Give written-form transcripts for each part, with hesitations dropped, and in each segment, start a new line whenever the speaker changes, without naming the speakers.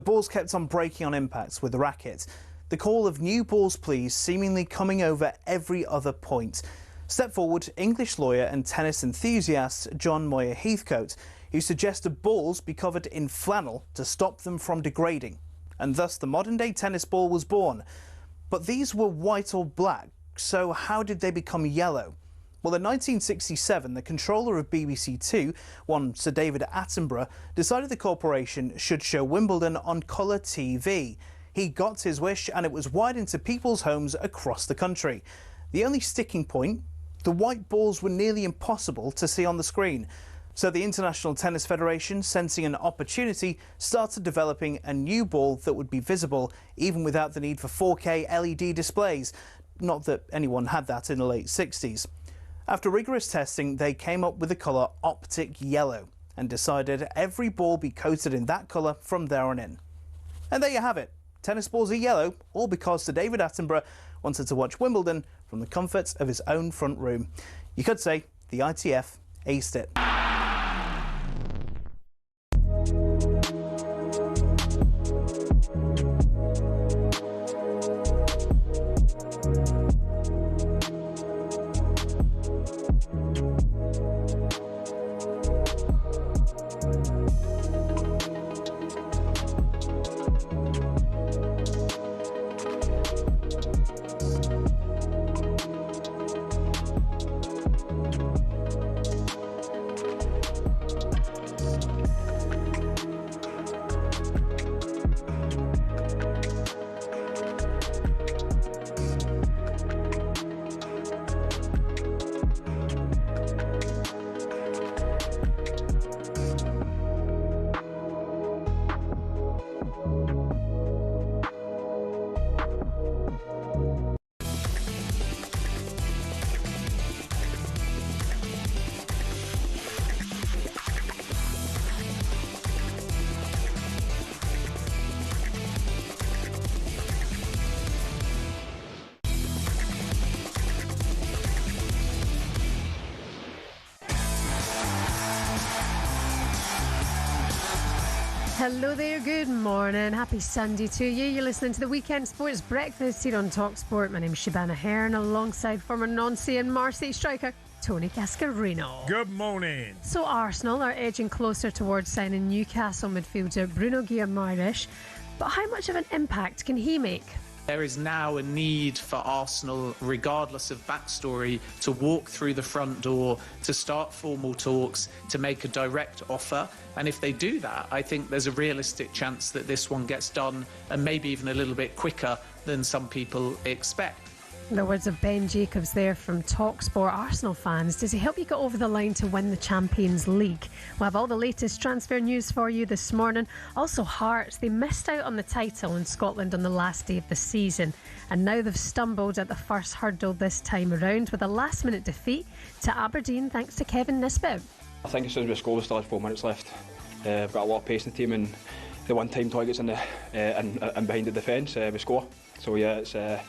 Balls kept on breaking on impacts with the racket. The call of new balls please seemingly coming over every other point. Step forward English lawyer and tennis enthusiast John Moyer Heathcote, who suggested balls be covered in flannel to stop them from degrading. And thus the modern-day tennis ball was born. But these were white or black, so how did they become yellow? Well, in 1967, the controller of BBC Two, one Sir David Attenborough, decided the corporation should show Wimbledon on colour TV. He got his wish and it was wide into people's homes across the country. The only sticking point, the white balls were nearly impossible to see on the screen. So the International Tennis Federation, sensing an opportunity, started developing a new ball that would be visible even without the need for 4K LED displays. Not that anyone had that in the late 60s. After rigorous testing, they came up with the colour Optic Yellow and decided every ball be coated in that colour from there on in. And there you have it. Tennis balls are yellow, all because Sir David Attenborough wanted to watch Wimbledon from the comfort of his own front room. You could say the ITF aced it.
Hello there, good morning, happy Sunday to you. You're listening to the Weekend Sports Breakfast here on talkSPORT. My name's Shebahn Aherne alongside former Nancy and Marseille striker Tony Cascarino.
Good morning.
So Arsenal are edging closer towards signing Newcastle midfielder Bruno Guimaraes, but how much of an impact can he make?
There is now a need for Arsenal, regardless of backstory, to walk through the front door, to start formal talks, to make a direct offer. And if they do that, I think there's a realistic chance that this one gets done, and maybe even a little bit quicker than some people expect.
The words of Ben Jacobs there from talkSPORT. Arsenal fans, does he help you get over the line to win the Champions League? We'll have all the latest transfer news for you this morning. Also Hearts, they missed out on the title in Scotland on the last day of the season, and now they've stumbled at the first hurdle this time around with a last minute defeat to Aberdeen thanks to Kevin Nisbet.
I think as soon as we score, we still have 4 minutes left. We've got a lot of pace in the team, and the one-time targets in the and behind the defence, we score. So yeah, it's a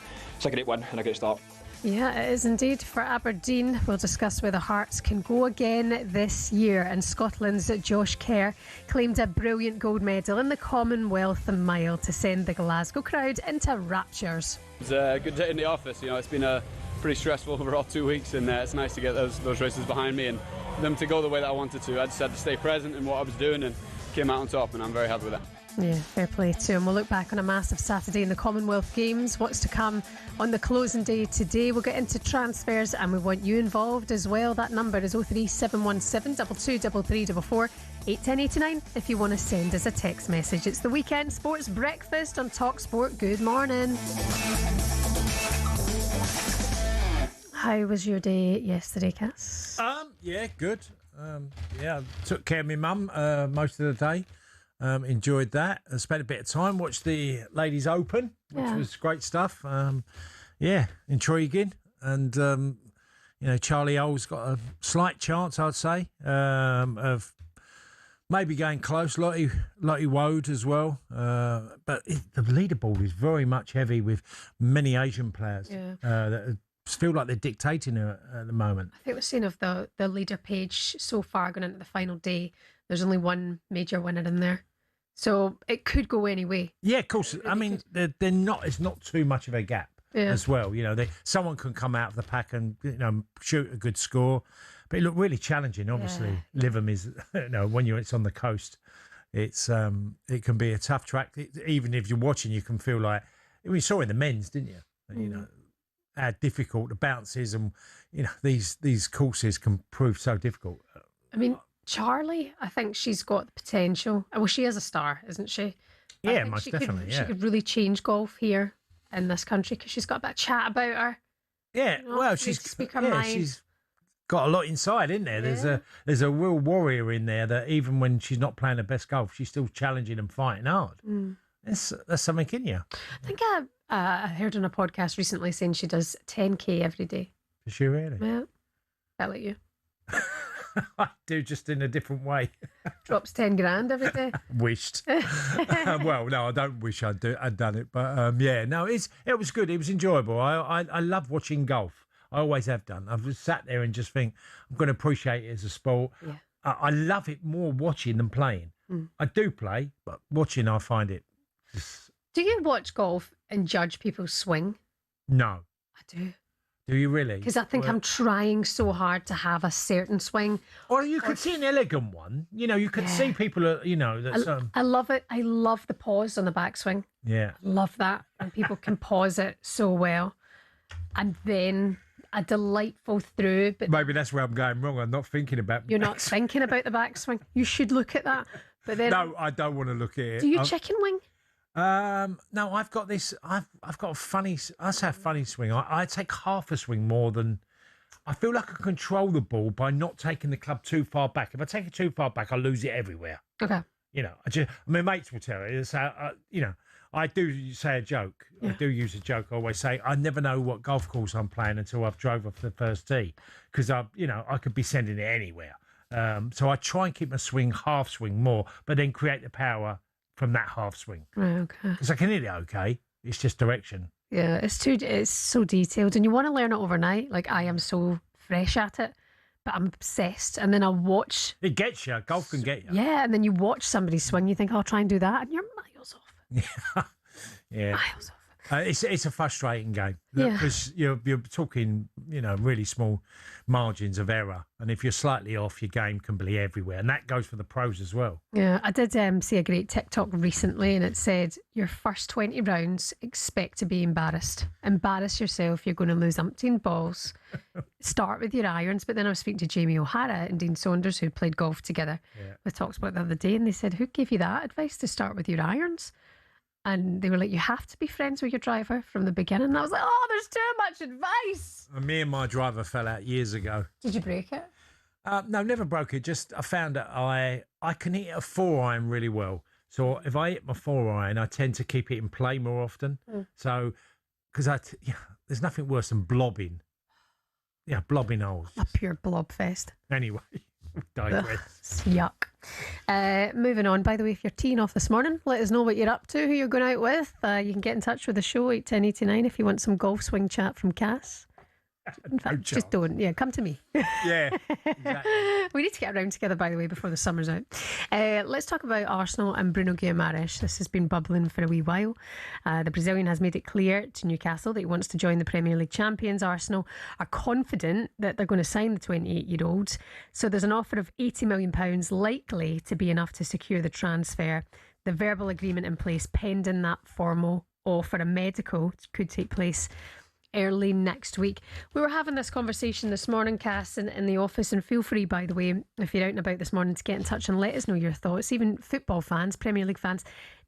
great win and a great start.
Yeah, it is indeed for Aberdeen. We'll discuss where the Hearts can go again this year. And Scotland's Josh Kerr claimed a brilliant gold medal in the Commonwealth Mile to send the Glasgow crowd into raptures.
It's a good day in the office. You know, it's been pretty stressful overall 2 weeks, and it's nice to get those races behind me and them to go the way that I wanted to. I just had to stay present in what I was doing and came out on top, and I'm very happy with that.
Yeah, fair play to him. We'll look back on a massive Saturday in the Commonwealth Games. What's to come on the closing day today? We'll get into transfers and we want you involved as well. That number is 03717 223344 81089 if you want to send us a text message. It's the Weekend Sports Breakfast on talkSPORT. Good morning. How was your day yesterday, Cass?
Yeah, good. I took care of my mum most of the day. Enjoyed that. I spent a bit of time, watched the Ladies Open, which was great stuff. Intriguing. And, Charlie Old's got a slight chance, I'd say, of maybe going close. Lottie Wode as well. But the leaderboard is very much heavy with many Asian players that feel like they're dictating it at the moment.
I think we've seen of the leader page so far going into the final day, there's only one major winner in there. So it could go any way.
Yeah, of course. I mean, they're not. It's not too much of a gap as well. You know, someone can come out of the pack and shoot a good score, but it looked really challenging. Obviously, Lytham is when it's on the coast, it's it can be a tough track. Even if you're watching, you can feel like we saw in the men's, didn't you? You know how difficult the bounces and these courses can prove so difficult.
I mean, Charlie, I think she's got the potential. Well, she is a star, isn't she?
Yeah, most definitely.
She could really change golf here in this country because she's got a bit of chat about her.
Yeah, well, she's got a lot inside, isn't there? There's a real warrior in there that even when she's not playing her best golf, she's still challenging and fighting hard. That's something in you.
I think I heard on a podcast recently saying she does 10K every day.
Is she really?
Yeah, I like you.
I do, just in a different way.
Drops 10 grand every day.
Wished. Well, no, I don't wish I'd done it, but no, it was good. It was enjoyable. I love watching golf. I always have done. I've just sat there and just think I'm going to appreciate it as a sport. Yeah. I love it more watching than playing. I do play, but watching, I find it.
Do you watch golf and judge people's swing?
No,
I do.
Do you really?
Because I think I'm trying so hard to have a certain swing.
Or you could see an elegant one. You could see people, that's...
I love it. I love the pause on the backswing.
Yeah.
I love that. And people can pause it so well. And then a delightful through. But
maybe that's where I'm going wrong. I'm not thinking about...
You're not thinking about the backswing. You should look at that. But then...
No, I don't want to look at it.
Do you chicken wing?
No, I've got this. I've got a funny. I say a funny swing. I take half a swing more than. I feel like I control the ball by not taking the club too far back. If I take it too far back, I lose it everywhere.
Okay.
My mates will tell you. So, I do say a joke. Yeah. I do use a joke. I always say I never know what golf course I'm playing until I've drove off the first tee, because I could be sending it anywhere. So I try and keep my swing half swing more, but then create the power from that half swing.
Right, okay.
Because I can hit it okay. It's just direction.
Yeah, it's so detailed, and you want to learn it overnight. Like, I am so fresh at it, but I'm obsessed. And then I watch.
It gets you. Golf can get you.
Yeah, and then you watch somebody swing, you think, I'll try and do that, and you're miles off.
Yeah.
Miles off.
It's a frustrating game because you're talking really small margins of error, and if you're slightly off, your game can be everywhere, and that goes for the pros as well.
Yeah, I did see a great TikTok recently, and it said your first 20 rounds expect to be embarrassed. Embarrass yourself. You're going to lose umpteen balls. Start with your irons. But then I was speaking to Jamie O'Hara and Dean Saunders, who played golf together with talkSPORT the other day, and they said, who gave you that advice to start with your irons? And they were like, you have to be friends with your driver from the beginning. And I was like, oh, there's too much advice.
Me and my driver fell out years ago.
Did you break it?
No, never broke it. Just I found that I can hit a 4-iron really well. So if I hit my 4-iron, I tend to keep it in play more often. So, because there's nothing worse than blobbing. Yeah, blobbing holes.
A pure blob fest.
Anyway, digress.
Yuck. Moving on, by the way, if you're teeing off this morning, let us know what you're up to, who you're going out with. You can get in touch with the show, 81089, if you want some golf swing chat from Cass. In fact, just don't. Yeah, come to me.
Yeah, exactly.
We need to get around together, by the way, before the summer's out. Let's talk about Arsenal and Bruno Guimaraes. This has been bubbling for a wee while. The Brazilian has made it clear to Newcastle that he wants to join the Premier League champions. Arsenal are confident that they're going to sign the 28-year-old. So there's an offer of £80 million likely to be enough to secure the transfer. The verbal agreement in place pending that formal offer. A medical could take place early next week. We were having this conversation this morning, Cass, in the office, and feel free, by the way, if you're out and about this morning, to get in touch and let us know your thoughts. Even football fans, Premier League fans,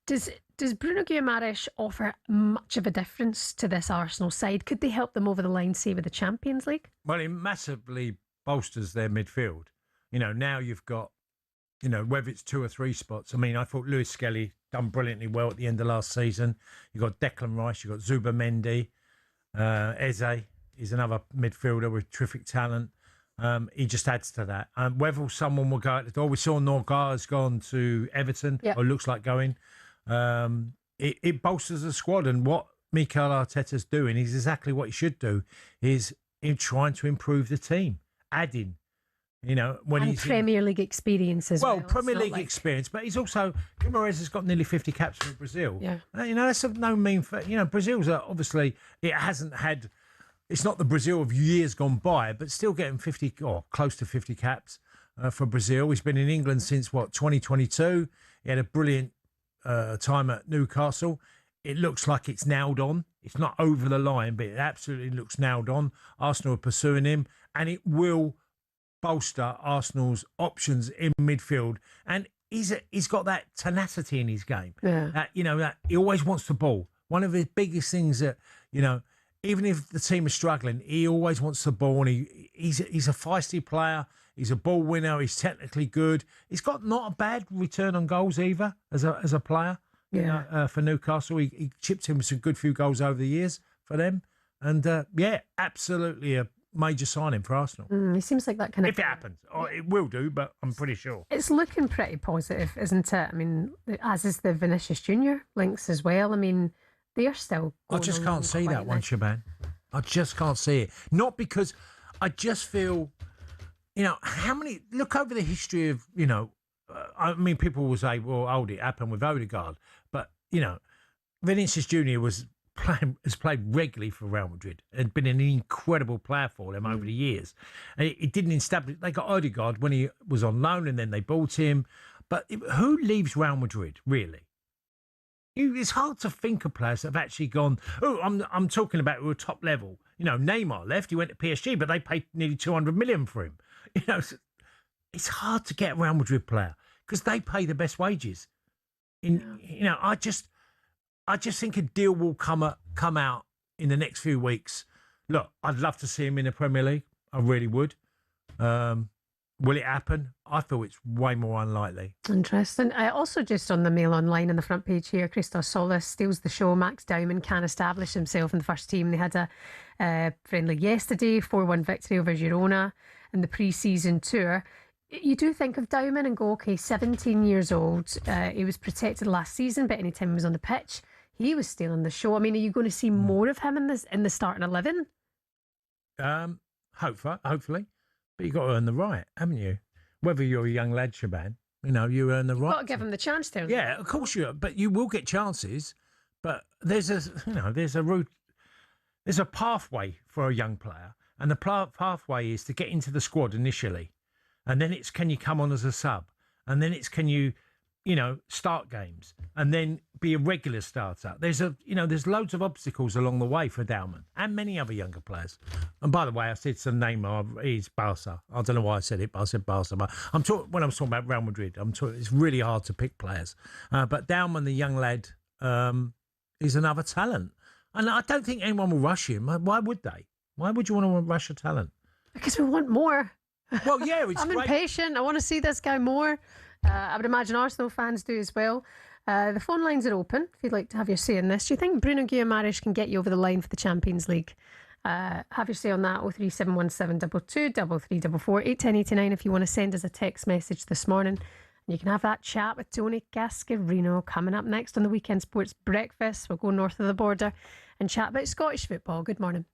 does Bruno Guimaraes offer much of a difference to this Arsenal side? Could they help them over the line, say, with the Champions League?
Well, it massively bolsters their midfield. Now you've got, whether it's 2 or 3 spots. I mean, I thought Lewis Skelly done brilliantly well at the end of last season. You've got Declan Rice, you've got Zubimendi. Eze is another midfielder with terrific talent. He just adds to that. Whether someone will go out the door, we saw Norgar's gone to Everton, or looks like going. It bolsters the squad, and what Mikel Arteta's doing is exactly what he should do. Is in trying to improve the team, adding. You know, when
and
he's
Premier League experience as well.
Well, Premier League experience, but he's also Guimaraes has got nearly 50 caps for Brazil.
Yeah.
You know, that's no mean for Brazil's obviously it hasn't had. It's not the Brazil of years gone by, but still getting 50 or close to 50 caps for Brazil. He's been in England since 2022. He had a brilliant time at Newcastle. It looks like it's nailed on. It's not over the line, but it absolutely looks nailed on. Arsenal are pursuing him, and it will bolster Arsenal's options in midfield. And he's got that tenacity in his game.
Yeah.
That he always wants the ball. One of the biggest things that, even if the team is struggling, he always wants the ball, and he's a feisty player. He's a ball winner. He's technically good. He's got not a bad return on goals either as a player. For Newcastle, he chipped in with some good few goals over the years for them, and absolutely a major signing for Arsenal.
It seems like that kind of.
If it happens, or it will do, but I'm pretty sure
it's looking pretty positive, isn't it? I mean, as is the Vinicius Junior links as well. I mean, they are still.
I just can't see that one, Shebahn. I just can't see it. Not because I just feel, how many look over the history of, I mean, people will say, well, it happened with Odegaard, but Vinicius Junior has played regularly for Real Madrid and been an incredible player for them over the years. And it didn't establish. They got Odegaard when he was on loan, and then they bought him. But who leaves Real Madrid really? It's hard to think of players that have actually gone. Oh, I'm talking about who are top level. Neymar left. He went to PSG, but they paid nearly 200 million for him. It's hard to get a Real Madrid player because they pay the best wages. I just think a deal will come out in the next few weeks. Look, I'd love to see him in the Premier League. I really would. Will it happen? I feel it's way more unlikely.
Interesting. Also, just on the Mail Online on the front page here, Christos Solis steals the show. Max Dowman can establish himself in the first team. They had a friendly yesterday, 4-1 victory over Girona in the pre-season tour. You do think of Dowman and go, okay, 17 years old. He was protected last season, but anytime he was on the pitch, he was stealing the show. I mean, are you going to see more of him in the starting 11?
Hopefully. But you've got to earn the right, haven't you? Whether you're a young lad, Shebahn, you earn the right.
You've got to give him the chance to.
Yeah, of course you. But you will get chances. But there's a route, there's a pathway for a young player, and the pathway is to get into the squad initially, and then it's can you come on as a sub, and then it's can you start games, and then be a regular starter. There's loads of obstacles along the way for Dowman and many other younger players. And by the way, I said some name. He's Barca. I don't know why I said it, but I said Barca. But when I was talking about Real Madrid, it's really hard to pick players. But Dowman, the young lad, is another talent, and I don't think anyone will rush him. Why would they? Why would you want to rush a talent?
Because we want more.
Well, yeah,
I'm impatient. I want to see this guy more. I would imagine Arsenal fans do as well. The phone lines are open if you'd like to have your say in this. Do you think Bruno Guimaraes can get you over the line for the Champions League? Have your say on that. 0371722 3344 81089 if you want to send us a text message this morning. And you can have that chat with Tony Cascarino coming up next on the Weekend Sports Breakfast. We'll go north of the border and chat about Scottish football. Good morning.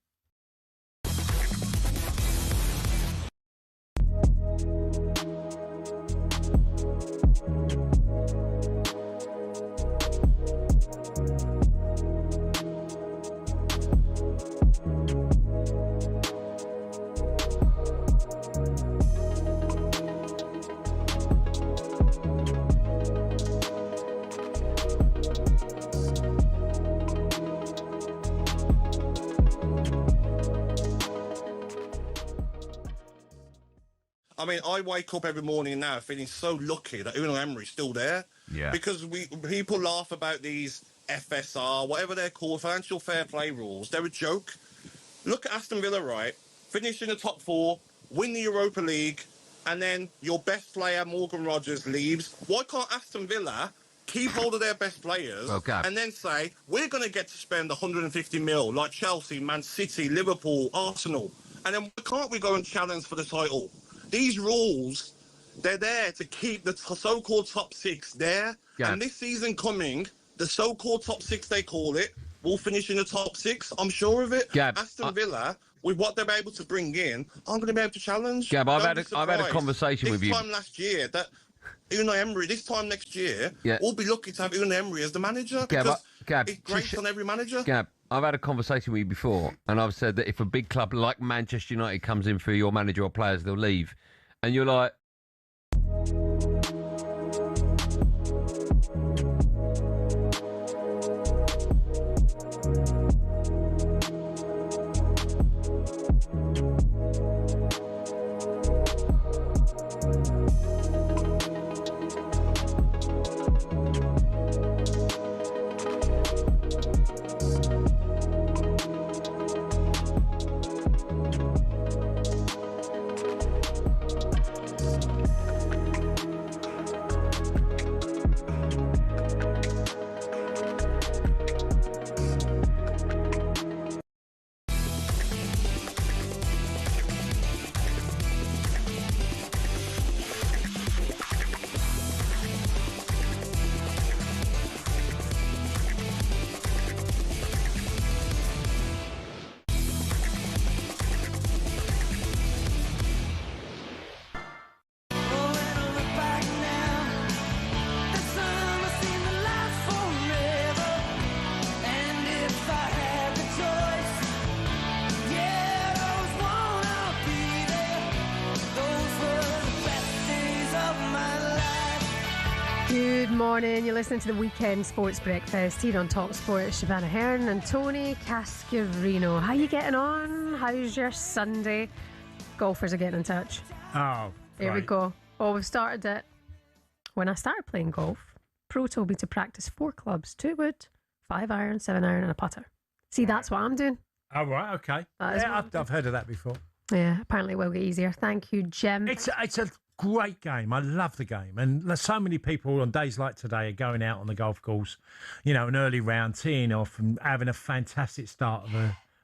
I mean, I wake up every morning now feeling so lucky that Unai Emery's still there.
Yeah.
Because people laugh about these FSR, whatever they're called, financial fair play rules. They're a joke. Look at Aston Villa, right? Finish in the top 4, win the Europa League, and then your best player, Morgan Rogers, leaves. Why can't Aston Villa keep hold of their best players and then say, we're going to get to spend 150 mil like Chelsea, Man City, Liverpool, Arsenal, and then why can't we go and challenge for the title? These rules, they're there to keep the so-called top 6 there. Yeah. And this season coming, the so-called top 6, they call it, will finish in the top 6. I'm sure of it.
Yeah.
Aston Villa, with what they're able to bring in, aren't going to be able to challenge.
Gab, I've had a conversation with you.
This time last year, that Unai Emery, this time next year, we'll be lucky to have Unai Emery as the manager because it's great on every manager.
Gab, I've had a conversation with you before, and I've said that if a big club like Manchester United comes in for your manager or players, they'll leave. And you're like...
Good morning, you're listening to the Weekend Sports Breakfast here on talkSPORT. Shebahn Aherne and Tony Cascarino. How you getting on? How's your Sunday? Golfers are getting in touch.
Oh,
there we go. Oh, we've started it. When I started playing golf, Pro told me to practice 4 clubs, 2 wood, 5 iron, 7 iron and a putter. See, that's what I'm doing.
Oh, right, okay. I've heard of that before.
Yeah, apparently it will get easier. Thank you, Jim.
It's a great game. I love the game. And there's so many people on days like today are going out on the golf course, you know, an early round, teeing off and having a fantastic start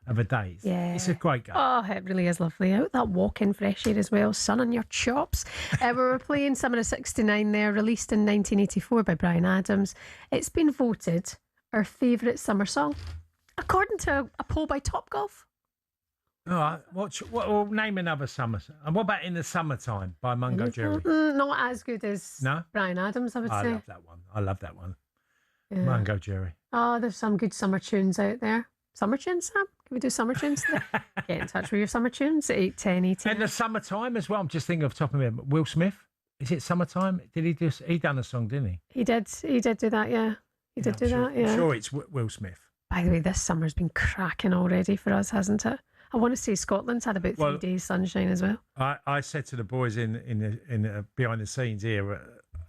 of a day.
Yeah.
It's a great game.
Oh, it really is lovely. Out that walk-in fresh air as well. Sun on your chops. We were playing Summer of 69 there, released in 1984 by Bryan Adams. It's been voted our favourite summer song, according to a poll by Topgolf.
All right. Well, name another summer. And what about In the Summertime by Mungo Jerry?
Not as good as Bryan Adams, I would say.
I love that one.
Yeah.
Mungo Jerry.
Oh, there's some good summer tunes out there. Summer tunes, Sam? Can we do summer tunes today? Get in touch with your summer tunes at 8, 10, 18.
And the Summertime as well. I'm just thinking off the top of my head. Will Smith. Is it Summertime? He done a song, didn't he?
He did do that, yeah. He did do that, yeah.
I'm sure it's Will Smith.
By the way, this summer's been cracking already for us, hasn't it? I want to say Scotland's had about 3 days sunshine as well.
I said to the boys in behind the scenes here, I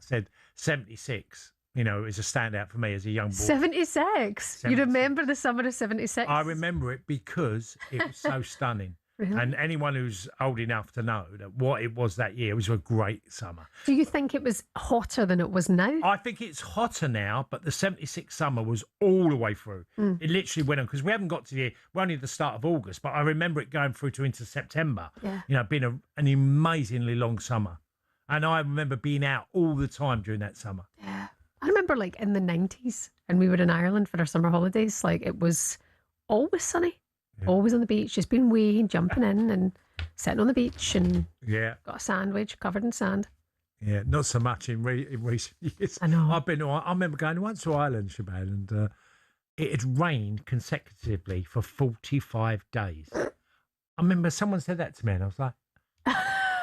said 76. You know, is a standout for me as a young boy. 76. You remember the summer of 76?
I
remember it because it was so stunning.
Really?
And anyone who's old enough to know that what it was that year, it was a great summer.
Do you think it was hotter than it was now?
I think it's hotter now, but the 76 summer was all the way through. It literally went on, because we haven't got to we're only at the start of August, but I remember it going through to into September.
Yeah.
You know, being an amazingly long summer. And I remember being out all the time during that summer.
Yeah. I remember like in the 90s, and we were in Ireland for our summer holidays, like it was always sunny. Yeah. Always on the beach, just been away, jumping in and sitting on the beach and got a sandwich covered in sand.
Yeah, not so much in recent years.
I know.
I remember going once to Ireland, Shebahn, and it had rained consecutively for 45 days. I remember someone said that to me and I was like,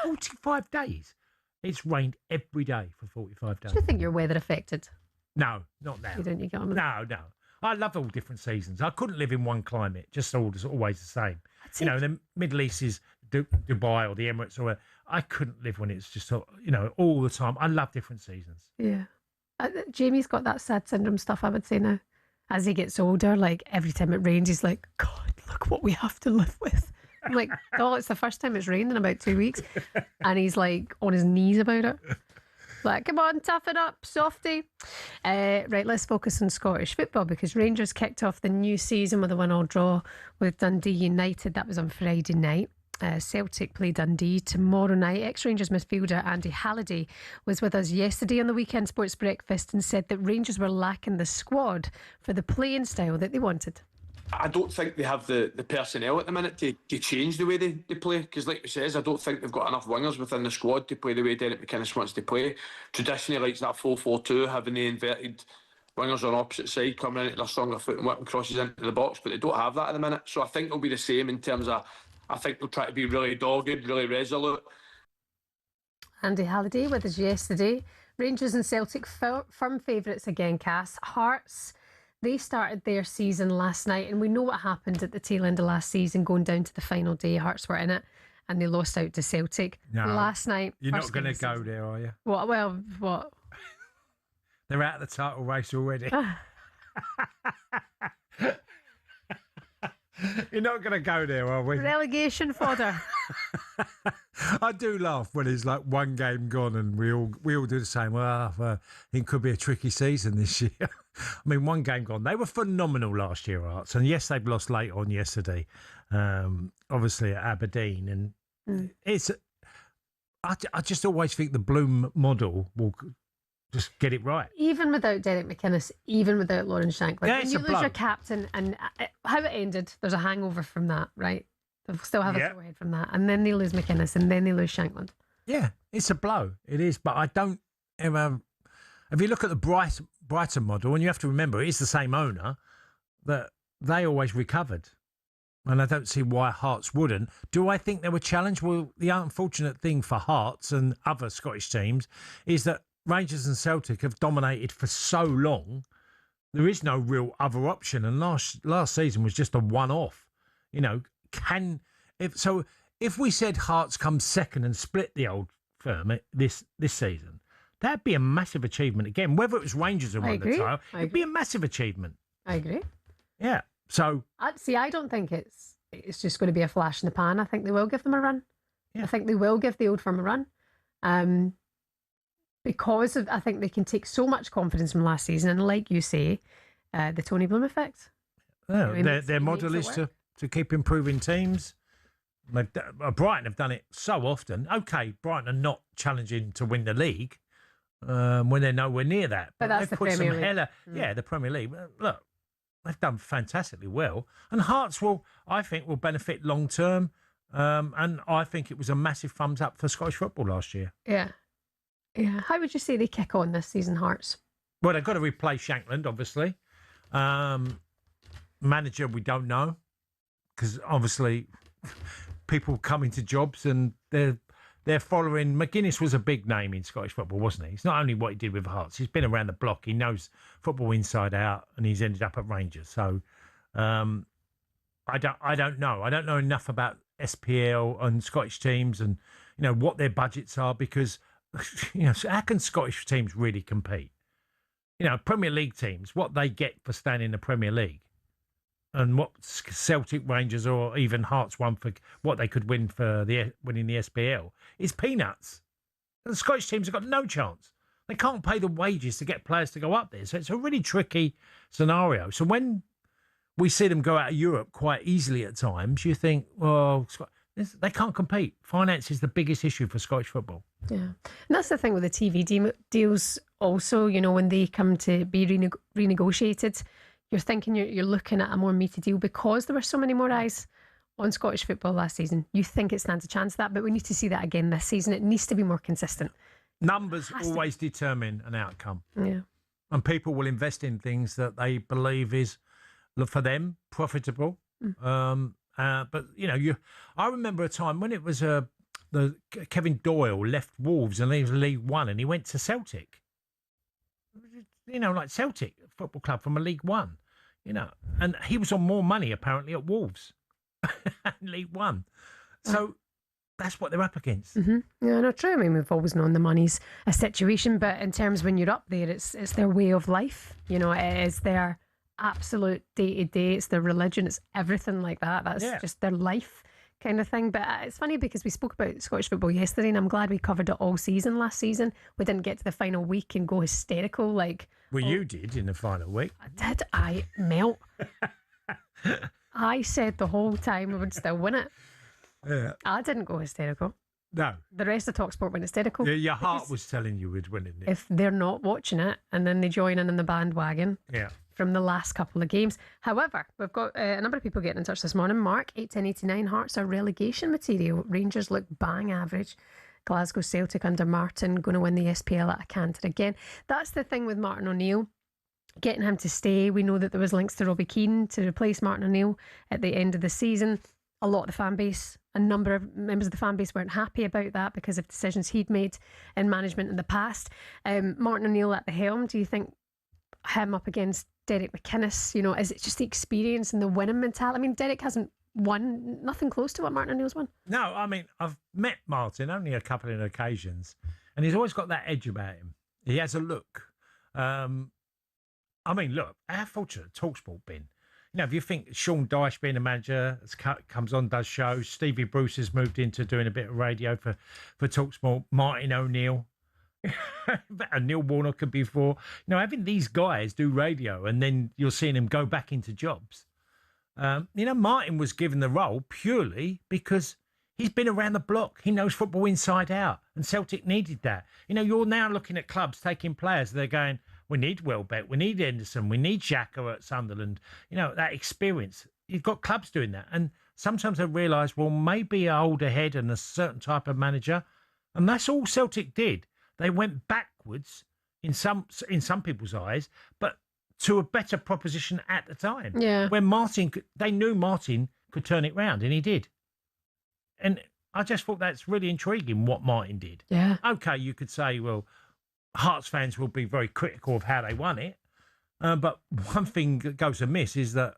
45 days? It's rained every day for 45 days.
Do you think you're weather affected?
No, not now.
You don't get on with
No. I love all different seasons. I couldn't live in one climate, just always the same. You know, the Middle East is Dubai or the Emirates, or I couldn't live when it's just, you know, all the time. I love different seasons.
Yeah. Jamie's got that sad syndrome stuff, I would say now. As he gets older, like every time it rains, he's like, God, look what we have to live with. I'm like, oh, it's the first time it's rained in about 2 weeks. And he's like on his knees about it. Like, come on, tough it up, softy. Right, let's focus on Scottish football because Rangers kicked off the new season with a 1-1 draw with Dundee United. That was on Friday night. Celtic play Dundee tomorrow night. Ex-Rangers midfielder Andy Halliday was with us yesterday on the Weekend Sports Breakfast and said that Rangers were lacking the squad for the playing style that they wanted.
I don't think they have the personnel at the minute to change the way they play, because like we says, I don't think they've got enough wingers within the squad to play the way Derek McInnes wants to play. Traditionally likes that 4-4-2, having the inverted wingers on opposite side coming in at their stronger foot and whipping crosses into the box, but they don't have that at the minute. So I think it'll be the same in terms of, I think they'll try to be really dogged, really resolute.
Andy Halliday with us yesterday. Rangers and Celtic firm favourites again, Cass. Hearts, they started their season last night, and we know what happened at the tail end of last season, going down to the final day. Hearts were in it, and they lost out to Celtic last night.
You're not going to go there, are you?
What? Well, what?
They're out of the title race already. You're not going to go there, are we?
Relegation fodder.
I do laugh when it's like one game gone and we all do the same. Well, it could be a tricky season this year. I mean, one game gone. They were phenomenal last year, Arts. And yes, they've lost late on yesterday, obviously at Aberdeen. And it's... I just always think the Bloom model will just get it right.
Even without Derek McInnes, even without Lauren Shankland.
Yeah,
when you lose your captain, and how it ended, there's a hangover from that, right? They'll still have a forehead from that. And then they lose McInnes, and then they lose Shankland.
Yeah, it's a blow. It is. But I don't ever... If you look at the Brighton model, and you have to remember, it's the same owner, that they always recovered. And I don't see why Hearts wouldn't. Do I think they were challenged? Well, the unfortunate thing for Hearts and other Scottish teams is that Rangers and Celtic have dominated for so long, there is no real other option. And last season was just a one-off. You know, if we said Hearts come second and split the old firm this season, that'd be a massive achievement again. Whether it was Rangers who won the title, it'd be a massive achievement.
I agree.
Yeah. So
I don't think it's just going to be a flash in the pan. I think they will give them a run. Yeah. I think they will give the old firm a run. Because I think they can take so much confidence from last season, and like you say, the Tony Bloom effect.
Yeah, I mean, their model is to keep improving teams. Brighton have done it so often. Okay, Brighton are not challenging to win the league when they're nowhere near that.
But that's the Premier League.
Yeah, the Premier League. Look, they've done fantastically well. And Hearts I think, will benefit long term. And I think it was a massive thumbs up for Scottish football last year.
Yeah. Yeah. How would you say they kick on this season, Hearts?
Well, they've got to replace Shankland, obviously. Manager, we don't know. Because obviously people come into jobs and they're following. McGuinness was a big name in Scottish football, wasn't he? It's not only what he did with Hearts. He's been around the block. He knows football inside out, and he's ended up at Rangers. So I don't know. I don't know enough about SPL and Scottish teams and what their budgets are, because how can Scottish teams really compete? Premier League teams, what they get for staying in the Premier League, and what Celtic, Rangers, or even Hearts won for what they could win for winning the SPL is peanuts. The Scottish teams have got no chance. They can't pay the wages to get players to go up there. So it's a really tricky scenario. So when we see them go out of Europe quite easily at times, you think, well, they can't compete. Finance is the biggest issue for Scottish football.
Yeah. And that's the thing with the TV deals also, when they come to be renegotiated, you're thinking you're looking at a more meaty deal because there were so many more eyes on Scottish football last season. You think it stands a chance of that, but we need to see that again this season. It needs to be more consistent.
Numbers always determine an outcome.
Yeah.
And people will invest in things that they believe is, for them, profitable. But, I remember a time when it was Kevin Doyle left Wolves and he was League One and he went to Celtic. Like Celtic Football Club from a League One, and he was on more money apparently at Wolves, League One. So that's what they're up against.
Mm-hmm. Yeah, no, true. I mean, we've always known the money's a situation, but in terms when you're up there, it's their way of life. It is their absolute day to day. It's their religion. It's everything like that. That's just their life kind of thing. But it's funny because we spoke about Scottish football yesterday, and I'm glad we covered it all season last season. We didn't get to the final week and go hysterical like.
Well, you did in the final week.
Did I melt? I said the whole time we would still win it.
Yeah.
I didn't go hysterical.
No.
The rest of talkSPORT went hysterical.
Yeah, your heart was telling you we'd win it.
If they're not watching it and then they join in the bandwagon.
Yeah.
from the last couple of games. However, we've got a number of people getting in touch this morning. Mark, 81089, Hearts are relegation material. Rangers look bang average. Glasgow Celtic under Martin going to win the SPL at a canter again. That's the thing with Martin O'Neill. Getting him to stay. We know that there was links to Robbie Keane to replace Martin O'Neill at the end of the season. A lot of the fan base, a number of members of the fan base weren't happy about that because of decisions he'd made in management in the past. Martin O'Neill at the helm, do you think him up against Derek McInnes, is it just the experience and the winning mentality? I mean, Derek hasn't won nothing close to what Martin O'Neill's won.
No, I mean, I've met Martin only a couple of occasions, and he's always got that edge about him. He has a look. I mean, look, how fortunate talkSPORT been. If you think Sean Dyche being a manager, comes on, does shows. Stevie Bruce has moved into doing a bit of radio for talkSPORT. Martin O'Neill. And Neil Warnock could be for. Having these guys do radio and then you're seeing them go back into jobs. Martin was given the role purely because he's been around the block. He knows football inside out. And Celtic needed that. You're now looking at clubs taking players. They're going, we need Welbeck, we need Henderson, we need Xhaka at Sunderland. That experience. You've got clubs doing that. And sometimes I realise, well, maybe an older head and a certain type of manager. And that's all Celtic did. They went backwards in some people's eyes, but to a better proposition at the time.
Yeah.
When they knew Martin could turn it round, and he did. And I just thought that's really intriguing what Martin did.
Yeah.
Okay, you could say, well, Hearts fans will be very critical of how they won it. But one thing that goes amiss is that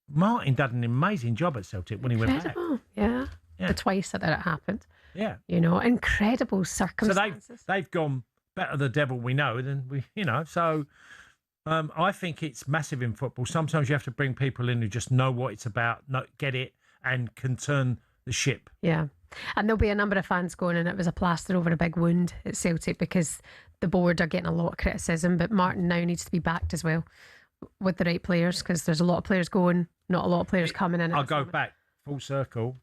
Martin did an amazing job at Celtic when he went back.
Yeah. The twice that it happened.
Yeah.
Incredible circumstances.
So they've gone better the devil we know than we, So I think it's massive in football. Sometimes you have to bring people in who just know what it's about, get it, and can turn the ship.
Yeah. And there'll be a number of fans going, and it was a plaster over a big wound at Celtic because the board are getting a lot of criticism, but Martin now needs to be backed as well with the right players because there's a lot of players going, not a lot of players coming in.
I'll go back full circle.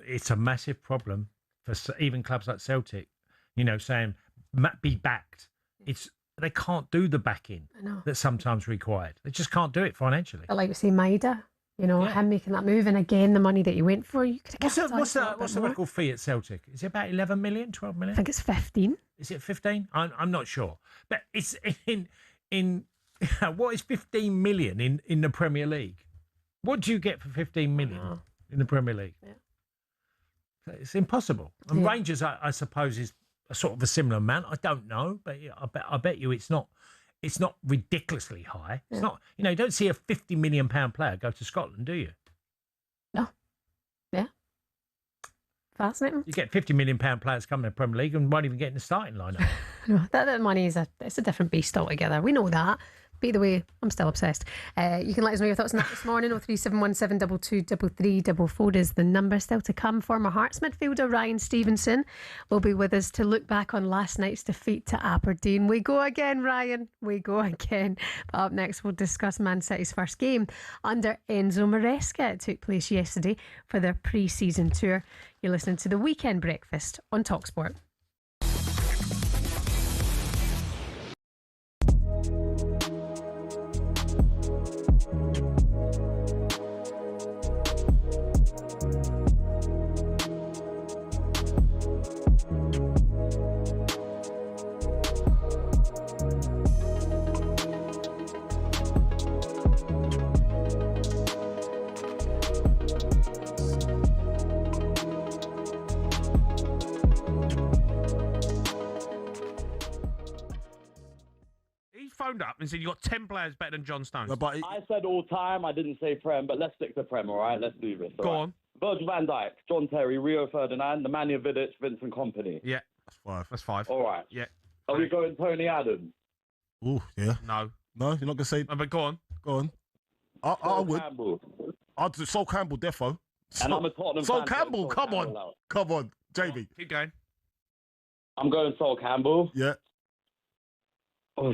It's a massive problem for even clubs like Celtic, saying be backed. They can't do the backing that's sometimes required. They just can't do it financially.
But like we say, Maida, him making that move, and again the money that you went for, you could have
What's the record fee at Celtic? Is it about 11 million, 12 million?
I think it's 15.
Is it 15? I'm not sure, but it's in what is 15 million in the Premier League? What do you get for 15 million in the Premier League?
Yeah.
It's impossible. And Rangers, I suppose, is a sort of a similar amount. I don't know, but I bet you it's not ridiculously high. It's not. You don't see a £50 million player go to Scotland, do you?
No. Yeah. Fascinating.
You get £50 million players coming to the Premier League and won't even get in the starting lineup.
No, that money it's a different beast altogether. We know that. But either way, I'm still obsessed. You can let us know your thoughts on that this morning. 03717223344 is the number. Still to come, former Hearts midfielder Ryan Stevenson will be with us to look back on last night's defeat to Aberdeen. We go again, Ryan. We go again. But up next, we'll discuss Man City's first game under Enzo Maresca. It took place yesterday for their pre-season tour. You're listening to The Weekend Breakfast on talkSPORT.
Up and said you got 10 players better than John Stones.
No, but
I said all time. I didn't say Prem, but let's stick to Prem, all right? Let's do this.
Go on.
Virgil van Dijk, John Terry, Rio Ferdinand, Nemanja Vidic, Vincent Kompany.
Yeah. That's five.
All right.
Yeah.
Are we going Tony Adams?
Ooh, yeah.
No.
No, you're not going to say...
No, but go on.
Go on. I would.
Campbell.
I'd do Sol Campbell, defo.
And I'm a Tottenham
Sol
fan.
Campbell, come on. Come on, Jamie.
Keep going.
I'm going Sol Campbell.
Yeah.
Oh.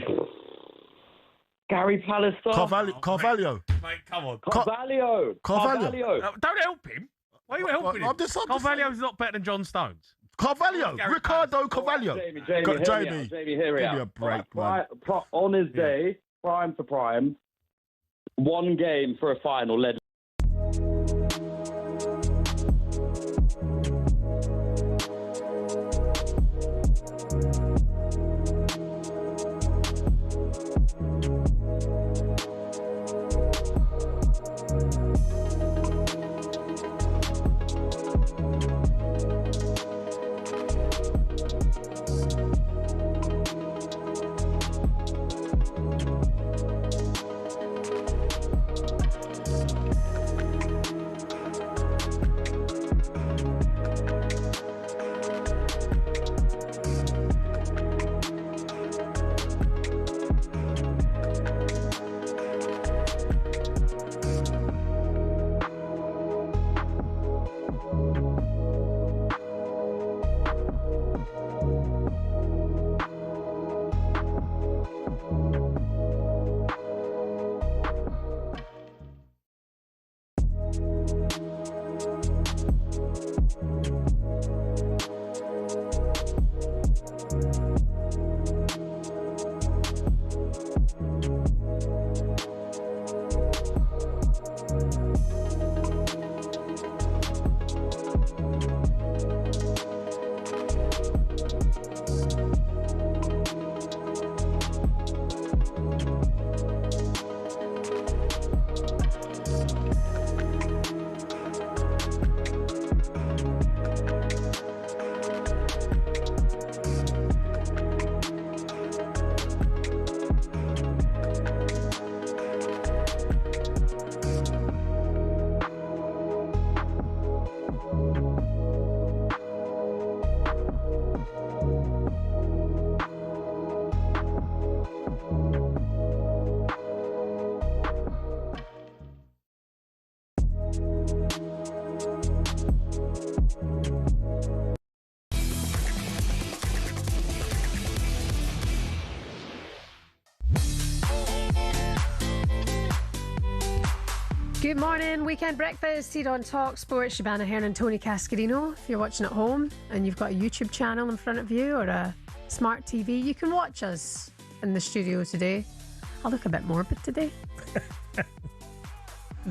Gary Pallister.
Carvalho.
Mate, come on.
Carvalho.
Don't help him. Why are you helping him? Carvalho's not better than John Stones.
Carvalho. Ricardo Carvalho.
Jamie,
Jamie,
hear me
give me a break, man.
On his day, prime to prime, One game for a final led.
Good morning, Weekend Breakfast here on talkSPORT. Shebahn Aherne Tony Cascarino. If you're watching at home and you've got a YouTube channel in front of you or a smart TV, you can watch us in the studio today. I look a bit morbid today.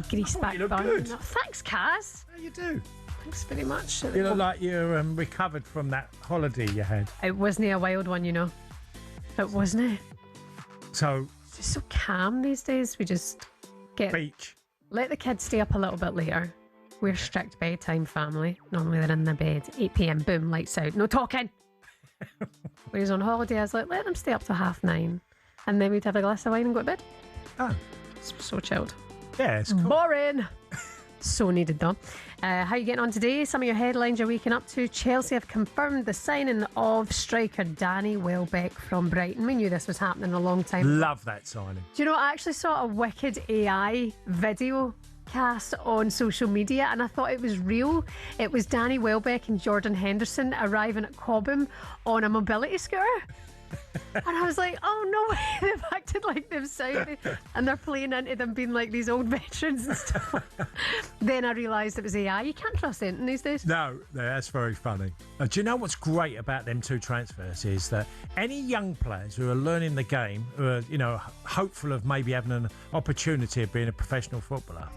Grease back
you look
bun.
good.
Oh, thanks, Kaz.
How you do?
Thanks very much.
You look like you're recovered from that holiday you had.
It wasn't a wild one, you know. It wasn't it.
So
It's just so calm these days. We just get
beach.
Let the kids stay up a little bit later. We're strict bedtime family. Normally they're in their bed. 8 p.m. Boom, lights out. No talking. Whereas on holiday I was like, let them stay up to 9:30. And then we'd have a glass of wine and go to bed.
Oh.
So chilled.
Yeah, it's cool.
Boring. So needed though. How you getting on today? Some of your headlines you're waking up to. Chelsea have confirmed the signing of striker Danny Welbeck from Brighton. We knew this was happening a long time.
Love that signing.
Do you know, I actually saw a wicked AI video cast on social media and I thought it was real. It was Danny Welbeck and Jordan Henderson arriving at Cobham on a mobility scooter. And I was like, oh no way, they've acted like they've signed it and they're playing into them being like these old veterans and stuff. Then I realised it was AI. You can't trust anything these days.
No, that's very funny. Do you know what's great about them two transfers is that any young players who are learning the game, who are, you know, hopeful of maybe having an opportunity of being a professional footballer,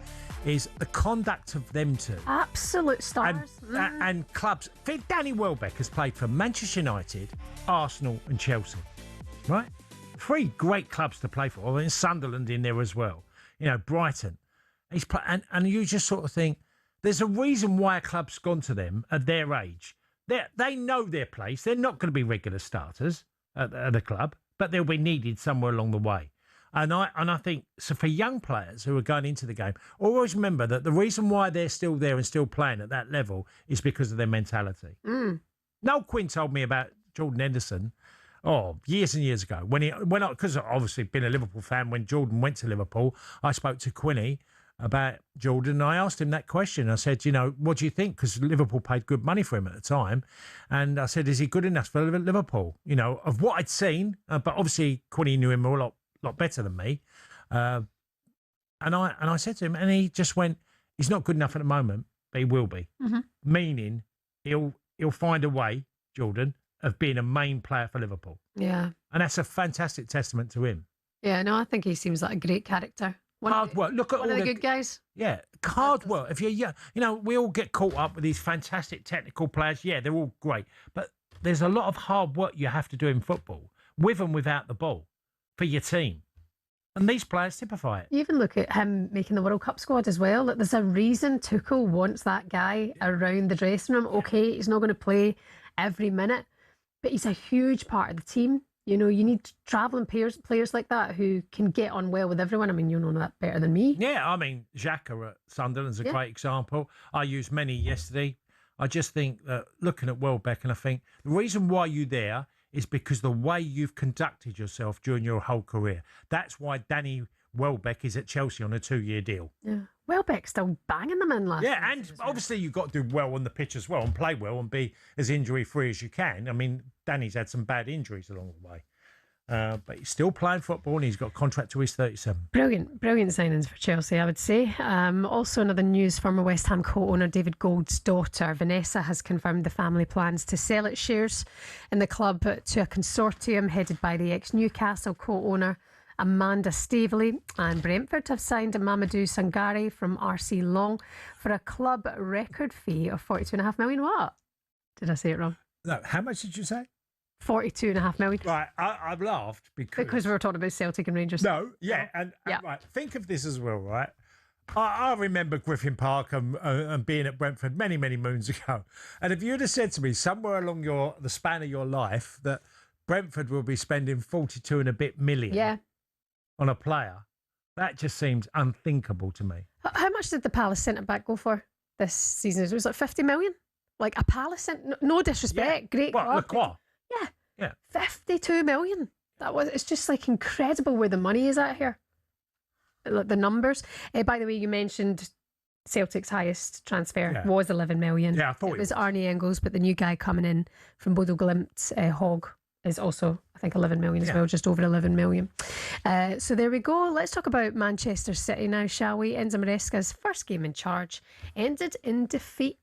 is the conduct of them two.
Absolute stars.
And clubs. Danny Welbeck has played for Manchester United, Arsenal and Chelsea, right? 3 great clubs to play for. And Sunderland in there as well. You know, Brighton. He's and you just sort of think, there's a reason why a club's gone to them at their age. They know their place. They're not going to be regular starters at the club, but they'll be needed somewhere along the way. And I think, so for young players who are going into the game, always remember that the reason why they're still there and still playing at that level is because of their mentality. Noel Quinn told me about Jordan Henderson, years and years ago. Because I've obviously been a Liverpool fan, when Jordan went to Liverpool, I spoke to Quinny about Jordan and I asked him that question. I said, you know, what do you think? Because Liverpool paid good money for him at the time. And I said, is he good enough for Liverpool? You know, of what I'd seen, but obviously Quinny knew him a lot better than me, and I said to him, and he just went, he's not good enough at the moment, but he will be. Meaning he'll find a way, Jordan, of being a main player for Liverpool.
Yeah.
And that's a fantastic testament to him.
Yeah, no, I think he seems like a great character.
Cardwell. Look at
one
all
of the good guys.
Yeah, Cardwell. If you're young, we all get caught up with these fantastic technical players. Yeah, they're all great, but there's a lot of hard work you have to do in football, with and without the ball, for your team. And these players typify it.
You even look at him making the World Cup squad as well. Like, there's a reason Tuchel wants that guy around the dressing room. Okay, he's not going to play every minute, but he's a huge part of the team. You need travelling players like that who can get on well with everyone. I mean, you know that better than me.
Yeah, I mean, Xhaka at Sunderland's a great example. I used many yesterday. I just think that looking at Welbeck, and I think the reason why you're there is because the way you've conducted yourself during your whole career. That's why Danny Welbeck is at Chelsea on a 2-year deal.
Yeah, Welbeck's still banging them in last.
Yeah, and obviously you've got to do well on the pitch as well and play well and be as injury-free as you can. I mean, Danny's had some bad injuries along the way. But he's still playing football and he's got a contract to his 37.
Brilliant signings for Chelsea, I would say. Also, another news, former West Ham co-owner David Gould's daughter, Vanessa, has confirmed the family plans to sell its shares in the club to a consortium headed by the ex-Newcastle co-owner Amanda Staveley, and Brentford have signed Mamadou Sangare from RC Long for a club record fee of £42.5 million. What? Did I say it wrong?
No, how much did you say?
42.5 million.
Right, I've laughed because
we were talking about Celtic and Rangers.
No, yeah, and right, think of this as well, right? I remember Griffin Park and being at Brentford many, many moons ago. And if you'd have said to me somewhere along the span of your life that Brentford will be spending 42 and a bit million on a player, that just seems unthinkable to me.
How much did the Palace centre-back go for this season? It was like 50 million? Like a Palace centre? No disrespect, great club.
Lacroix.
Yeah. 52 million. It's just like incredible where the money is at here. The numbers. By the way, you mentioned Celtic's highest transfer was 11 million.
Yeah, I thought
it was Arnie Engels, but the new guy coming in from Bodo Glimt, Hogg, is also, I think, 11 million as well, just over 11 million. So there we go. Let's talk about Manchester City now, shall we? Enzo Maresca's first game in charge ended in defeat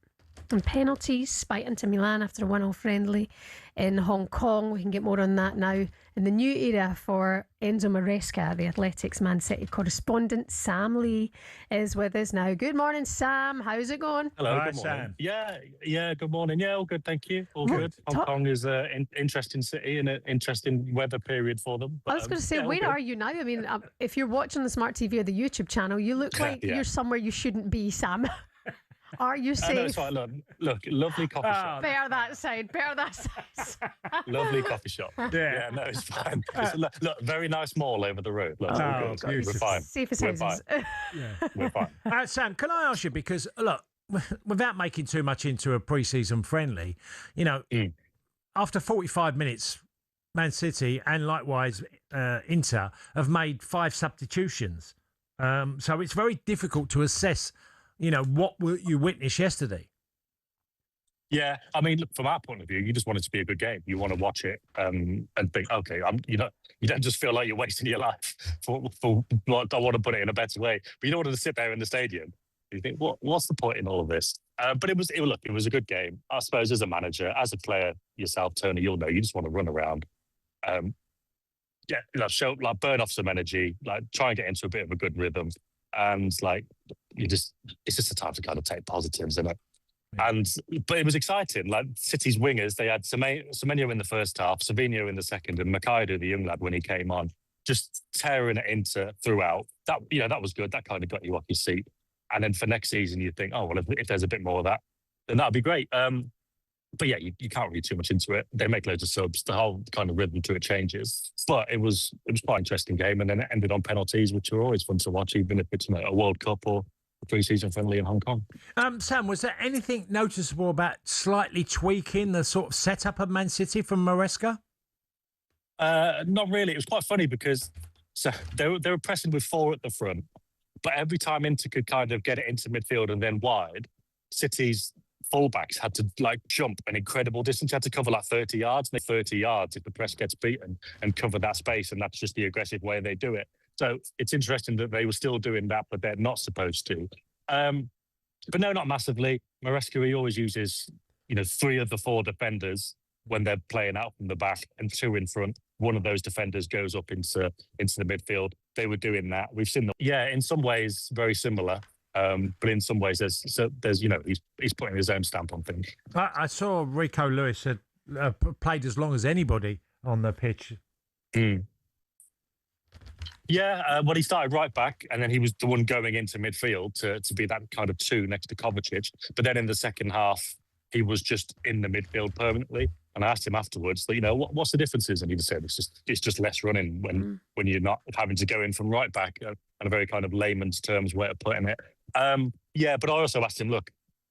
and penalties by Inter Milan after a 1-0 friendly in Hong Kong. We can get more on that now. In the new era for Enzo Maresca, the Athletics Man City correspondent, Sam Lee is with us now. Good morning, Sam. How's it going?
Hello,
Hi,
good morning.
Sam.
Yeah, good morning. Yeah, all good, thank you. All good. Hong Kong is an interesting city and an interesting weather period for them.
But, I was going to say, where are you now? I mean, if you're watching the Smart TV or the YouTube channel, you look like you're somewhere you shouldn't be, Sam. Are you safe?
No, it's fine. Look, lovely coffee shop.
Bear that side.
Lovely coffee shop. Yeah, no, it's fine. Look, very nice mall over the road. Look, we're fine.
Safe as houses.
We're fine.
Sam, can I ask you, because look, without making too much into a pre-season friendly, after 45 minutes, Man City and likewise Inter have made 5 substitutions. So it's very difficult to assess what you witnessed yesterday.
Yeah, I mean, look, from our point of view, you just want it to be a good game. You want to watch it and think, okay, you don't just feel like you're wasting your life for I want to put it in a better way. But you don't want to sit there in the stadium. You think, what's the point in all of this? But it was a good game. I suppose as a manager, as a player yourself, Tony, you'll know you just want to run around. Burn off some energy, try and get into a bit of a good rhythm. And it's just a time to kind of take positives, isn't it? But it was exciting. Like City's wingers, they had Semenyo in the first half, Savinho in the second, and Makaido, the young lad, when he came on, just tearing it into throughout. That was good. That kind of got you off your seat. And then for next season, you think, oh well, if there's a bit more of that, then that'd be great. But yeah, you can't read too much into it. They make loads of subs. The whole kind of rhythm to it changes. But it was quite an interesting game, and then it ended on penalties, which are always fun to watch, even if it's a World Cup or a pre-season friendly in Hong Kong.
Sam, was there anything noticeable about slightly tweaking the sort of setup of Man City from Maresca?
Not really. It was quite funny because they were pressing with 4 at the front, but every time Inter could kind of get it into midfield and then wide, City's fullbacks had to jump an incredible distance. You had to cover 30 yards. And 30 yards if the press gets beaten and cover that space, and that's just the aggressive way they do it. So it's interesting that they were still doing that, but they're not supposed to. But no, not massively. Maresca, he always uses 3 of the 4 defenders when they're playing out from the back and 2 in front. One of those defenders goes up into the midfield. they were doing that. We've seen them. Yeah, in some ways, very similar. But in some ways, there's he's putting his own stamp on things.
I saw Rico Lewis had played as long as anybody on the pitch.
Yeah, well, he started right back, and then he was the one going into midfield to be that kind of 2 next to Kovacic. But then in the second half, he was just in the midfield permanently. And I asked him afterwards, what's the differences? And he said it's just less running when you're not having to go in from right back, and a very kind of layman's terms way of putting it. Yeah, but I also asked him, look,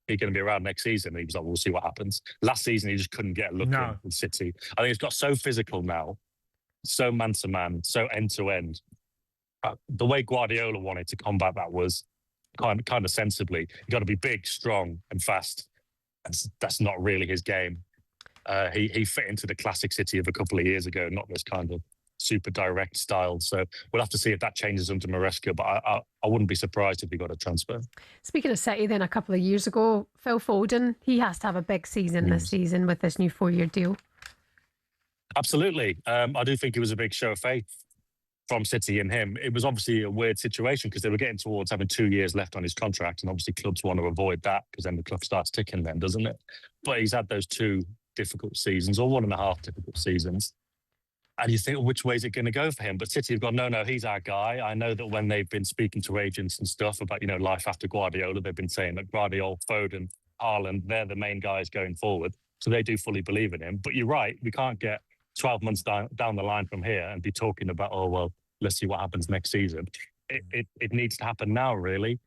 are you going to be around next season? And he was like, we'll see what happens. Last season, he just couldn't get a look in with City. I think it's got so physical now, so man-to-man, so end-to-end. The way Guardiola wanted to combat that was kind of sensibly. You got to be big, strong, and fast. That's not really his game. He fit into the classic City of a couple of years ago, not this kind of super direct style. So we'll have to see if that changes under Maresca, but I wouldn't be surprised if he got a transfer.
Speaking of City, then a couple of years ago, Phil Foden, he has to have a big season this season with this new 4-year deal.
Absolutely. I do think it was a big show of faith from City and him. It was obviously a weird situation because they were getting towards having 2 years left on his contract, and obviously clubs want to avoid that because then the clock starts ticking then, doesn't it? But he's had those 2 difficult seasons, or 1.5 difficult seasons. And you think, well, which way is it going to go for him? But City have gone, no, he's our guy. I know that when they've been speaking to agents and stuff about, life after Guardiola, they've been saying that Guardiola, Foden, Haaland, they're the main guys going forward. So they do fully believe in him. But you're right, we can't get 12 months down the line from here and be talking about, oh, well, let's see what happens next season. It needs to happen now, really.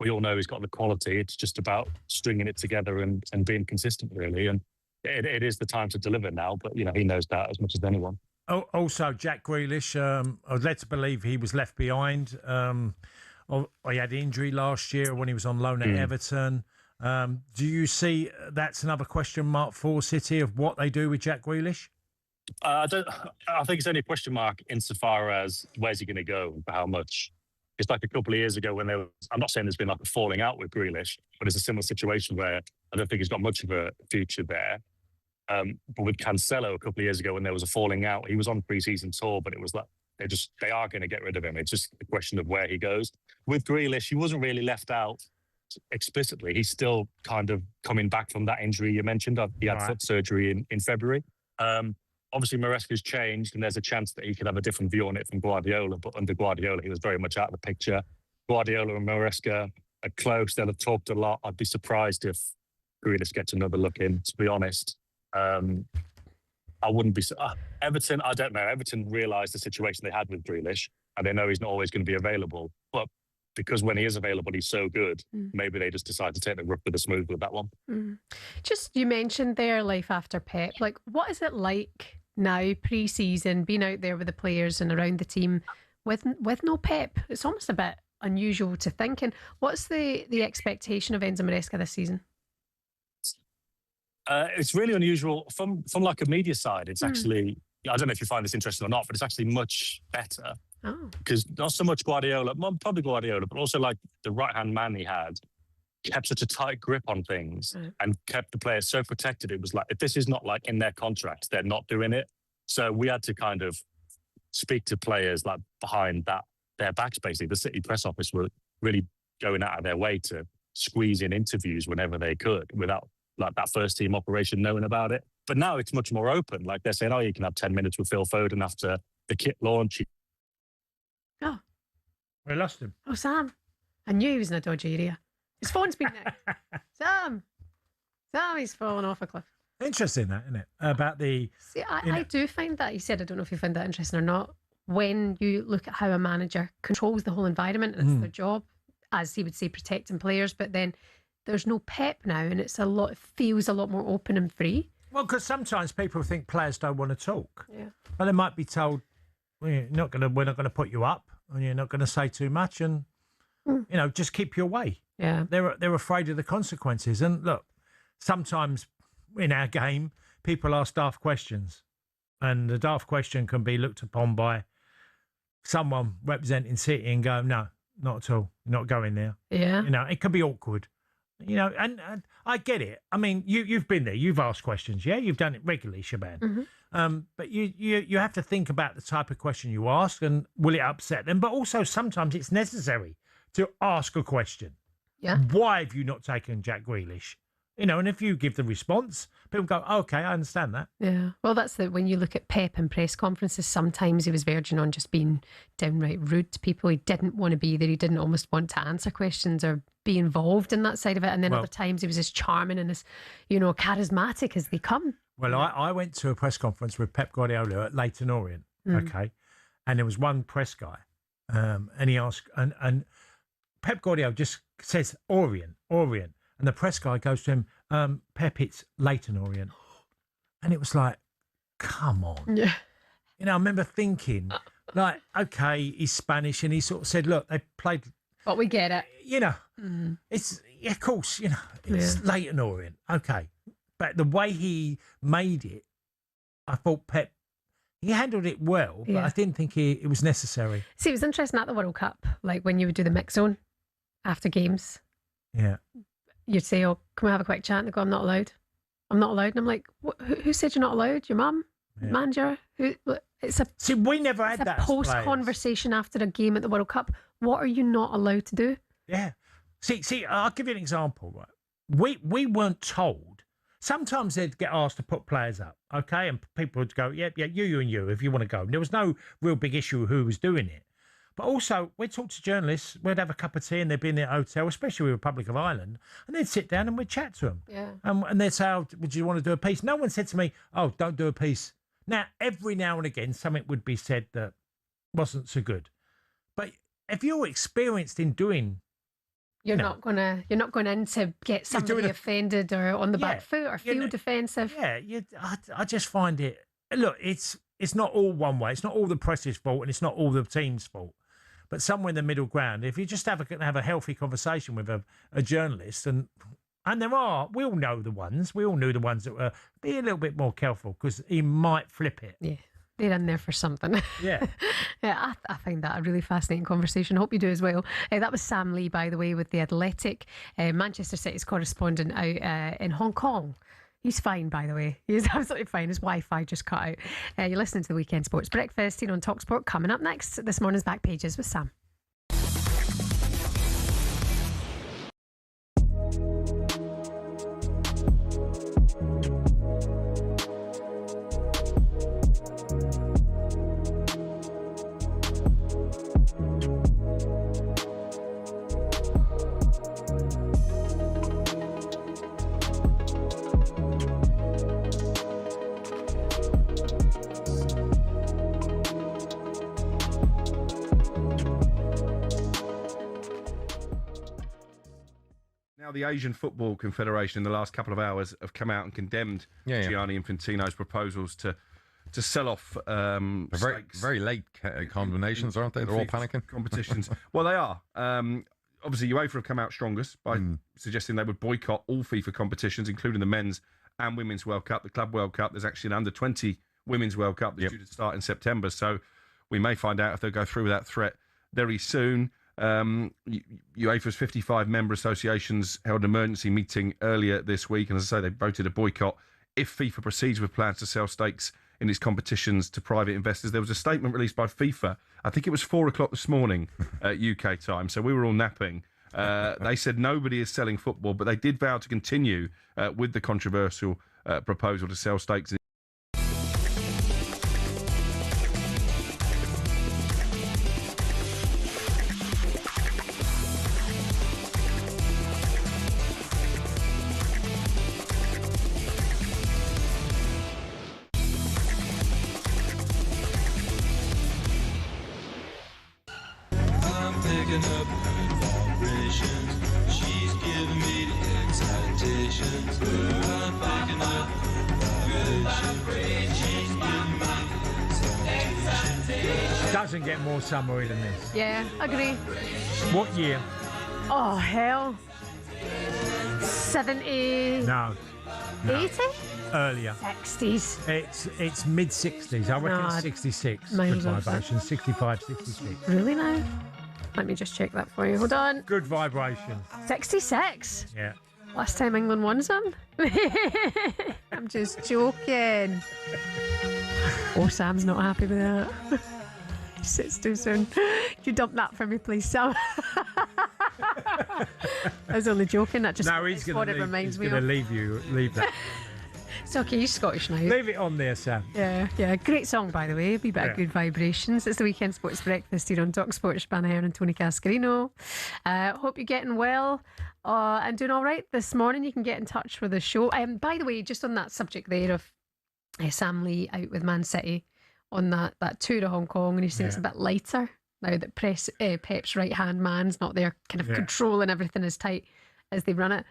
We all know he's got the quality. It's just about stringing it together and being consistent, really. And it is the time to deliver now, but, he knows that as much as anyone.
Oh, also, Jack Grealish, I was led to believe he was left behind. He had injury last year when he was on loan at Everton. Do you see that's another question mark for City of what they do with Jack Grealish?
I think it's only a question mark insofar as where's he going to go and for how much. It's like a couple of years ago when I'm not saying there's been like a falling out with Grealish, but it's a similar situation where I don't think he's got much of a future there. But with Cancelo a couple of years ago when there was a falling out, he was on pre-season tour, but it was like they are going to get rid of him. It's just a question of where he goes. With Grealish, he wasn't really left out explicitly. He's still kind of coming back from that injury you mentioned. He had foot surgery in February. Obviously, Maresca's changed, and there's a chance that he could have a different view on it from Guardiola. But under Guardiola, he was very much out of the picture. Guardiola and Maresca are close. They'll have talked a lot. I'd be surprised if Grealish gets another look in, to be honest. I wouldn't be... Everton, I don't know. Everton realised the situation they had with Grealish, and they know he's not always going to be available. But because when he is available, he's so good, maybe they just decide to take the rough with the smooth with that one.
Just, you mentioned there life after Pep. Like, what is it like now, pre-season, being out there with the players and around the team with no Pep? It's almost a bit unusual to think. And what's the expectation of Enzo Maresca this season?
It's really unusual from like a media side. It's actually, I don't know if you find this interesting or not, but it's actually much better. Because not so much Guardiola, probably Guardiola, but also like the right-hand man he had kept such a tight grip on things and kept the players so protected. It was like, if this is not like in their contracts, they're not doing it. So we had to kind of speak to players like behind their backs, basically. The City press office were really going out of their way to squeeze in interviews whenever they could without like that first team operation knowing about it. But now it's much more open. Like they're saying, oh, you can have 10 minutes with Phil Foden after the kit launch.
Oh.
We lost him.
Oh, Sam. I knew he was in a dodgy area. His phone's been nicked. Sam, he's fallen off a cliff.
Interesting, that, isn't it? About the...
See, I do find that, he said, I don't know if you find that interesting or not, when you look at how a manager controls the whole environment, and it's their job, as he would say, protecting players, but then there's no Pep now, and it feels a lot more open and free.
Well, because sometimes people think players don't want to talk.
Yeah.
And they might be told, we're not going to put you up, and you're not going to say too much, and just keep your way.
Yeah,
they're afraid of the consequences. And look, sometimes in our game, people ask daft questions, and the daft question can be looked upon by someone representing City and go, no, not at all, not going there.
Yeah,
it can be awkward. You know, and I get it. I mean, you've been there. You've asked questions. Yeah, you've done it regularly, Shebahn. But you have to think about the type of question you ask and will it upset them. But also sometimes it's necessary to ask a question.
Yeah.
Why have you not taken Jack Grealish? You know, and if you give the response, people go, okay, I understand that.
Yeah. Well, that's when you look at Pep in press conferences, sometimes he was verging on just being downright rude to people. He didn't want to be there. He didn't almost want to answer questions or be involved in that side of it. And then other times he was as charming and as, charismatic as they come.
Well, I went to a press conference with Pep Guardiola at Leyton Orient, okay? And there was one press guy, and he asked, and Pep Guardiola just says, Orient. And the press guy goes to him, Pep, it's Leyton Orient. And it was like, come on.
Yeah.
You know, I remember thinking, like, okay, he's Spanish. And he sort of said, look, they played.
But we get it.
You know, it's, of course, it's Leyton Orient. Okay. But the way he made it, I thought Pep, he handled it well, but I didn't think it was necessary.
See, it was interesting at the World Cup, like when you would do the mix zone after games.
Yeah.
You'd say, oh, can we have a quick chat? And they go, I'm not allowed. I'm not allowed. And I'm like, who said you're not allowed? Your mum? Manager?
See, we never had that.
It's a post-conversation after a game at the World Cup. What are you not allowed to do?
Yeah. See, I'll give you an example. Right? We weren't told. Sometimes they'd get asked to put players up, okay? And people would go, yeah, you and you, if you want to go. And there was no real big issue who was doing it. But also, we'd talk to journalists, we'd have a cup of tea and they'd be in their hotel, especially with Republic of Ireland, and they'd sit down and we'd chat to them.
Yeah.
And they'd say, oh, would you want to do a piece? No one said to me, oh, don't do a piece. Now, every now and again, something would be said that wasn't so good. But if you're experienced in doing...
You're not gonna in to get somebody offended or on the back foot or feel defensive.
Yeah, I just find it... Look, it's not all one way. It's not all the press's fault and it's not all the team's fault. But somewhere in the middle ground, if you just have a healthy conversation with a journalist, and there are, we all know the ones. We all knew the ones that were, be a little bit more careful because he might flip it.
Yeah, they're in there for something.
Yeah.
Yeah, I find that a really fascinating conversation. I hope you do as well. That was Sam Lee, by the way, with The Athletic, Manchester City's correspondent out in Hong Kong. He's fine, by the way. He's absolutely fine. His Wi-Fi just cut out. You're listening to the Weekend Sports Breakfast here on talkSPORT. Coming up next, this morning's Back Pages with Sam.
Now, the Asian Football Confederation in the last couple of hours have come out and condemned Gianni Infantino's proposals to sell off
very late condemnations, aren't they? They're all panicking.
Competitions. Well, they are. Obviously, UEFA have come out strongest by suggesting they would boycott all FIFA competitions, including the Men's and Women's World Cup, the Club World Cup. There's actually an under-20 Women's World Cup that's due to start in September, so we may find out if they'll go through with that threat very soon. UEFA's 55 member associations held an emergency meeting earlier this week, and as I say, they voted a boycott if FIFA proceeds with plans to sell stakes in its competitions to private investors. There was a statement released by FIFA, I think it was 4 o'clock this morning UK time, so we were all napping. They said nobody is selling football, but they did vow to continue with the controversial proposal to sell stakes in
Doesn't get more summery than this.
Yeah, agree.
What year?
Oh, hell. 70...
No.
80?
Earlier.
60s.
It's mid-60s. I reckon it's 66. Good vibration. 65, 66.
Really now? Let me just check that for you. Hold on.
Good vibration.
66?
Yeah.
Last time England won some? I'm just joking. Oh, Sam's not happy with that. He sits too soon. Could you dump that for me, please, Sam? I was only joking. That just
he's
what it reminds me
of.
He's
going to leave that.
It's okay, he's Scottish now.
Leave it on there, Sam.
Yeah. Great song, by the way. A wee bit of good vibrations. It's the Weekend Sports Breakfast here on talkSPORT. Shebahn Aherne Tony Cascarino. Hope you're getting well and doing all right this morning. You can get in touch with the show. By the way, just on that subject there of Sam Lee out with Man City on that tour to Hong Kong, and he says it's a bit lighter now that Pep's right-hand man's not there kind of controlling everything as tight as they run it.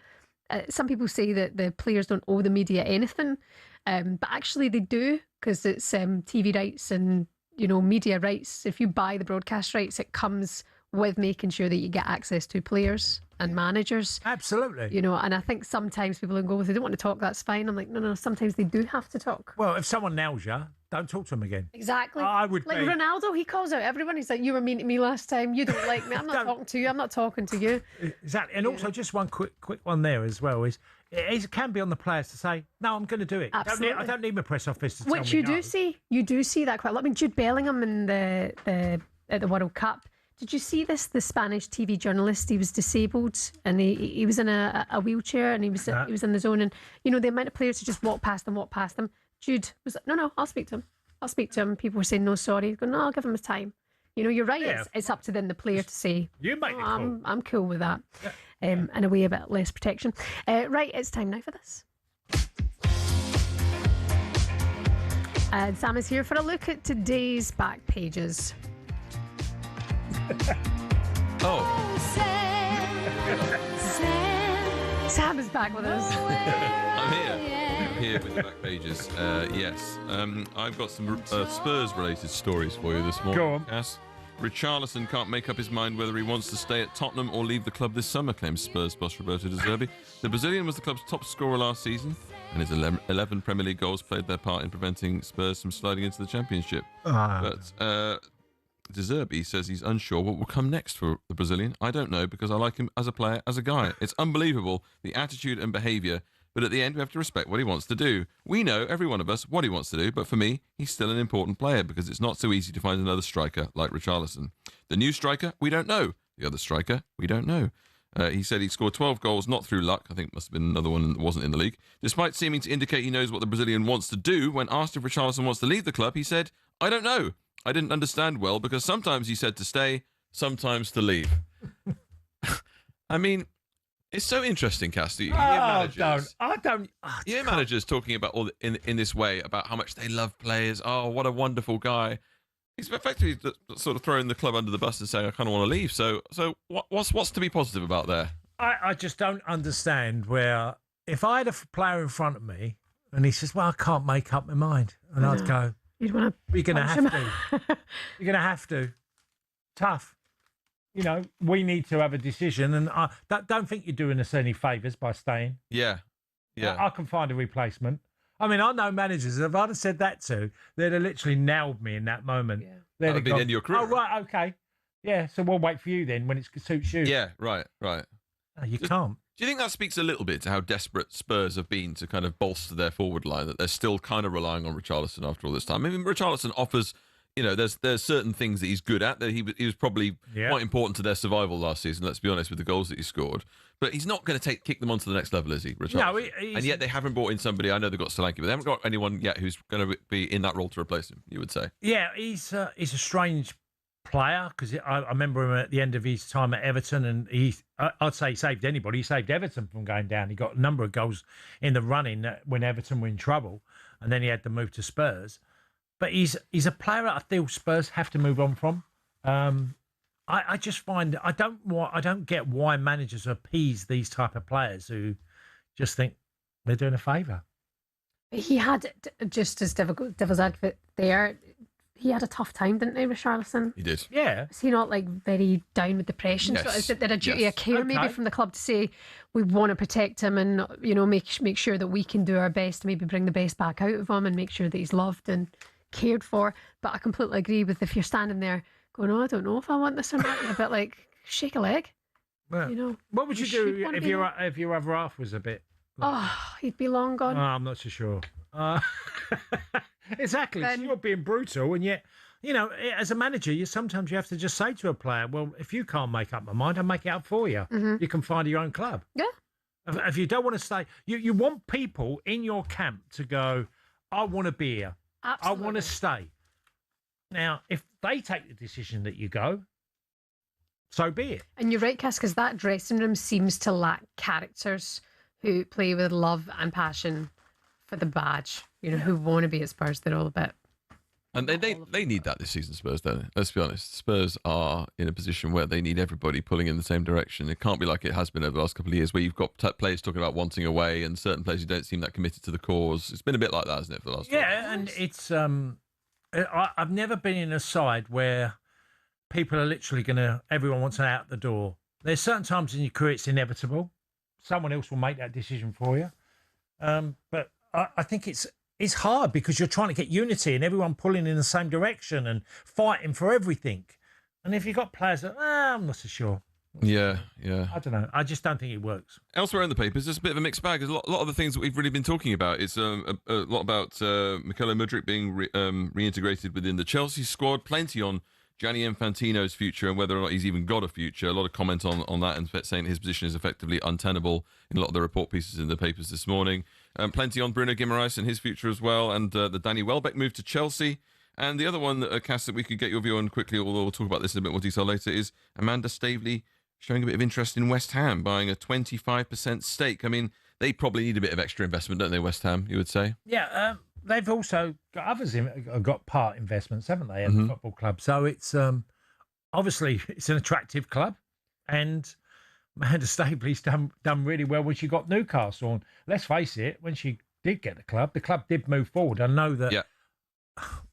Some people say that the players don't owe the media anything, but actually they do, because it's TV rights and media rights. If you buy the broadcast rights, it comes with making sure that you get access to players and managers.
Absolutely.
And I think sometimes people go, if they don't want to talk, that's fine. I'm like, no, sometimes they do have to talk.
Well, if someone nails you, don't talk to them again.
Exactly.
I would
like Ronaldo, he calls out everyone. He's like, you were mean to me last time. You don't like me. I'm not talking to you. I'm not talking to you.
Exactly. And also, just one quick one there as well is it can be on the players to say, no, I'm going to do it.
Absolutely.
I don't need my press office to tell me
Which you
no.
do see. You do see that quite a lot. I mean, Jude Bellingham in at the World Cup. Did you see this? The Spanish TV journalist, he was disabled and he was in a wheelchair and he was in the zone, and the amount of players who just walk past them. Jude was like, no, I'll speak to him. People were saying no, sorry. He's going, no, I'll give him his time. You're right.
Yeah.
It's up to then the player to say,
you make
I'm cool with that. In a way, a bit less protection. Right, it's time now for this. And Sam is here for a look at today's back pages. Sam is back with us.
I'm here with the back pages. Yes. I've got some Spurs-related stories for you this morning.
Go on.
Yes. Richarlison can't make up his mind whether he wants to stay at Tottenham or leave the club this summer, claims Spurs boss Roberto De Zerbi. The Brazilian was the club's top scorer last season, and his 11 Premier League goals played their part in preventing Spurs from sliding into the Championship. But De Zerbi says he's unsure what will come next for the Brazilian. I don't know, because I like him as a player, as a guy. It's unbelievable, the attitude and behaviour, but at the end we have to respect what he wants to do. We know, every one of us, what he wants to do, but for me, he's still an important player because it's not so easy to find another striker like Richarlison. The new striker, we don't know. The other striker, we don't know. He said he scored 12 goals, not through luck. I think it must have been another one that wasn't in the league. Despite seeming to indicate he knows what the Brazilian wants to do, when asked if Richarlison wants to leave the club, he said, I don't know. I didn't understand well, because sometimes he said to stay, sometimes to leave. I mean, it's so interesting, Casty. You hear managers talking about all in this way about how much they love players. Oh, what a wonderful guy. He's effectively sort of throwing the club under the bus and saying, I kind of want to leave. So what's to be positive about there?
I just don't understand where, if I had a player in front of me and he says, well, I can't make up my mind, and I'd go,
you're going
to have to. You're going to have to. Tough. We need to have a decision, and I don't think you're doing us any favours by staying.
Yeah.
I can find a replacement. I mean, I know managers, if I'd have said that to, they'd have literally nailed me in that moment. Yeah.
That would be the end of your career.
Oh, right, okay. Yeah, so we'll wait for you then when it suits you.
Yeah, right.
No, you can't.
Do you think that speaks a little bit to how desperate Spurs have been to kind of bolster their forward line, that they're still kind of relying on Richarlison after all this time? I mean, Richarlison offers, there's certain things that he's good at, that he was probably quite important to their survival last season, let's be honest, with the goals that he scored. But he's not going to kick them on to the next level, is he, Richarlison?
No,
and yet they haven't brought in somebody. I know they've got Solanke, but they haven't got anyone yet who's going to be in that role to replace him, you would say.
Yeah, he's a strange player, because I remember him at the end of his time at Everton, and I'd say he saved anybody. He saved Everton from going down. He got a number of goals in the running when Everton were in trouble, and then he had to move to Spurs. But he's a player I feel Spurs have to move on from. I just find I don't get why managers appease these type of players who just think they're doing a favour.
He had, just as devil's advocate there, he had a tough time, didn't he, Richarlison?
He did.
Yeah.
Is he not very down with depression?
Yes.
So is there a duty of care maybe from the club to say we want to protect him and make sure that we can do our best to maybe bring the best back out of him and make sure that he's loved and cared for? But I completely agree with, if you're standing there going, oh, I don't know if I want this or not, you're a bit like, shake a leg.
Well,
You know,
what would you
she'd
do
wanna
if
be
your
there.
if your other half was a bit?
Oh, he'd be long gone.
I'm not so sure. Exactly. So you're being brutal, and yet, you know, as a manager, sometimes you have to just say to a player, "Well, if you can't make up my mind, I'll make it up for you. You can find your own club."
Yeah.
If you don't want to stay, you want people in your camp to go, "I want to be here.
Absolutely.
I want to stay." Now, if they take the decision that you go, so be it.
And you're right, Cass, because that dressing room seems to lack characters who play with love and passion for the badge, you know, who want to be at Spurs. They're all a bit.
And they need that this season, Spurs, don't they? Let's be honest. Spurs are in a position where they need everybody pulling in the same direction. It can't be like it has been over the last couple of years, where you've got players talking about wanting away and certain players who don't seem that committed to the cause. It's been a bit like that, hasn't it, for the last while?
Yeah, and it's I've never been in a side where people are literally everyone wants an out the door. There's certain times in your career it's inevitable. Someone else will make that decision for you. But I think it's hard because you're trying to get unity and everyone pulling in the same direction and fighting for everything. And if you've got players that, I'm not so sure.
Yeah.
I don't know. I just don't think it works.
Elsewhere in the papers, there's a bit of a mixed bag. There's a lot of the things that we've really been talking about. It's a lot about Mykhailo Mudryk being reintegrated within the Chelsea squad. Plenty on Gianni Infantino's future and whether or not he's even got a future. A lot of comment on that and saying his position is effectively untenable in a lot of the report pieces in the papers this morning. Plenty on Bruno Guimaraes and his future as well, and the Danny Welbeck move to Chelsea. And the other one, Cass, that we could get your view on quickly, although we'll talk about this in a bit more detail later, is Amanda Staveley showing a bit of interest in West Ham, buying a 25% stake. I mean, they probably need a bit of extra investment, don't they, West Ham, you would say?
Yeah, they've also got others got part investments, haven't they, in the football club? So it's obviously it's an attractive club, and Amanda Staveley's done really well when she got Newcastle. And let's face it, when she did get the club did move forward. I know that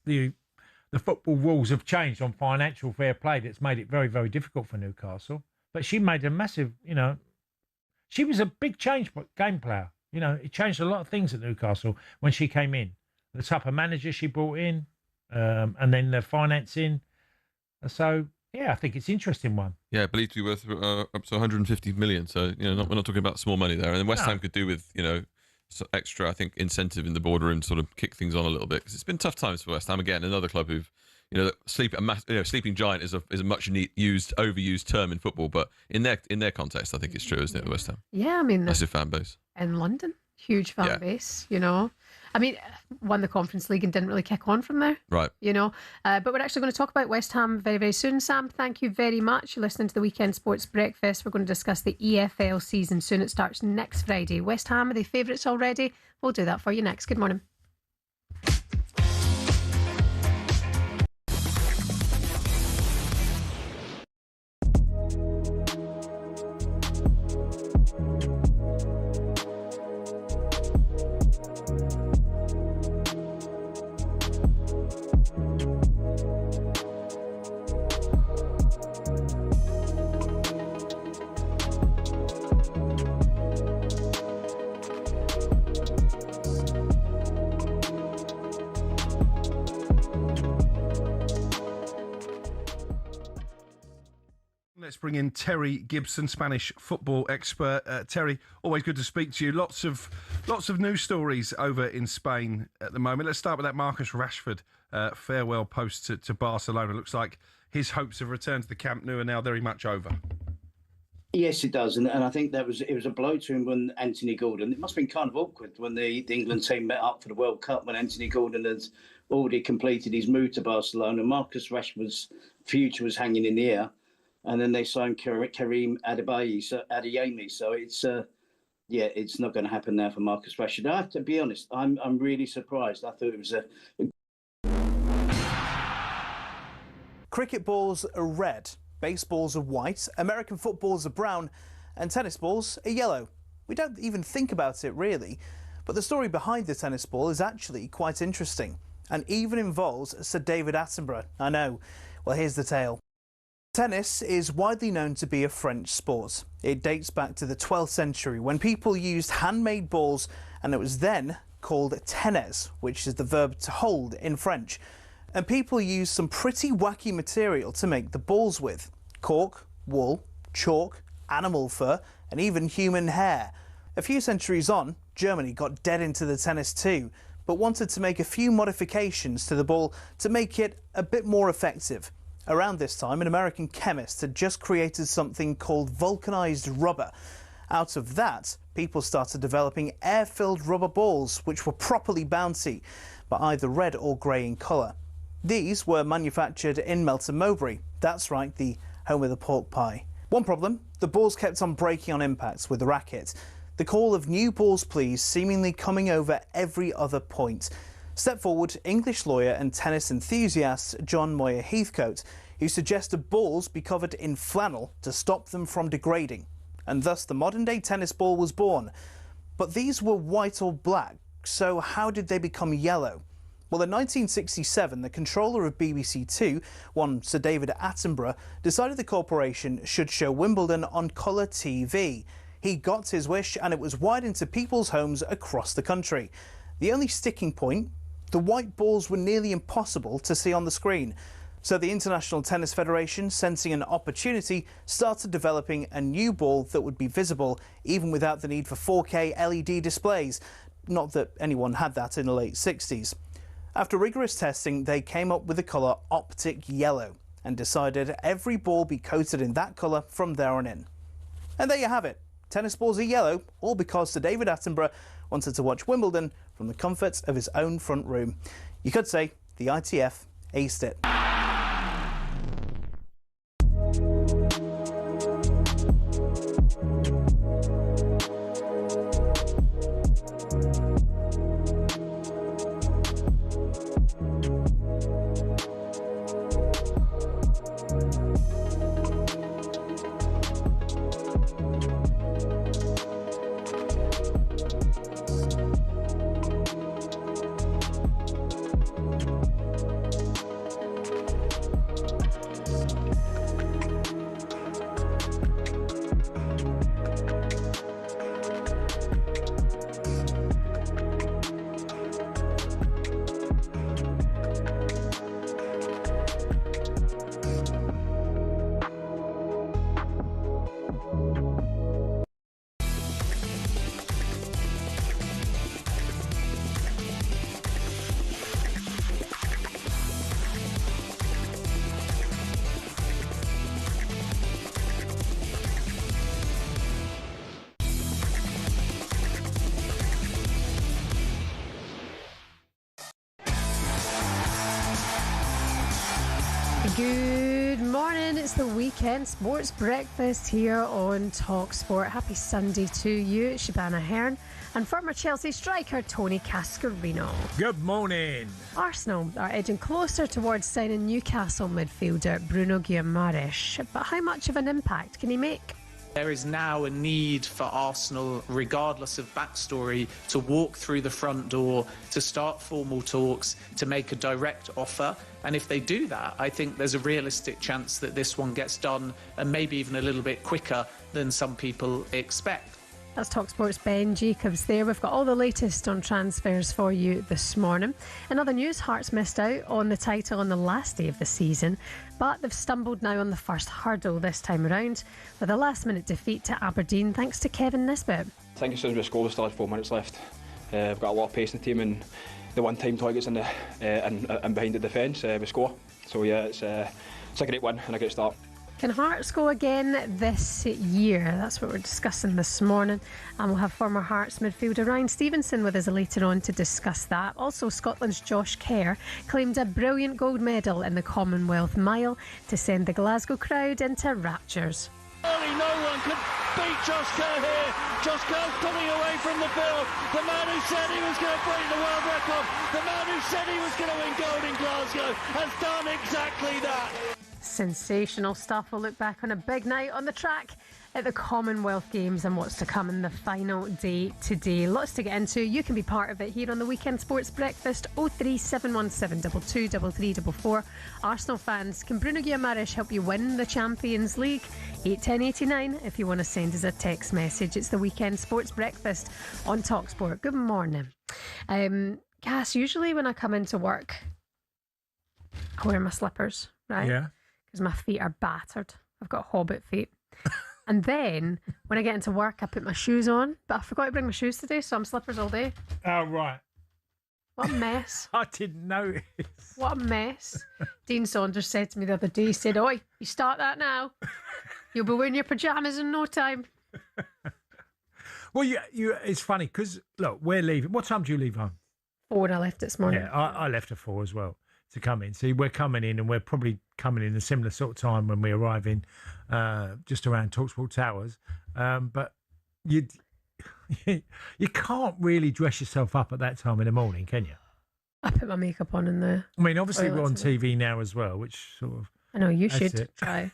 the football rules have changed on financial fair play. That's made it very, very difficult for Newcastle. But she made a massive, she was a big game player. You know, it changed a lot of things at Newcastle when she came in. The type of manager she brought in, and then the financing. So, yeah, I think it's an interesting one.
Yeah, believed to be worth up to 150 million. So, we're not talking about small money there. And then West Ham could do with, so extra, I think, incentive in the boardroom to sort of kick things on a little bit, because it's been tough times for West Ham. Again, another club who've, sleeping giant is a much overused term in football, but in their context, I think it's true, isn't it, West Ham?
Yeah, I mean,
massive fan base
in London, huge fan base. I mean, won the Conference League and didn't really kick on from there.
Right.
But we're actually going to talk about West Ham very, very soon. Sam, thank you very much. You're listening to the Weekend Sports Breakfast. We're going to discuss the EFL season soon. It starts next Friday. West Ham, are they favourites already? We'll do that for you next. Good morning.
Let's bring in Terry Gibson, Spanish football expert. Terry, always good to speak to you. Lots of news stories over in Spain at the moment. Let's start with that Marcus Rashford farewell post to Barcelona. Looks like his hopes of return to the Camp Nou are now very much over.
Yes, it does, and I think it was a blow to him when Anthony Gordon. It must have been kind of awkward when the England team met up for the World Cup when Anthony Gordon had already completed his move to Barcelona. Marcus Rashford's future was hanging in the air. And then they signed Karim Adeyemi. So it's it's not going to happen now for Marcus Rashford. I have to be honest, I'm really surprised. I thought it was
Cricket balls are red, baseballs are white, American footballs are brown, and tennis balls are yellow. We don't even think about it really, but the story behind the tennis ball is actually quite interesting, and even involves Sir David Attenborough. I know. Well, here's the tale. Tennis is widely known to be a French sport. It dates back to the 12th century when people used handmade balls, and it was then called tennis, which is the verb to hold in French. And people used some pretty wacky material to make the balls with: cork, wool, chalk animal fur, and even human hair. A few centuries on, Germany got dead into the tennis too, but wanted to make a few modifications to the ball to make it a bit more effective. Around this time, an American chemist had just created something called vulcanized rubber. Out of that, people started developing air-filled rubber balls, which were properly bouncy, but either red or grey in colour. These were manufactured in Melton Mowbray. That's right, the home of the pork pie. One problem, the balls kept on breaking on impacts with the racket. The call of new balls please seemingly coming over every other point. Step forward English lawyer and tennis enthusiast John Moyer Heathcote, who suggested balls be covered in flannel to stop them from degrading. And thus the modern-day tennis ball was born. But these were white or black, so how did they become yellow? Well, in 1967, the controller of BBC Two, one Sir David Attenborough, decided the corporation should show Wimbledon on colour TV. He got his wish and it was wired into people's homes across the country. The only sticking point, the white balls were nearly impossible to see on the screen. So the International Tennis Federation, sensing an opportunity, started developing a new ball that would be visible even without the need for 4K LED displays. Not that anyone had that in the late 60s. After rigorous testing, they came up with the colour optic yellow and decided every ball be coated in that colour from there on in. And there you have it. Tennis balls are yellow, all because Sir David Attenborough wanted to watch Wimbledon from the comfort of his own front room. You could say the ITF aced it.
Good morning, it's the weekend sports breakfast here on talkSPORT. Happy Sunday to you, Shebahn Aherne and former Chelsea striker Tony Cascarino.
Good morning.
Arsenal are edging closer towards signing Newcastle midfielder Bruno Guimaraes, but how much of an impact can he make?
There is now a need for Arsenal, regardless of backstory, to walk through the front door, to start formal talks, to make a direct offer. And if they do that, I think there's a realistic chance that this one gets done, and maybe even a little bit quicker than some people expect.
That's talkSPORT's Ben Jacobs there. We've got all the latest on transfers for you this morning. In other news, Hearts missed out on the title on the last day of the season, but they've stumbled now on the first hurdle this time around with a last-minute defeat to Aberdeen thanks to Kevin Nisbet.
I think as soon as we score, we still had 4 minutes left. We've got a lot of pace in the team, and the one-time targets in the and behind the defence, we score. So yeah, it's a great win and a great start.
Can Hearts go again this year? That's what we're discussing this morning. And we'll have former Hearts midfielder Ryan Stevenson with us later on to discuss that. Also, Scotland's Josh Kerr claimed a brilliant gold medal in the Commonwealth Mile to send the Glasgow crowd into raptures.
Surely no one could beat Josh Kerr here. Josh Kerr's pulling away from the field. The man who said he was going to break the world record, the man who said he was going to win gold in Glasgow, has done exactly that.
Sensational stuff. We'll look back on a big night on the track at the Commonwealth Games and what's to come in the final day today. Lots to get into. You can be part of it here on the Weekend Sports Breakfast. 03717 223344. Arsenal fans, can Bruno Guimaraes help you win the Champions League? 81089 if you want to send us a text message. It's the Weekend Sports Breakfast on talkSPORT. Good morning. Cass, usually when I come into work, I wear my slippers, right?
Yeah.
Because my feet are battered. I've got hobbit feet. And then when I get into work, I put my shoes on, but I forgot to bring my shoes today, so I'm slippers all day.
Oh, right.
What a mess.
I didn't notice.
What a mess. Dean Saunders said to me the other day, he said, "Oi, you start that now. You'll be wearing your pyjamas in no time."
Well, it's funny because, look, we're leaving. What time do you leave home?
4 I left this morning.
Yeah, I left at 4 as well to come in. See, we're coming in and we're probably coming in a similar sort of time when we arrive in just around talkSPORT Towers. But you can't really dress yourself up at that time in the morning, can you?
I put my makeup on in there.
I mean, obviously we're on TV now as well, which sort of...
I know, you should try.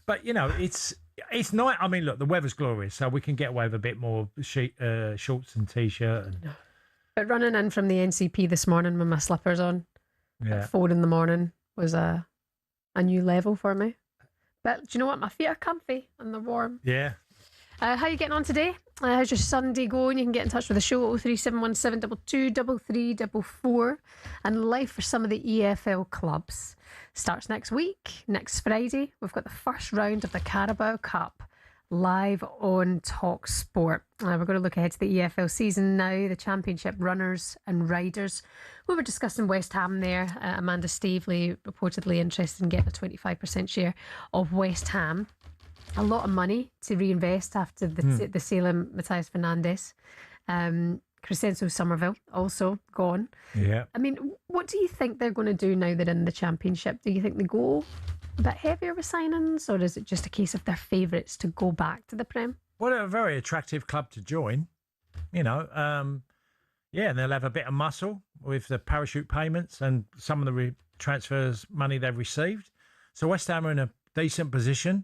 But, it's nice. I mean, look, the weather's glorious, so we can get away with a bit more shorts and T-shirt. And...
But running in from the NCP this morning with my slippers on at 4 in the morning was a new level for me. But do you know what? My feet are comfy and they're warm.
Yeah.
How are you getting on today? How's your Sunday going? You can get in touch with the show at 03717 223344. And live for some of the EFL clubs starts next week, next Friday. We've got the first round of the Carabao Cup live on talkSPORT. We're going to look ahead to the EFL season now, the Championship runners and riders. We were discussing West Ham there. Amanda Stavely reportedly interested in getting a 25% share of West Ham. A lot of money to reinvest after the sale of Matthias Fernandes. Crescenzo Somerville also gone.
Yeah.
I mean, what do you think they're going to do now they're in the Championship? Do you think they go a bit heavier with signings, or is it just a case of their favourites to go back to the Prem?
Well, they're a very attractive club to join, and they'll have a bit of muscle with the parachute payments and some of the transfers money they've received. So West Ham are in a decent position.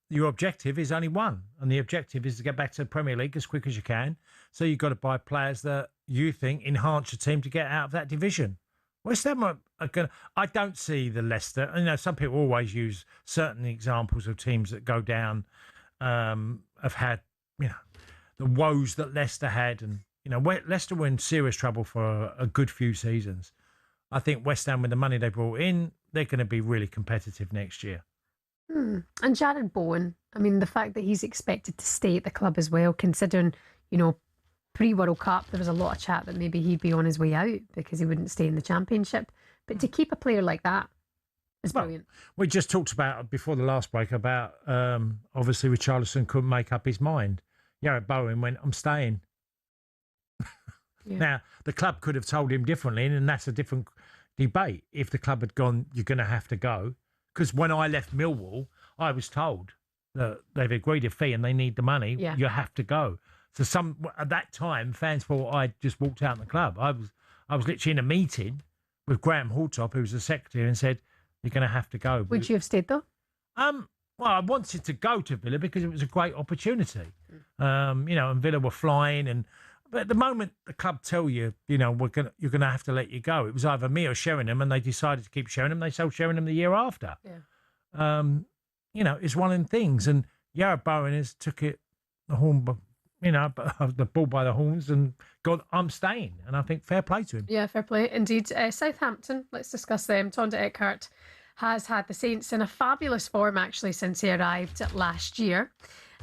Your objective is only one, and the objective is to get back to the Premier League as quick as you can. So you've got to buy players that you think enhance your team to get out of that division. West Ham are going to... I don't see the Leicester... some people always use certain examples of teams that go down, have had, the woes that Leicester had. And, Leicester were in serious trouble for a good few seasons. I think West Ham, with the money they brought in, they're going to be really competitive next year.
And Jared Bowen, I mean, the fact that he's expected to stay at the club as well, considering, pre-World Cup, there was a lot of chat that maybe he'd be on his way out because he wouldn't stay in the Championship. But to keep a player like that is brilliant.
We just talked about, before the last break, about obviously Richarlison couldn't make up his mind. Jared Bowen went, "I'm staying." Now, the club could have told him differently, and that's a different debate. If the club had gone, "You're going to have to go." Because when I left Millwall, I was told that they've agreed a fee and they need the money.
Yeah.
You have to go. So at that time, fans thought I just walked out of the club. I was literally in a meeting with Graham Halltop, who was the secretary, and said, "You're going to have to go."
Would you have stayed though?
Well, I wanted to go to Villa because it was a great opportunity. And Villa were flying, but at the moment the club tell you, you're going to have to let you go. It was either me or Sheringham, and they decided to keep Sheringham. They sold Sheringham the year after.
Yeah.
It's one of them things. And Jared Bowen has took it the bull by the horns and gone, "I'm staying." And I think fair play to him.
Yeah, fair play indeed. Southampton, let's discuss them. Tonda Eckhart has had the Saints in a fabulous form actually since he arrived last year.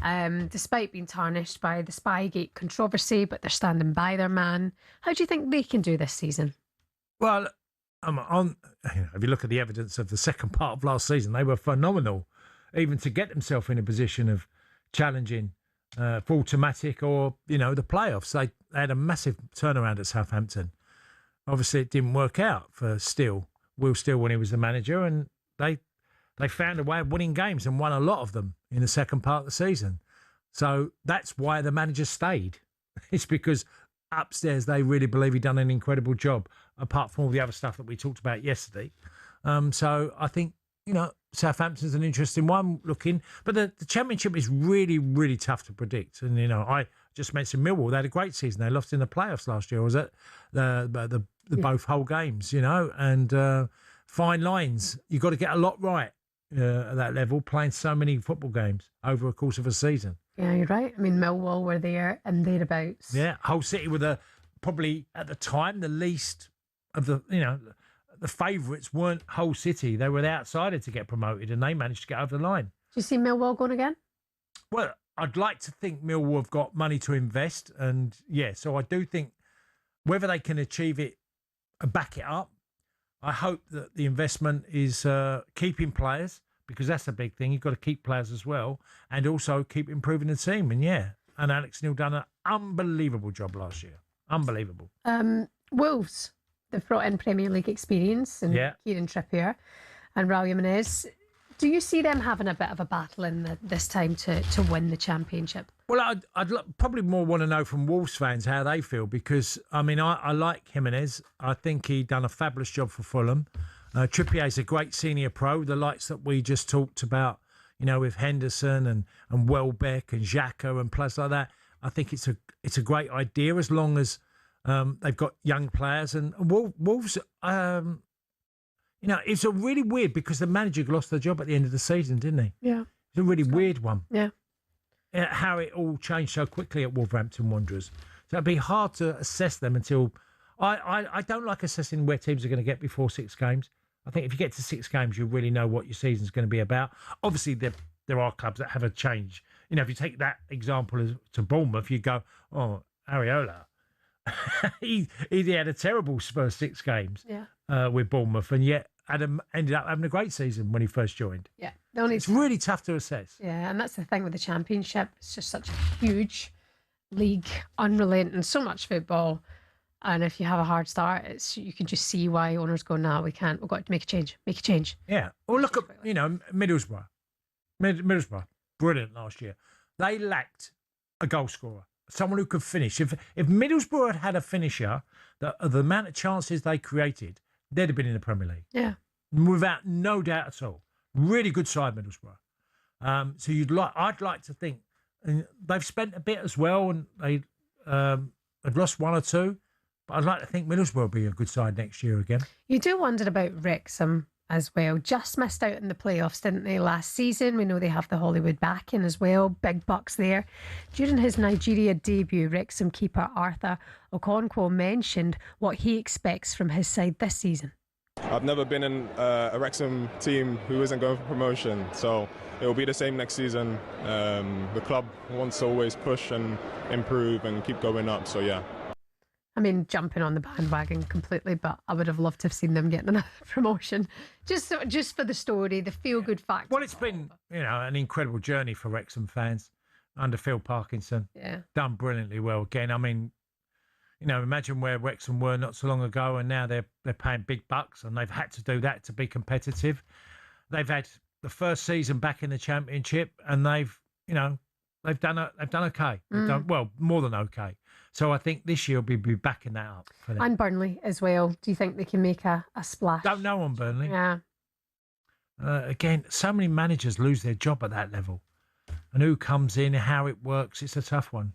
Despite being tarnished by the Spygate controversy, but they're standing by their man. How do you think they can do this season?
Well, if you look at the evidence of the second part of last season, they were phenomenal, even to get themselves in a position of challenging for automatic or, the playoffs. They had a massive turnaround at Southampton. Obviously, it didn't work out for Will Steele when he was the manager, and they found a way of winning games and won a lot of them in the second part of the season. So that's why the manager stayed. It's because upstairs they really believe he'd done an incredible job, apart from all the other stuff that we talked about yesterday. So I think, Southampton's an interesting one looking. But the Championship is really, really tough to predict. And, I just mentioned Millwall. They had a great season. They lost in the playoffs last year. Was it the both whole games, and fine lines. You've got to get a lot right. At that level, playing so many football games over a course of a season.
Yeah, you're right. I mean, Millwall were there and thereabouts.
Yeah, Hull City were probably at the time the least of the favourites weren't Hull City. They were the outsider to get promoted, and they managed to get over the line.
you see Millwall going again?
Well, I'd like to think Millwall have got money to invest, and so I do think whether they can achieve it, back it up. I hope that the investment is keeping players, because that's a big thing. You've got to keep players as well, and also keep improving the team. And Alex Neil done an unbelievable job last year. Unbelievable.
Wolves, they've brought in Premier League experience, and Kieran Trippier and Raul Jimenez. Do you see them having a bit of a battle in this time to win the championship?
Well, I'd probably more want to know from Wolves fans how they feel, because, I mean, I like Jimenez. I think he done a fabulous job for Fulham. Trippier's a great senior pro, the likes that we just talked about, with Henderson and Welbeck and Xhaka and players like that. I think it's a great idea, as long as they've got young players. And Wolves... it's a really weird, because the manager lost the job at the end of the season, didn't he?
Yeah.
It's a really weird one.
Yeah.
How it all changed so quickly at Wolverhampton Wanderers. So it'd be hard to assess them until... I don't like assessing where teams are going to get before 6 games. I think if you get to 6 games, you really know what your season's going to be about. Obviously, there are clubs that have a change. If you take that example to Bournemouth, you go, oh, Areola. he had a terrible first 6 games with Bournemouth, and yet ended up having a great season when he first joined.
Yeah.
It's really tough to assess.
Yeah, and that's the thing with the Championship. It's just such a huge league, unrelenting, so much football. And if you have a hard start, you can just see why owners go, no, we can't. We've got to make a change.
Yeah. Well, look at, Middlesbrough. Middlesbrough, brilliant last year. They lacked a goal scorer, someone who could finish. If Middlesbrough had a finisher, the amount of chances they created, they'd have been in the Premier League.
Yeah.
Without no doubt at all. Really good side, Middlesbrough. So I'd like to think, and they've spent a bit as well, and they've lost 1 or 2. But I'd like to think Middlesbrough will be a good side next year again.
You do wonder about Wrexham as well. Just missed out in the playoffs, didn't they, last season? We know they have the Hollywood backing as well. Big bucks there. During his Nigeria debut, Wrexham keeper Arthur Okonkwo mentioned what he expects from his side this season.
I've never been in a Wrexham team who isn't going for promotion, so it will be the same next season. The club wants to always push and improve and keep going up, so yeah.
I mean, jumping on the bandwagon completely, but I would have loved to have seen them getting another promotion. Just for the story, the feel-good factor.
Well, it's been, an incredible journey for Wrexham fans under Phil Parkinson.
Yeah.
Done brilliantly well again. I mean, imagine where Wrexham were not so long ago, and now they're paying big bucks, and they've had to do that to be competitive. They've had the first season back in the Championship, and they've done okay. They've done, well, more than okay. So I think this year we'll be backing that up for them.
And Burnley as well. Do you think they can make a splash?
Don't know on Burnley.
Yeah.
Again, so many managers lose their job at that level. And who comes in, how it works, it's a tough one.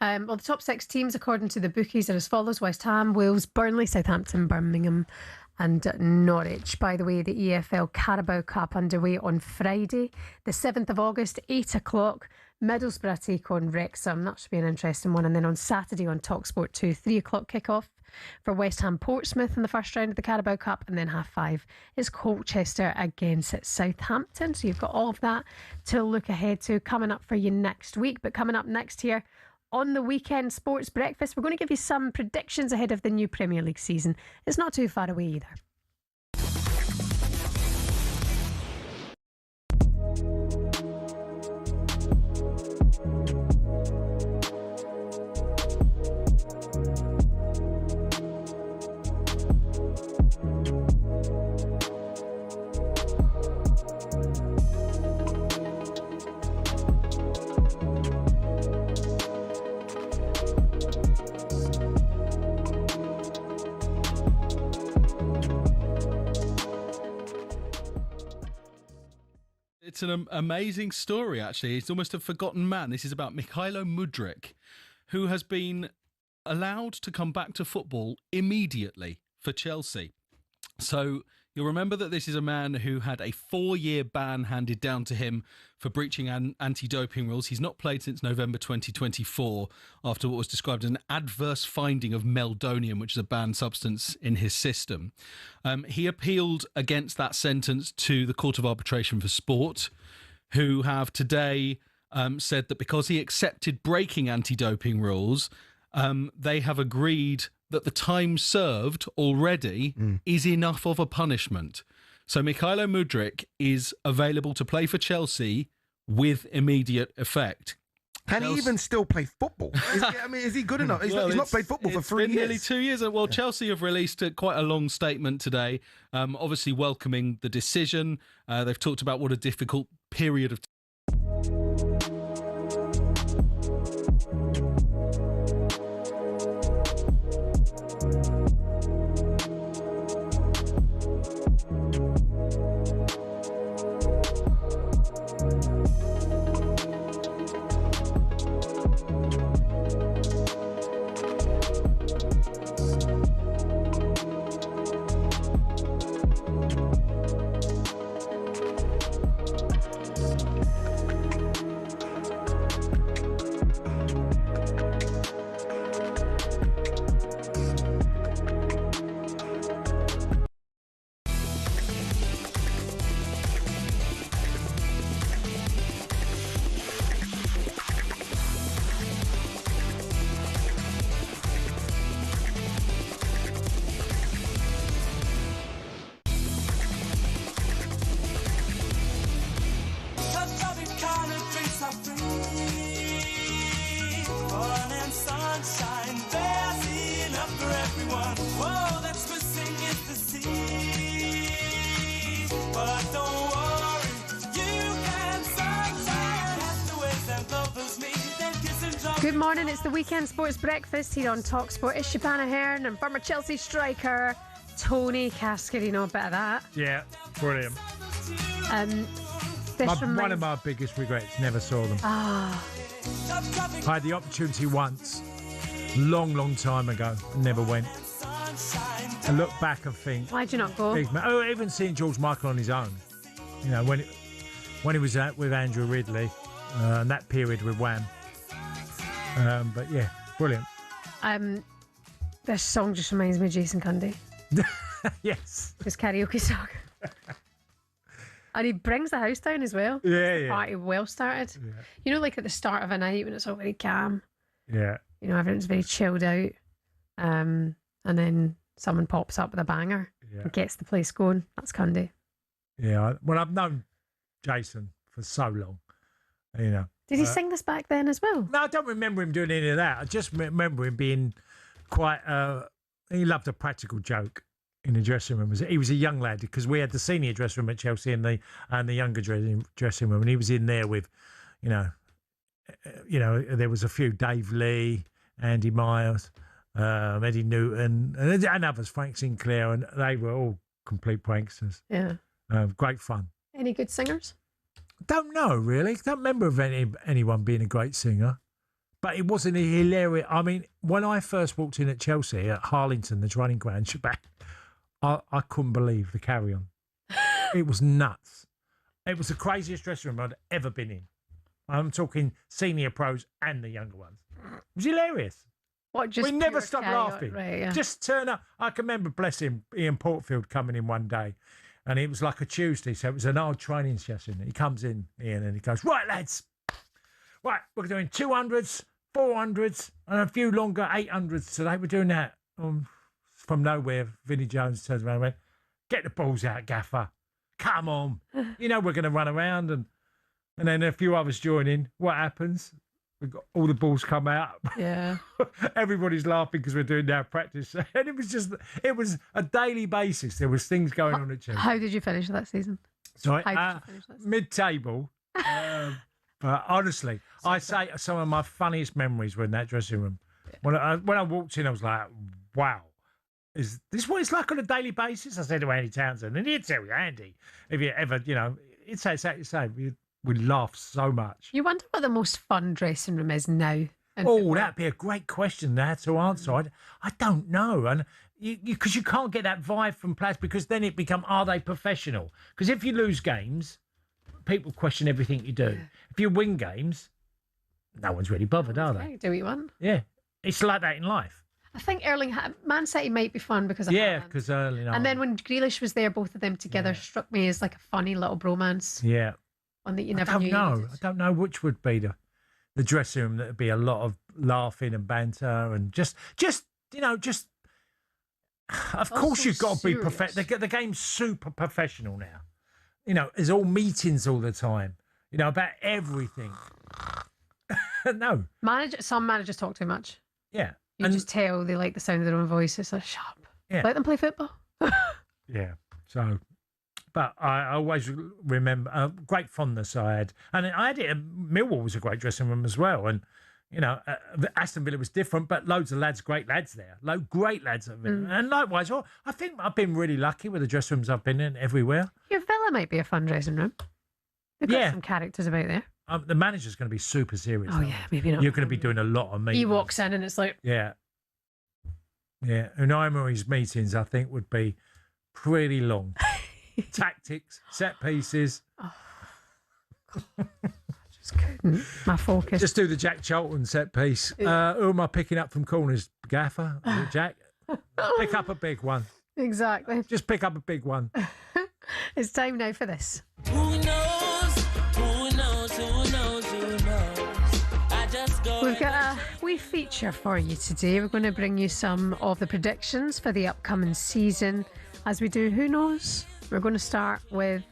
Well, the top 6 teams, according to the bookies, are as follows: West Ham, Wales, Burnley, Southampton, Birmingham and Norwich. By the way, the EFL Carabao Cup underway on Friday, the 7th of August, 8 o'clock. Middlesbrough take on Wrexham. That should be an interesting one. And then on Saturday on talkSPORT 2, 3 o'clock kick-off for West Ham Portsmouth in the first round of the Carabao Cup. And then 5:30 is Colchester against Southampton. So you've got all of that to look ahead to coming up for you next week. But coming up next here on the Weekend Sports Breakfast, we're going to give you some predictions ahead of the new Premier League season. It's not too far away either.
It's an amazing story, actually. It's almost a forgotten man. This is about Mykhailo Mudryk, who has been allowed to come back to football immediately for Chelsea. So you'll remember that this is a man who had a 4-year ban handed down to him for breaching anti-doping rules. He's not played since November 2024 after what was described as an adverse finding of meldonium, which is a banned substance in his system. He appealed against that sentence to the Court of Arbitration for Sport, who have today said that because he accepted breaking anti-doping rules, they have agreed that the time served already is enough of a punishment. So Mykhailo Mudryk is available to play for Chelsea with immediate effect.
Can he even still play football? Is he good enough? He's not played football for 3 years.
Nearly 2 years. Well, Chelsea have released quite a long statement today, obviously welcoming the decision. They've talked about what a difficult period of time.
Good morning, it's the Weekend Sports Breakfast here on talkSPORT. It's Shebahn Aherne and former Chelsea striker Tony Cascarino. A bit of that.
Yeah, brilliant. One of my biggest regrets, never saw them. I had the opportunity once, long time ago, never went. I look back and think,
why'd you not go?
Even seeing George Michael on his own, you know, when he was out with Andrew Ridley, and that period with Wham. But yeah, brilliant.
This song just reminds me of Jason Cundy.
Yes.
His karaoke song. And he brings the house down as well.
Yeah.
Party well started.
Yeah.
You know, like at the start of a night when it's all very calm.
Yeah.
You know, everyone's very chilled out. And then someone pops up with a banger and gets the place going. That's Cundy.
Yeah. Well, I've known Jason for so long, you know.
Did he sing this back then as well?
No, I don't remember him doing any of that. I just remember him being quite... he loved a practical joke in the dressing room. He was a young lad because we had the senior dressing room at Chelsea and the younger dressing room, and he was in there with, you know, there was a few, Dave Lee, Andy Myers, Eddie Newton, and others, Frank Sinclair, and they were all complete pranksters.
Yeah.
Great fun.
Any good singers?
Don't know, really. Don't remember of anyone being a great singer. But it wasn't hilarious. I mean, when I first walked in at Chelsea, at Harlington, the training ground, Shebahn, I couldn't believe the carry-on. It was nuts. It was the craziest dressing room I'd ever been in. I'm talking senior pros and the younger ones. It was hilarious.
What, just
we never stopped laughing.
Right, yeah.
Just turn up. I can remember, bless him, Ian Portfield coming in one day. And it was like a Tuesday, so it was an old training session. He comes in, Ian, and he goes, right, lads. Right, we're doing 200s, 400s, and a few longer 800s today. We're doing that. From nowhere, Vinnie Jones turns around and went, get the balls out, Gaffer. Come on. You know we're going to run around. And then a few others join in. What happens? We've got all the balls come out.
Yeah.
Everybody's laughing because we're doing our practice. And it was a daily basis. There was things going on at Chelsea.
How did you finish that season?
Sorry,
How did you finish that season?
mid-table. But honestly, I say some of my funniest memories were in that dressing room. When I walked in, I was like, wow. Is this what it's like on a daily basis? I said to Andy Townsend, and he'd tell you, Andy, if you ever, he'd say exactly the same. We laugh so much.
You wonder what the most fun dressing room is now.
That'd be a great question there to answer. I don't know. And because you can't get that vibe from players, because then it becomes, are they professional? Because if you lose games, people question everything you do. If you win games, no one's really bothered, are they?
Do what you want.
Yeah. It's like that in life.
I think Man City might be fun because of
Haaland. Because Erling.
And then when Grealish was there, both of them together struck me as like a funny little bromance.
Yeah.
One that you never knew.
I don't know which would be the dressing room. That would be a lot of laughing and banter and just. Of course, you've got to be professional. The game's super professional now. There's all meetings all the time. About everything. No.
Some managers talk too much.
Yeah.
You just tell they like the sound of their own voices. Like, shut up.
Yeah.
Let them play football.
Yeah. So, but I always remember great fondness I had. And I had it. Millwall was a great dressing room as well. And, Aston Villa was different, but loads of lads, great lads there. Great lads. And likewise, I think I've been really lucky with the dressing rooms I've been in everywhere.
Your Villa might be a fun dressing room. They've got some characters about there.
The manager's going to be super serious.
Oh, yeah, maybe not.
You're going to be doing a lot of meetings.
He walks in and it's like...
Yeah. Unai Emery's meetings, I think, would be pretty long. Tactics, set pieces.
Oh, God. Just couldn't. My focus.
Just do the Jack Charlton set piece. Who am I picking up from corners? Gaffer? Is it Jack? Pick up a big one.
Exactly.
Just pick up a big one.
It's time now for this.
Who knows? Who knows? Who knows? Who knows? I just go.
We've got a wee feature for you today. We're going to bring you some of the predictions for the upcoming season. As we do, who knows? We're going to start with,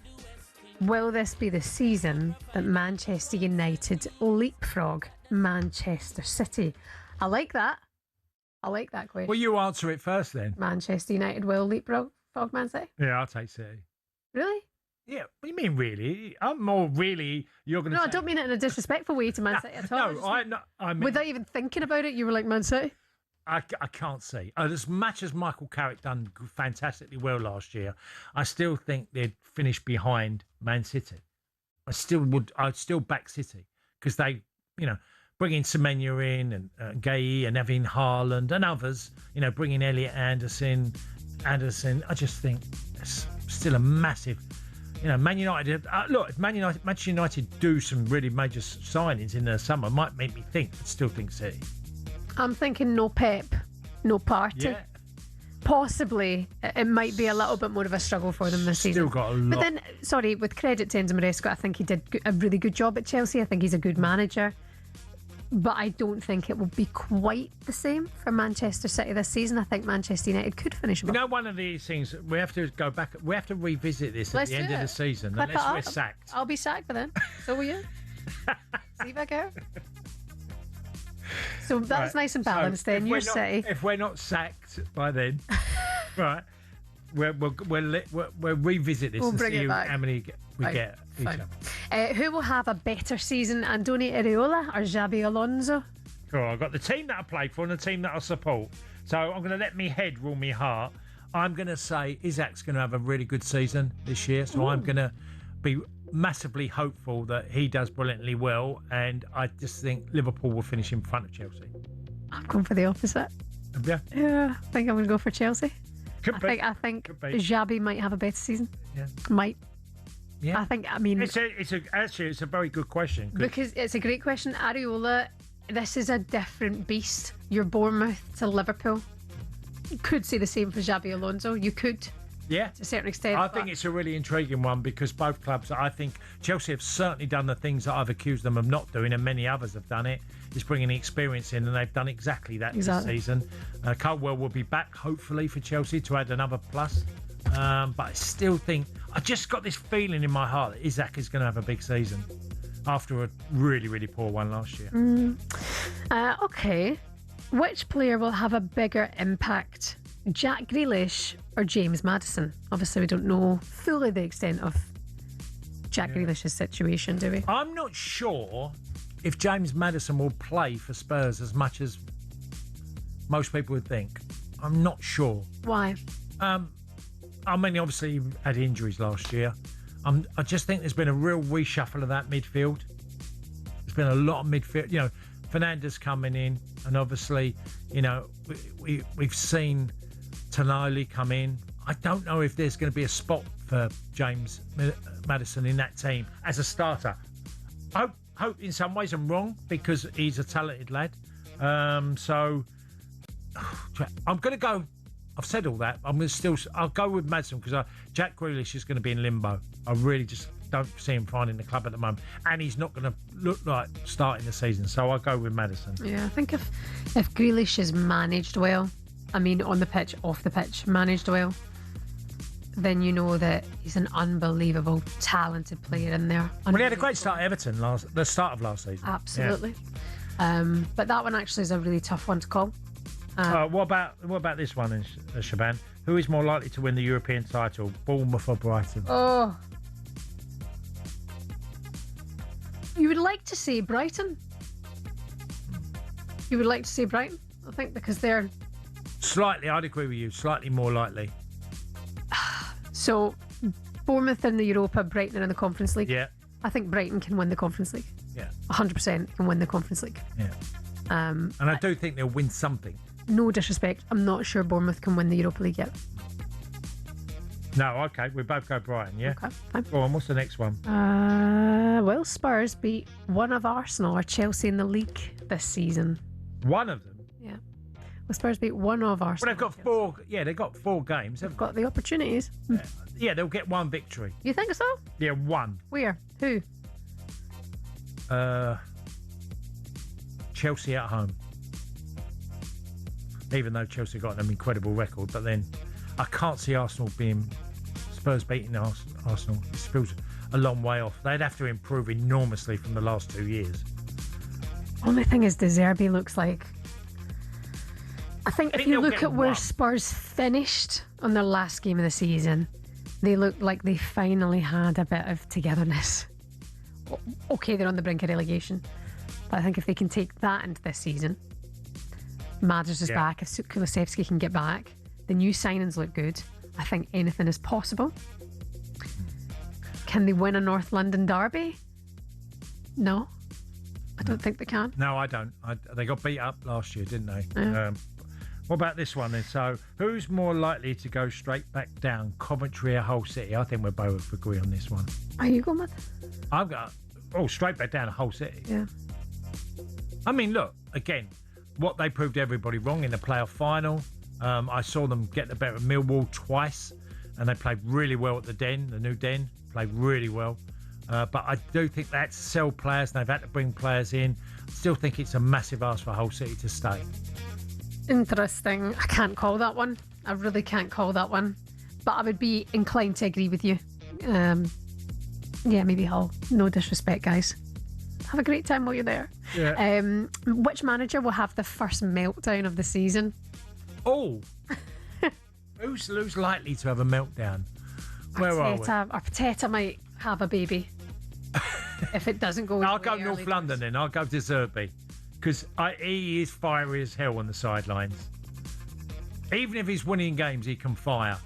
will this be the season that Manchester United leapfrog Manchester City? I like that. I like that question.
Well, you answer it first then.
Manchester United will leapfrog Man City?
Yeah, I'll take City.
Really?
Yeah, what do you mean, really? I'm more really, you're going to
No,
say...
I don't mean it in a disrespectful way to Man City at all.
No, I mean...
Without even thinking about it, you were like, Man City?
I can't see. As much as Michael Carrick done fantastically well last year, I still think they'd finish behind Man City. I'd still back City because they, bringing Semenyo in and Gay and having Haaland and others, bringing Elliot Anderson. I just think it's still a massive, Man United. Look, if Manchester United do some really major signings in the summer, it might make me think. I still think City.
I'm thinking no Pep, no party.
Yeah.
Possibly, it might be a little bit more of a struggle for them this season.
Still got a lot.
But then, sorry, with credit to Enzo Maresca, I think he did a really good job at Chelsea. I think he's a good manager. But I don't think it will be quite the same for Manchester City this season. I think Manchester United could finish above.
One of these things, we have to go back, we have to revisit this
Let's
at the end
do
of
it.
the season,
Clip
unless
it
we're
up.
sacked.
I'll be sacked by then. So will you. See if I go. So that's
Right.
nice and balanced then. You're City.
If we're not sacked by then, right, we'll revisit this
We'll
and
bring
see
it back.
how many we
Right,
get each
fine.
other.
Who will have a better season, Andoni Iraola or Xabi Alonso?
Cool. I've got the team that I play for and the team that I support. So I'm going to let me head rule me heart. I'm going to say Isaac's going to have a really good season this year. So I'm going to be massively hopeful that he does brilliantly well. And I just think Liverpool will finish in front of Chelsea.
I'm going for the opposite.
Yeah.
Yeah, I think I'm going to go for Chelsea.
Could be.
I think
Could be.
Xabi might have a better season.
Yeah.
Might.
Yeah.
I mean,
it's a very good question.
because it's a great question. Areola, this is a different beast. You're Bournemouth to Liverpool. You could say the same for Xabi Alonso. You could.
Yeah.
To a certain extent.
I think it's a really intriguing one because both clubs, I think Chelsea have certainly done the things that I've accused them of not doing, and many others have done it, is bringing the experience in, and they've done exactly that this season. Caldwell will be back, hopefully, for Chelsea to add another plus. But I still think, I just got this feeling in my heart that Isaac is going to have a big season after a really, really poor one last year.
Okay. Which player will have a bigger impact? Jack Grealish or James Maddison? Obviously, we don't know fully the extent of Jack Grealish's situation, do we?
I'm not sure if James Maddison will play for Spurs as much as most people would think. I'm not sure.
Why?
I mean, obviously, he had injuries last year. I just think there's been a real reshuffle of that midfield. There's been a lot of midfield. Fernandes coming in, and obviously, we've seen Tonali come in. I don't know if there's going to be a spot for James Maddison in that team as a starter. I hope in some ways I'm wrong because he's a talented lad. So I'm going to go. I've said all that. I'll go with Maddison because Jack Grealish is going to be in limbo. I really just don't see him finding the club at the moment, and he's not going to look like starting the season. So I'll go with Maddison.
Yeah, I think if Grealish is managed well, I mean on the pitch, off the pitch, managed well, then you know that he's an unbelievable, talented player in there.
Well, he had a great start at Everton the start of last season.
Absolutely. Yeah. But that one actually is a really tough one to call.
What about this one, Shebahn? Who is more likely to win the European title, Bournemouth or Brighton?
Oh. You would like to say Brighton. You would like to say Brighton, I think, because they're...
Slightly, I'd agree with you. Slightly more likely.
So, Bournemouth in the Europa, Brighton in the Conference League.
Yeah.
I think Brighton can win the Conference League.
Yeah.
100% can win the Conference League.
Yeah. And I do think they'll win something.
No disrespect, I'm not sure Bournemouth can win the Europa League yet.
No, okay, we both go Brighton, yeah?
Okay, fine.
Go on, what's the next one?
Well, Spurs beat one of Arsenal or Chelsea in the league this season.
One of them?
Yeah. Well, Spurs beat one of Arsenal.
Well, they've got four games.
They've got the opportunities.
Yeah, they'll get one victory.
You think so?
Yeah, one.
Where? Who?
Chelsea at home. Even though Chelsea got an incredible record, but then I can't see Spurs beating Arsenal. It feels a long way off. They'd have to improve enormously from the last 2 years.
Only thing is, De Zerbi looks like... I think if you look at where Spurs finished on their last game of the season, they looked like they finally had a bit of togetherness. Okay, they're on the brink of relegation, but I think if they can take that into this season... Madders is back. If Kulusevski can get back, the new signings look good. I think anything is possible. Can they win a North London derby? No, I don't think they can.
No, I don't. They got beat up last year, didn't they?
Yeah.
What about this one then? So, who's more likely to go straight back down, Coventry or Hull City? I think we both agree on this one.
Are you going with?
I've got straight back down to Hull City.
Yeah.
I mean, look again. What they proved everybody wrong in the playoff final. I saw them get the better of Millwall twice, and they played really well at the new Den, played really well. But I do think they had to sell players, and they've had to bring players in. I still think it's a massive ask for Hull City to stay.
Interesting. I can't call that one. I really can't call that one. But I would be inclined to agree with you. Yeah, maybe Hull. No disrespect, guys. Have a great time while you're there.
Yeah.
Which manager will have the first meltdown of the season?
Oh, who's likely to have a meltdown? Where are we?
Arteta might have a baby if it doesn't go.
I'll go North London then. I'll go De Zerbi because he is fiery as hell on the sidelines. Even if he's winning games, he can fire.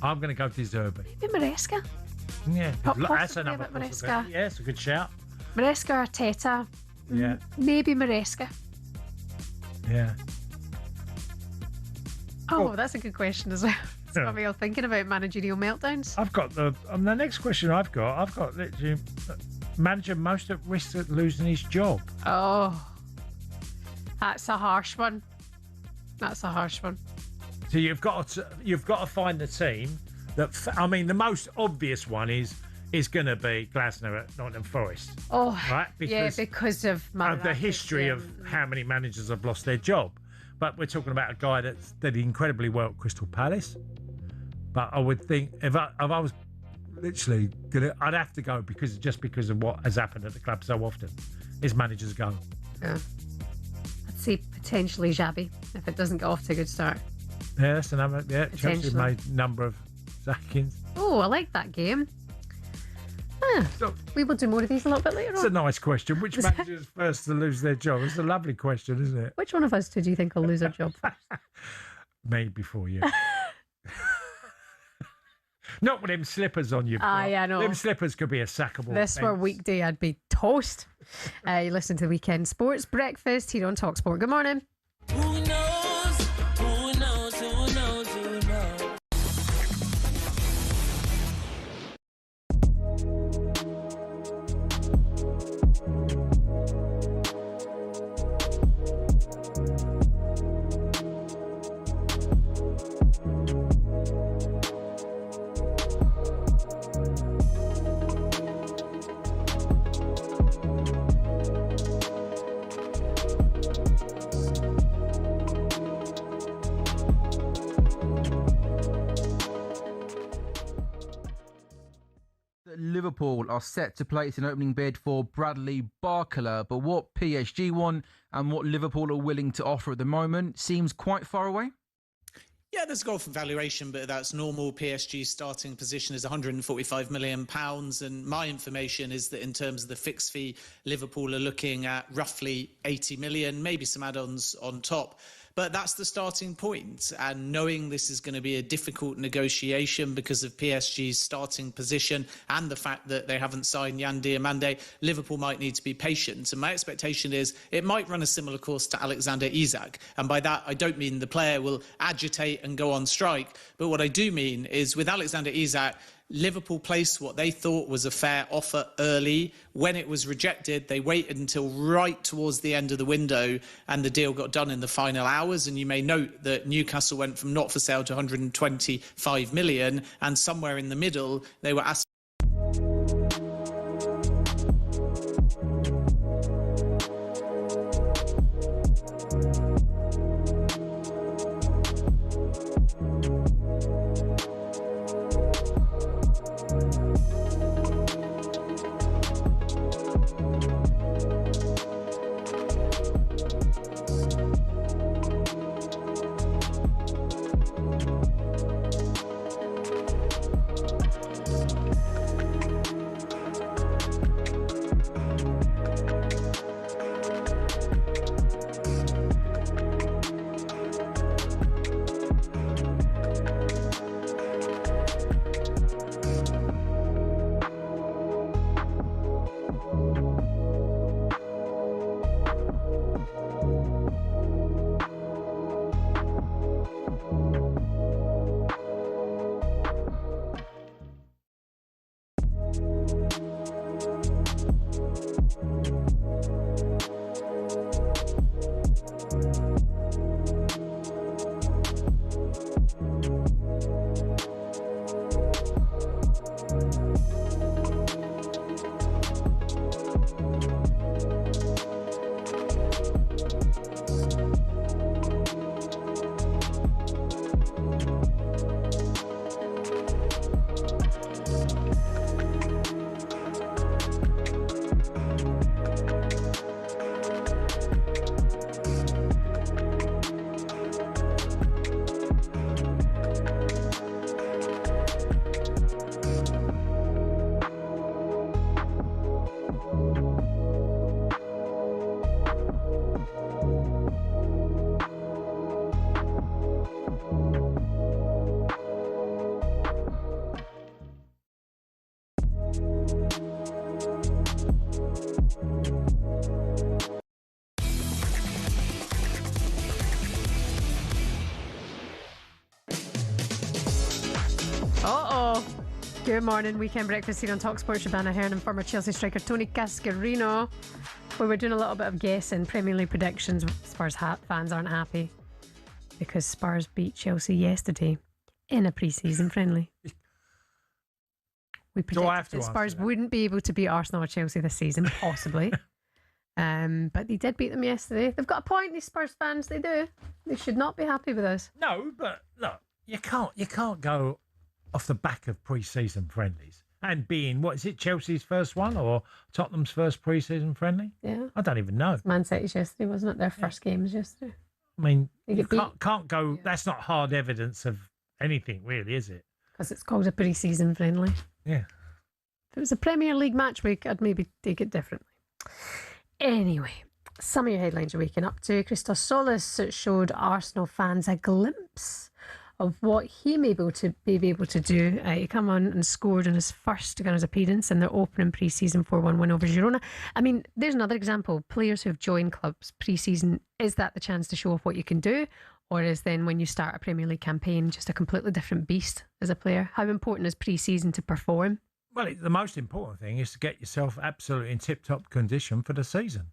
I'm going to go De Zerbi.
Maybe Maresca.
Yeah, that's
Possibly
another
a bit
possibility.
Maresca.
Yeah, it's a good shout.
Maresca, Arteta.
Yeah.
Maybe Maresca.
Yeah.
Oh, that's a good question as well. It's got me all thinking about managerial meltdowns.
I've got the next question I've got literally manager most at risk of losing his job.
Oh, that's a harsh one. That's a harsh one.
So you've got to find the team that. I mean, the most obvious one is going to be Glasner at Nottingham Forest.
Oh,
right?
Because of
the history of how many managers have lost their job. But we're talking about a guy that did incredibly well at Crystal Palace. But I would think if I was literally I'd have to go because of what has happened at the club so often. His managers go.
Yeah. I'd say potentially Xabi if it doesn't get off to a good start.
Yeah, that's another. Yeah, Chelsea made a number of sackings.
Oh, I like that game. We will do more of these a little bit later on.
It's a nice question. Which manager is first to lose their job? It's a lovely question, isn't it?
Which one of us do you think will lose our job first?
Me before you. Not with them slippers on you.
Yeah, no.
Them slippers could be a sackable.
This were weekday, I'd be toast. You listen to the Weekend Sports Breakfast here on talkSPORT. Good morning.
Who knows? Who knows? Who knows? Who knows?
Liverpool are set to place an opening bid for Bradley Barcola, but what PSG want and what Liverpool are willing to offer at the moment seems quite far away.
Yeah, there's a goal for valuation, but that's normal. PSG's starting position is £145 million. And my information is that in terms of the fixed fee, Liverpool are looking at roughly 80 million, maybe some add-ons on top. But that's the starting point. And knowing this is going to be a difficult negotiation because of PSG's starting position and the fact that they haven't signed Yan Diomande, Liverpool might need to be patient. And my expectation is it might run a similar course to Alexander Isak. And by that, I don't mean the player will agitate and go on strike. But what I do mean is with Alexander Isak, Liverpool placed what they thought was a fair offer early. When it was rejected, they waited until right towards the end of the window and the deal got done in the final hours. And you may note that Newcastle went from not for sale to 125 million, and somewhere in the middle, they were asked.
Good morning, weekend breakfast here on talkSPORT. Shebahn Aherne and former Chelsea striker Tony Cascarino. We were doing a little bit of guessing Premier League predictions. Spurs fans aren't happy because Spurs beat Chelsea yesterday in a pre-season friendly. We predicted that Spurs wouldn't be able to beat Arsenal or Chelsea this season, possibly. But they did beat them yesterday. They've got a point, these Spurs fans. They do. They should not be happy with us.
No, but look, you can't go off the back of pre-season friendlies and being, what is it, Chelsea's first one or Tottenham's first pre-season friendly?
Yeah.
I don't even know.
Man City's yesterday, wasn't it? Their first game was yesterday.
I mean, you can't go, that's not hard evidence of anything really, is it?
Because it's called a pre-season friendly.
Yeah.
If it was a Premier League match week, I'd maybe take it differently. Anyway, some of your headlines you're waking up to. Christos Solis showed Arsenal fans a glimpse of what he may be able to do. He came on and scored in his first Gunners appearance in their opening pre-season 4-1 win over Girona. I mean, there's another example. Players who have joined clubs pre-season, is that the chance to show off what you can do? Or is then when you start a Premier League campaign just a completely different beast as a player? How important is pre-season to perform?
Well, the most important thing is to get yourself absolutely in tip-top condition for the season.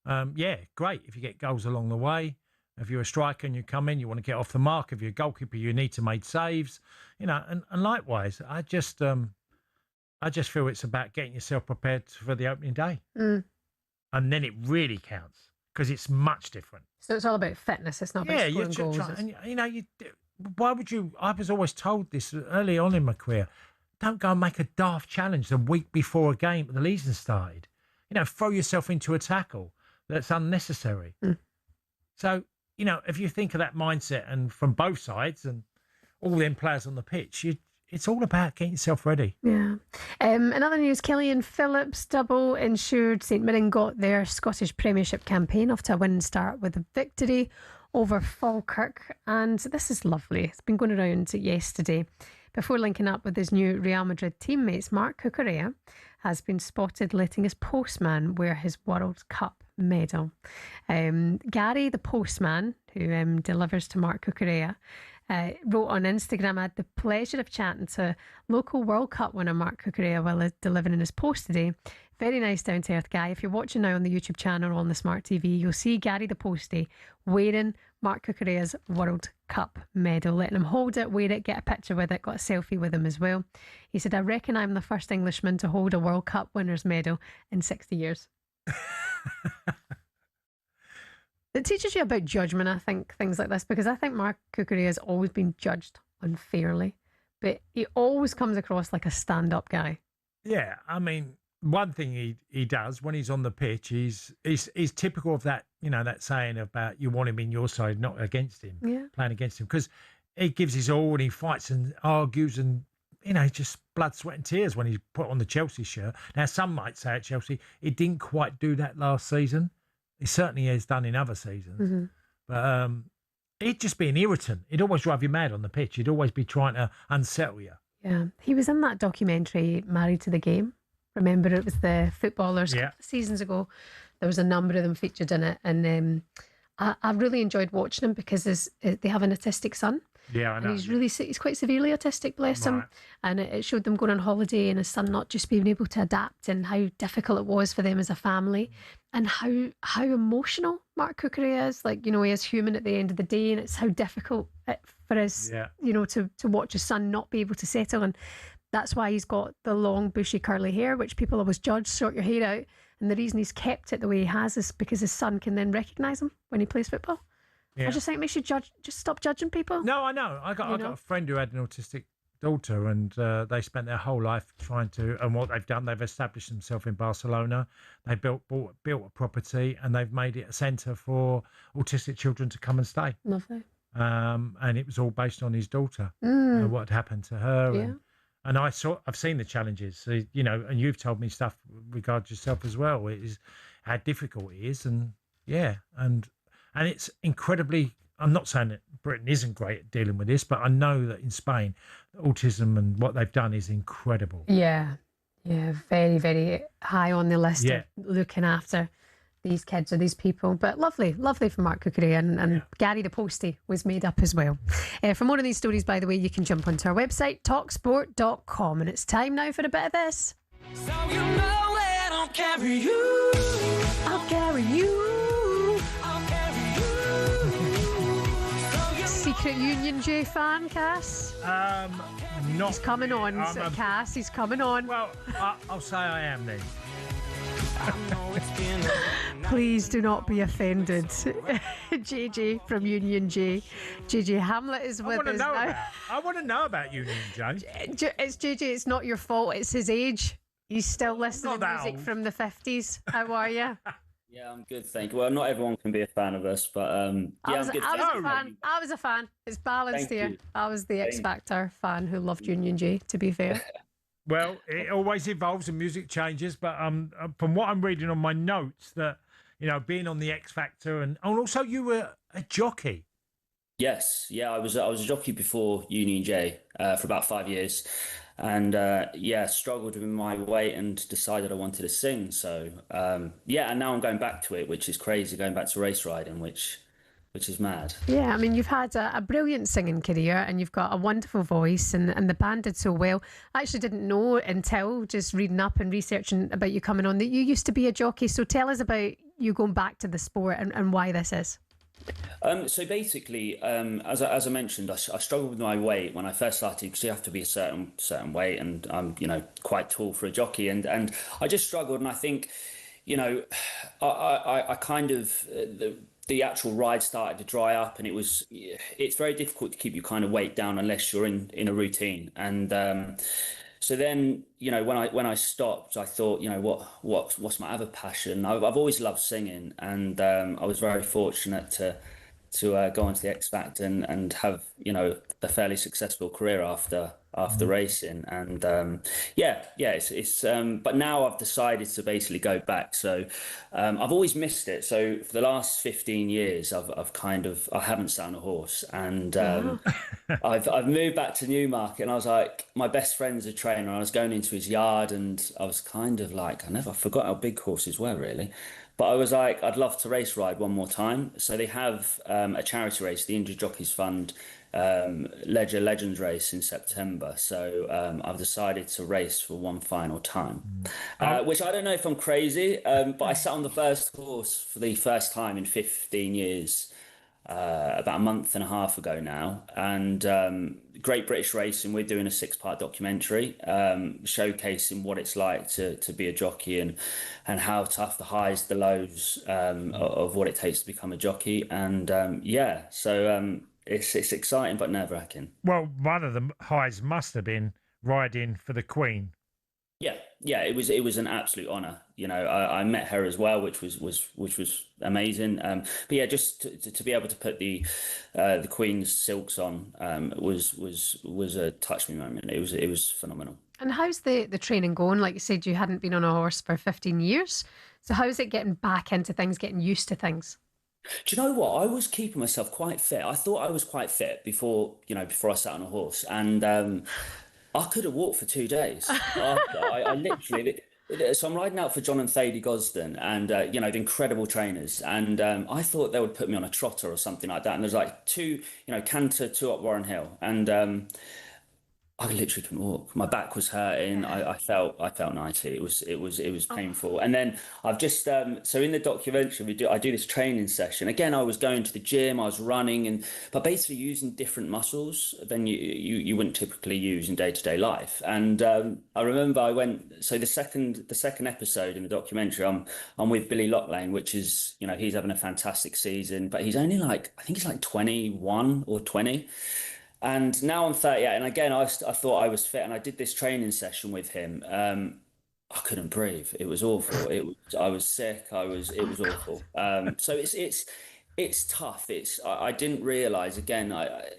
Yeah, great if you get goals along the way. If you're a striker and you come in, you want to get off the mark. If you're a goalkeeper, you need to make saves. You know, and likewise, I just feel it's about getting yourself prepared for the opening day. And then it really counts because it's much different.
So it's all about fitness. It's not about scoring goals.
And, you know, why would you? I was always told this early on in my career. don't go and make a daft challenge the week before a game the season started. You know, throw yourself into a tackle that's unnecessary. So, you know, if you think of that mindset and from both sides and all them players on the pitch, it's all about getting yourself ready.
Yeah. In other news, Killian Phillips double ensured St Mirren got their Scottish Premiership campaign off to a winning start with a victory over Falkirk. And this is lovely. It's been going around yesterday. Before linking up with his new Real Madrid teammates, Marc Cucurella has been spotted letting his postman wear his World Cup medal. Gary, the postman, who delivers to Marc Cucurella, wrote on Instagram, "I had the pleasure of chatting to local World Cup winner Marc Cucurella while delivering his post today. Very nice, down-to-earth guy. If you're watching now on the YouTube channel or on the Smart TV, you'll see Gary the Postie wearing Marc Cucurella's World Cup medal, letting him hold it, wear it, get a picture with it, got a selfie with him as well. He said, I reckon I'm the first Englishman to hold a World Cup winner's medal in 60 years. It teaches you about judgment, I think, things like this, because I think Marc Cucurella has always been judged unfairly, but he always comes across like a stand-up guy.
Yeah, I mean, one thing he does when he's on the pitch, he's typical of that, you know, that saying about you want him in your side, not against him, playing against him, because he gives his all and he fights and argues and, you know, just blood, sweat and tears when he put on the Chelsea shirt. Now, some might say at Chelsea, he didn't quite do that last season. He certainly has done in other seasons. But he'd just be an irritant. He'd always drive you mad on the pitch. He'd always be trying to unsettle you.
Yeah. He was in that documentary, Married to the Game. Remember, it was the footballers a couple of seasons ago. There was a number of them featured in it. And I really enjoyed watching him because they have an autistic son.
Yeah, I know.
And he's quite severely autistic, bless him. And it showed them going on holiday and his son not just being able to adapt and how difficult it was for them as a family and how emotional Marc Cucurella is. Like, you know, he is human at the end of the day, and it's how difficult for us, you know, to watch his son not be able to settle. And that's why he's got the long, bushy, curly hair, which people always judge, sort your hair out. And the reason he's kept it the way he has is because his son can then recognise him when he plays football. I just think we should just stop judging people.
No, I know. I got a friend who had an autistic daughter, and they spent their whole life trying to. And what they've done, they've established themselves in Barcelona. They built a property, and they've made it a centre for autistic children to come and stay.
Lovely.
And it was all based on his daughter, what had happened to her.
Yeah.
And I've seen the challenges, so, you know, and you've told me stuff regarding yourself as well. It is how difficult it is, and and it's incredibly, I'm not saying that Britain isn't great at dealing with this, but I know that in Spain, autism and what they've done is incredible.
Yeah. Very, very high on the list of looking after these kids or these people. But lovely for Marc Cucurella, and Gary the Postie was made up as well. For more of these stories, by the way, you can jump onto our website, talksport.com. And it's time now for a bit of this.
So you know that I'll carry you.
I'll carry you. Secret Union J fan, Cass?
Not.
He's coming on, Cass. He's coming on.
Well, I'll say I am then.
Please do not be offended. JJ from Union J. JJ Hamlet is with us now.
I want to know about Union J.
It's JJ, it's not your fault, it's his age. He's still listening to music from the 50s. How are you?
Yeah, I'm good, thank you. Well, not everyone can be a fan of us, but I'm good.
I was a fan. It's balanced here. I was the X Factor fan who loved Union J, to be fair.
Well, it always evolves and music changes, but from what I'm reading on my notes, that, you know, being on the X Factor and also you were a jockey.
Yes, I was a jockey before Union J for about 5 years, and struggled with my weight and decided I wanted to sing. So and now I'm going back to it, which is crazy, going back to race riding, which is mad.
Yeah, I mean, you've had a brilliant singing career and you've got a wonderful voice, and the band did so well. I actually didn't know until just reading up and researching about you coming on that you used to be a jockey. So tell us about you going back to the sport and why this is.
So basically, as I mentioned, I struggled with my weight when I first started, because you have to be a certain weight, and I'm quite tall for a jockey, and I just struggled, and I think, I kind of the actual ride started to dry up, and it's very difficult to keep your kind of weight down unless you're in a routine, and So then, when I stopped, I thought, what's my other passion? I've always loved singing, and I was very fortunate to go onto the X Factor and have a fairly successful career after racing. And it's but now I've decided to basically go back. So I've always missed it. So for the last 15 years, I haven't sat on a horse, and I've moved back to Newmarket, and I was like, my best friend's a trainer, and I was going into his yard, and I was kind of like, I forgot how big horses were, really. But I was like, I'd love to race ride one more time. So they have a charity race, the Injured Jockeys Fund Ledger Legends race in September. So I've decided to race for one final time, which I don't know if I'm crazy, but I sat on the first horse for the first time in 15 years. About a month and a half ago now, and Great British Racing, we're doing a 6-part documentary showcasing what it's like to be a jockey and how tough the highs, the lows of what it takes to become a jockey. And so it's exciting but nerve-wracking.
Well, one of the highs must have been riding for the Queen.
Yeah, it was an absolute honour. I met her as well, which was amazing. But yeah, just to be able to put the Queen's silks on was a touch me moment. It was phenomenal.
And how's the training going? Like you said, you hadn't been on a horse for 15 years. So how's it getting back into things, getting used to things?
Do you know what? I was keeping myself quite fit. I thought I was quite fit before I sat on a horse, and I could have walked for 2 days. I literally. So I'm riding out for John and Thady Gosden, and the incredible trainers. And I thought they would put me on a trotter or something like that. And there's like 2, canter, 2 up Warren Hill, and I literally couldn't walk. My back was hurting. I felt 90. It was painful. And then I've just so in the documentary I do this training session. Again, I was going to the gym, I was running, but basically using different muscles than you wouldn't typically use in day-to-day life. And I remember I went. So the second episode in the documentary, I'm with Billy Locklane, which is he's having a fantastic season, but he's only I think he's like 21 or 20. And now I'm 38, and again, I thought I was fit, and I did this training session with him. I couldn't breathe. It was awful. I was sick. It was awful. So it's tough. I didn't realise. Again, I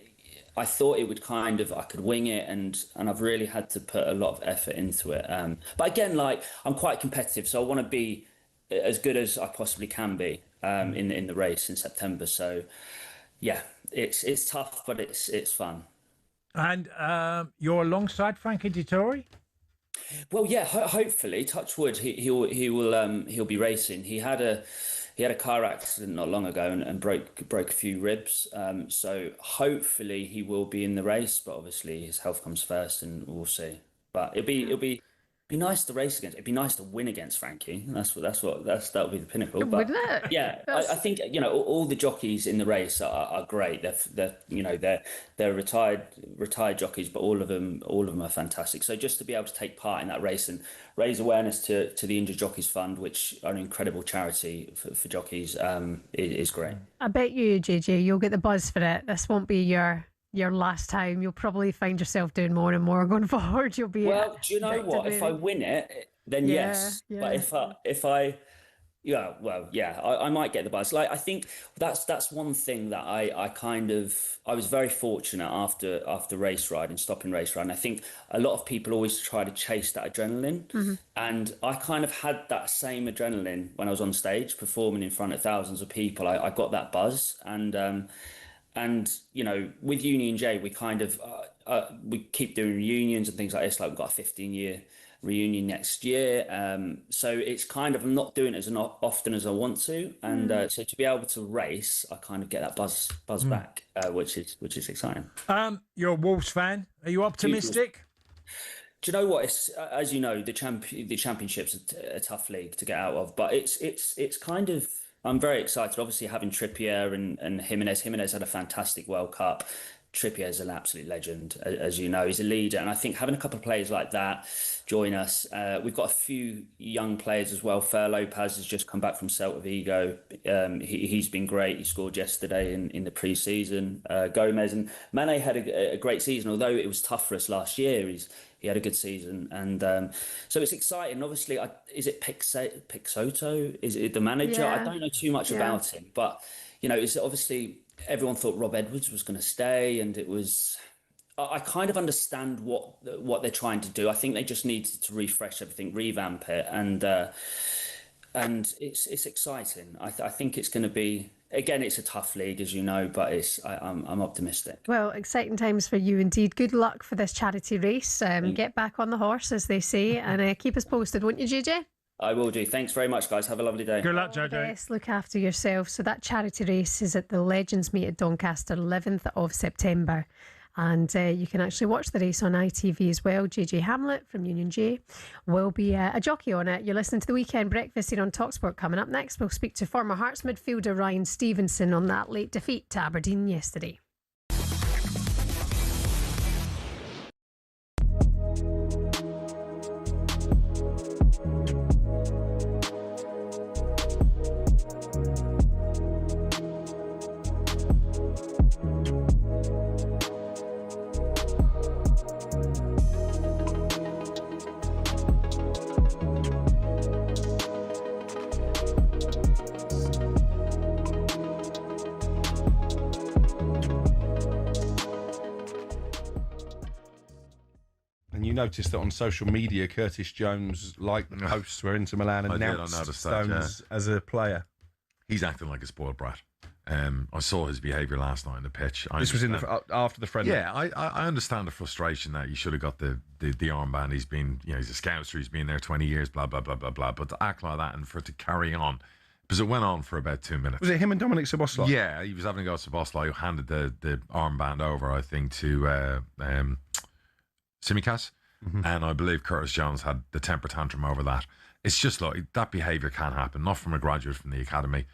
thought it would I could wing it, and I've really had to put a lot of effort into it. But again, I'm quite competitive, so I want to be as good as I possibly can be in the race in September. So yeah. It's tough, but it's fun.
And you're alongside Frankie Dettori?
Well, yeah. Hopefully, touch wood, he'll be racing. He had a car accident not long ago and broke a few ribs. So hopefully he will be in the race, but obviously his health comes first, and we'll see. But it'll be nice to race against. It'd be nice to win against Frankie. That'll be the pinnacle. But
wouldn't it?
Yeah, I think all the jockeys in the race are great. They're retired jockeys, but all of them are fantastic. So just to be able to take part in that race and raise awareness to the Injured Jockeys Fund, which are an incredible charity for jockeys, is great.
I bet you, JJ, you'll get the buzz for it. This won't be your last time. You'll probably find yourself doing more and more going forward. You'll be
do you know what? If I win it, then yes. But I might get the buzz. I think that's one thing that I was very fortunate after race riding, stopping race riding. I think a lot of people always try to chase that adrenaline, and I kind of had that same adrenaline when I was on stage performing in front of thousands of people. I got that buzz, and with Union J, we kind of we keep doing reunions and things like this. Like we've got a 15-year reunion next year, so it's kind of I'm not doing it as often as I want to, and so to be able to race, I kind of get that buzz back, which is exciting.
You're a Wolves fan. Are you optimistic?
Do you know what? It's as you know, the championship's a tough league to get out of, but it's kind of. I'm very excited. Obviously, having Trippier and Jimenez. Jimenez had a fantastic World Cup. Trippier is an absolute legend, as you know. He's a leader, and I think having a couple of players like that join us. We've got a few young players as well. Fer Lopez has just come back from Celta Vigo. He's been great. He scored yesterday in the pre-season. Gomez and Mane had a great season, although it was tough for us last year. He had a good season, and so it's exciting. Obviously, is it Pixoto? Is it the manager?
Yeah.
I don't know too much about him, but it's obviously everyone thought Rob Edwards was going to stay, and it was. I kind of understand what they're trying to do. I think they just needed to refresh everything, revamp it, and it's exciting. I think it's going to be. Again, it's a tough league, as you know, but I'm optimistic.
Well, exciting times for you indeed. Good luck for this charity race. Get back on the horse, as they say, and keep us posted, won't you, JJ?
I will do. Thanks very much, guys. Have a lovely day.
Good luck, JJ.
Yes, look after yourself. So that charity race is at the Legends Meet at Doncaster, 11th of September. And you can actually watch the race on ITV as well. JJ Hamlet from Union J will be a jockey on it. You're listening to The Weekend Breakfast here on talkSPORT. Coming up next, we'll speak to former Hearts midfielder Ryan Stevenson on that late defeat to Aberdeen yesterday.
Noticed that on social media, Curtis Jones liked the posts where Inter Milan announced Stones as a player.
He's acting like a spoiled brat. I saw his behaviour last night on the pitch.
This was after the friendly.
Yeah, I understand the frustration that you should have got the armband. He's been, he's a scouser. He's been there 20 years. Blah blah blah blah blah. But to act like that and for it to carry on, because it went on for about 2 minutes.
Was it him and Dominic Szoboszlai?
Yeah, he was having a go at Szoboszlai, who handed the armband over, I think, to Tsimikas. Mm-hmm. And I believe Curtis Jones had the temper tantrum over that. It's just like that behaviour can't happen. Not from a graduate from the academy.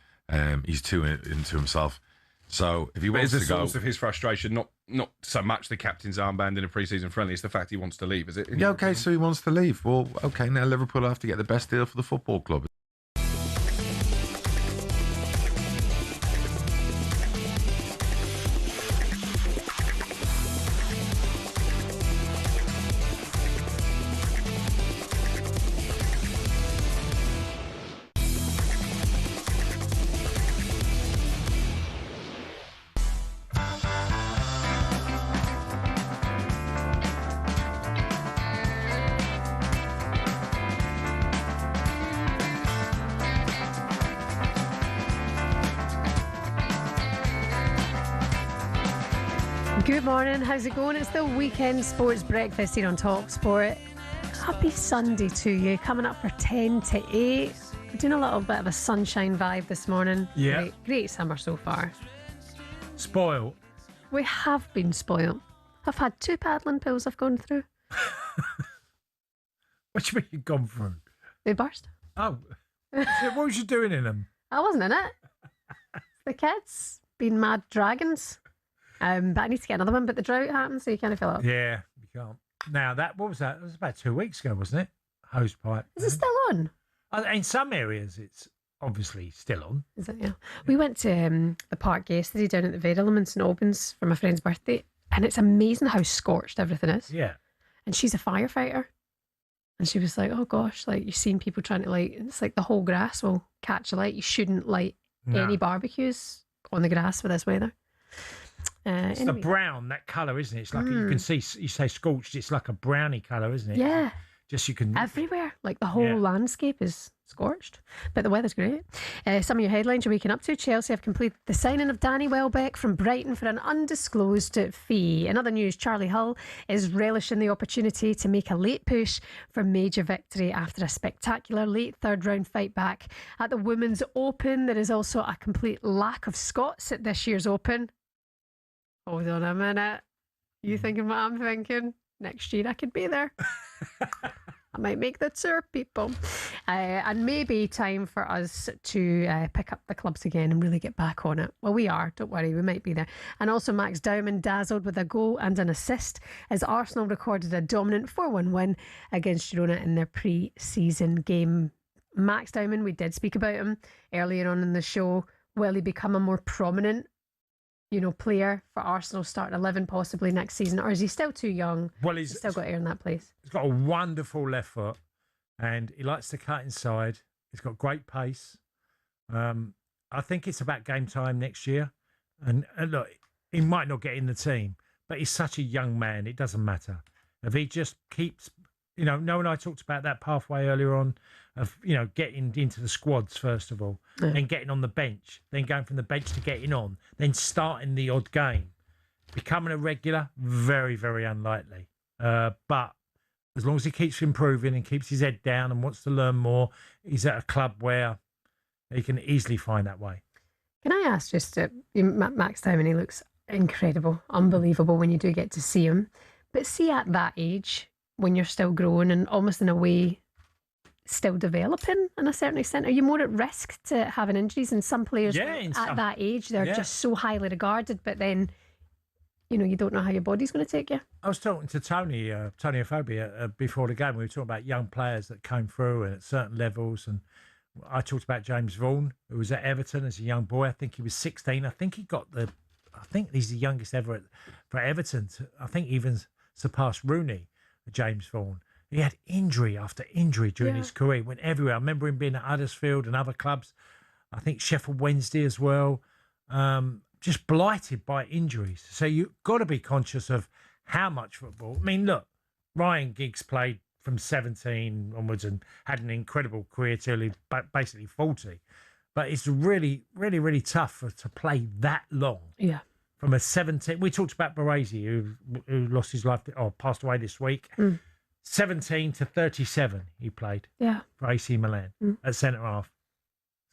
He's too into himself. So if he wants to go,
source of his frustration, not so much the captain's armband in a pre-season friendly, it's the fact he wants to leave. Is it?
Yeah, okay. So he wants to leave. Well, okay. Now Liverpool have to get the best deal for the football club.
Good morning, how's it going? It's the Weekend Sports Breakfast here on talkSPORT. Happy Sunday to you, coming up for 10 to 8. We're doing a little bit of a sunshine vibe this morning.
Yeah.
Great summer so far.
Spoiled.
We have been spoiled. I've had 2 paddling pills I've gone through.
What do you mean you've gone through?
They burst.
Oh. What was you doing in them?
I wasn't in it. The kids, being mad dragons. But I need to get another one, but the drought happens, so you can't fill up.
Yeah, you can't. Now, what was that? It was about 2 weeks ago, wasn't it? Hose pipe.
Is it still on?
In some areas, it's obviously still on.
Is it? Yeah. We went to the park yesterday down at the Ved Elements in Albans for my friend's birthday, and it's amazing how scorched everything is.
Yeah.
And she's a firefighter. And she was like, oh gosh, like you've seen people trying to light, it's like the whole grass will catch a light. You shouldn't light any barbecues on the grass for this weather.
It's anyway. The brown, that colour, isn't it? It's like you can see. You say scorched. It's like a browny colour, isn't it?
Yeah.
Just you can
everywhere. Like the whole landscape is scorched, but the weather's great. Some of your headlines you're waking up to: Chelsea have completed the signing of Danny Welbeck from Brighton for an undisclosed fee. In other news, Charlie Hull is relishing the opportunity to make a late push for major victory after a spectacular late third round fight back at the Women's Open. There is also a complete lack of Scots at this year's Open. Hold on a minute. You thinking what I'm thinking? Next year I could be there. That might make the tour, people. And maybe time for us to pick up the clubs again and really get back on it. Well, we are. Don't worry, we might be there. And also Max Dowman dazzled with a goal and an assist as Arsenal recorded a dominant 4-1 win against Girona in their pre-season game. Max Dowman, we did speak about him earlier on in the show. Will he become a more prominent player for Arsenal starting 11 possibly next season, or is he still too young?
Well, he's
still got to earn that place.
He's got a wonderful left foot, and he likes to cut inside. He's got great pace. I think it's about game time next year, and look, he might not get in the team, but he's such a young man. It doesn't matter if he just keeps. Noah and I talked about that pathway earlier on of, getting into the squads first of all, then getting on the bench, then going from the bench to getting on, then starting the odd game. Becoming a regular, very, very unlikely. But as long as he keeps improving and keeps his head down and wants to learn more, he's at a club where he can easily find that way.
Can I ask just, Max Dowman, he looks incredible, unbelievable when you do get to see him. But see at that age, when you're still growing and almost in a way still developing in a certain extent, are you more at risk to having injuries? And some players at that age, they're just so highly regarded, but then, you don't know how your body's going to take you.
I was talking to Tony Aphobia before the game. We were talking about young players that came through and at certain levels, and I talked about James Vaughan, who was at Everton as a young boy. I think he was 16. I think he's the youngest ever for Everton. I think even surpassed Rooney. James Vaughan. He had injury after injury during his career. He went everywhere. I remember him being at Huddersfield and other clubs. I think Sheffield Wednesday as well. Just blighted by injuries. So you've got to be conscious of how much football. I mean, look, Ryan Giggs played from 17 onwards and had an incredible career till he basically 40. But it's really, really, really tough to play that long.
Yeah.
From a 17, we talked about Baresi, who lost his life or passed away this week. 17 to 37, he played for AC Milan at centre half,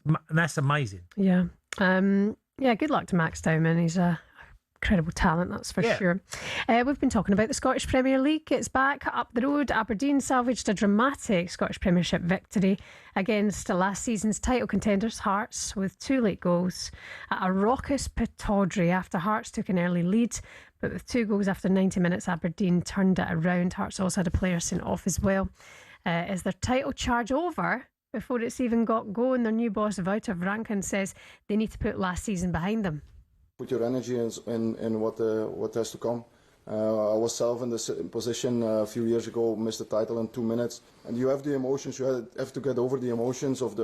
and that's amazing.
Yeah, good luck to Max Dowman. He's a incredible talent, that's for sure. We've been talking about the Scottish Premier League. It's back up the road. Aberdeen salvaged a dramatic Scottish Premiership victory against last season's title contenders Hearts with 2 late goals at a raucous Pittodrie after Hearts took an early lead, but with 2 goals after 90 minutes Aberdeen turned it around. Hearts also had a player sent off as well. Is their title charge over before it's even got going? Their new boss Wouter Vranken says they need to put last season behind them.
Put your energy in what has to come. I was self in this position a few years ago, missed the title in 2 minutes, and you have the emotions. You have to get over the emotions of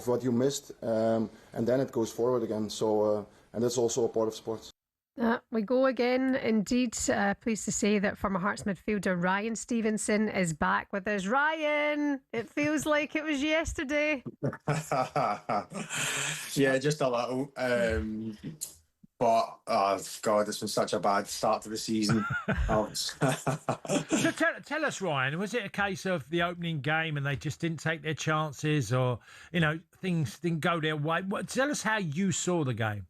what you missed, and then it goes forward again. So, and that's also a part of sports.
We go again, indeed. Pleased to say that former Hearts midfielder Ryan Stevenson is back with us. Ryan, it feels like it was yesterday.
Yeah, just a little. But, oh, God, it's been such a bad start to the season.
So tell us, Ryan, was it a case of the opening game and they just didn't take their chances, or, things didn't go their way? Tell us how you saw the game.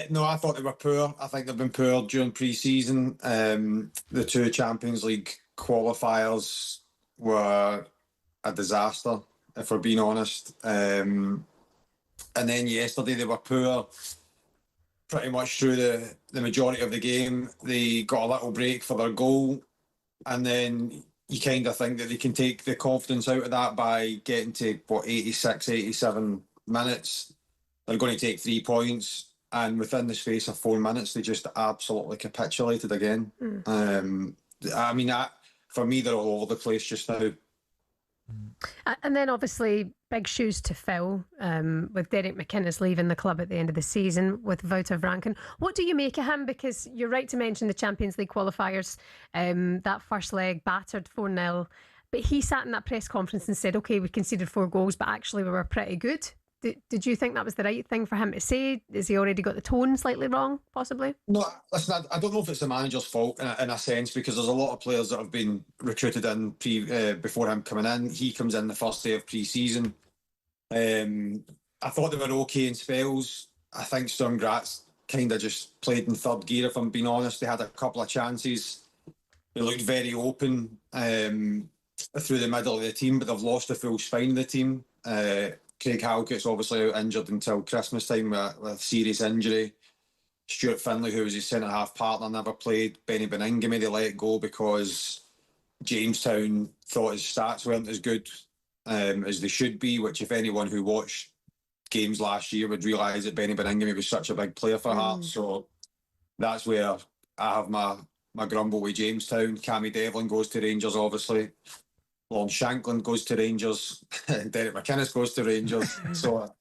No, I thought they were poor. I think they've been poor during pre-season. The 2 Champions League qualifiers were a disaster, if we're being honest. And then yesterday they were poor pretty much through the majority of the game. They got a little break for their goal, and then you kind of think that they can take the confidence out of that by getting to, 86, 87 minutes. They're going to take 3 points. And within the space of 4 minutes, they just absolutely capitulated again. For me, they're all over the place just now.
And then obviously big shoes to fill with Derek McInnes leaving the club at the end of the season with Wouter Vranken. What do you make of him? Because you're right to mention the Champions League qualifiers, that first leg battered 4-0. But he sat in that press conference and said, OK, we conceded 4 goals, but actually we were pretty good. Did you think that was the right thing for him to say? Has he already got the tone slightly wrong, possibly?
No, listen, I don't know if it's the manager's fault in a sense, because there's a lot of players that have been recruited in before him coming in. He comes in the first day of pre-season. I thought they were okay in spells. I think Sturm Graz kind of just played in third gear, if I'm being honest. They had a couple of chances. They looked very open. through the middle of the team, but they've lost the full spine of the team. Craig Halkett's obviously out injured until Christmas time with serious injury. Stuart Finlay, who was his centre-half partner, never played. Benny Beningame, they let go because Jamestown thought his stats weren't as good as they should be, which if anyone who watched games last year would realise that Benny Beningame was such a big player for Hearts. So that's where I have my grumble with Jamestown. Cammy Devlin goes to Rangers, obviously. Lon Shanklin goes to Rangers. Derek McInnes goes to Rangers. So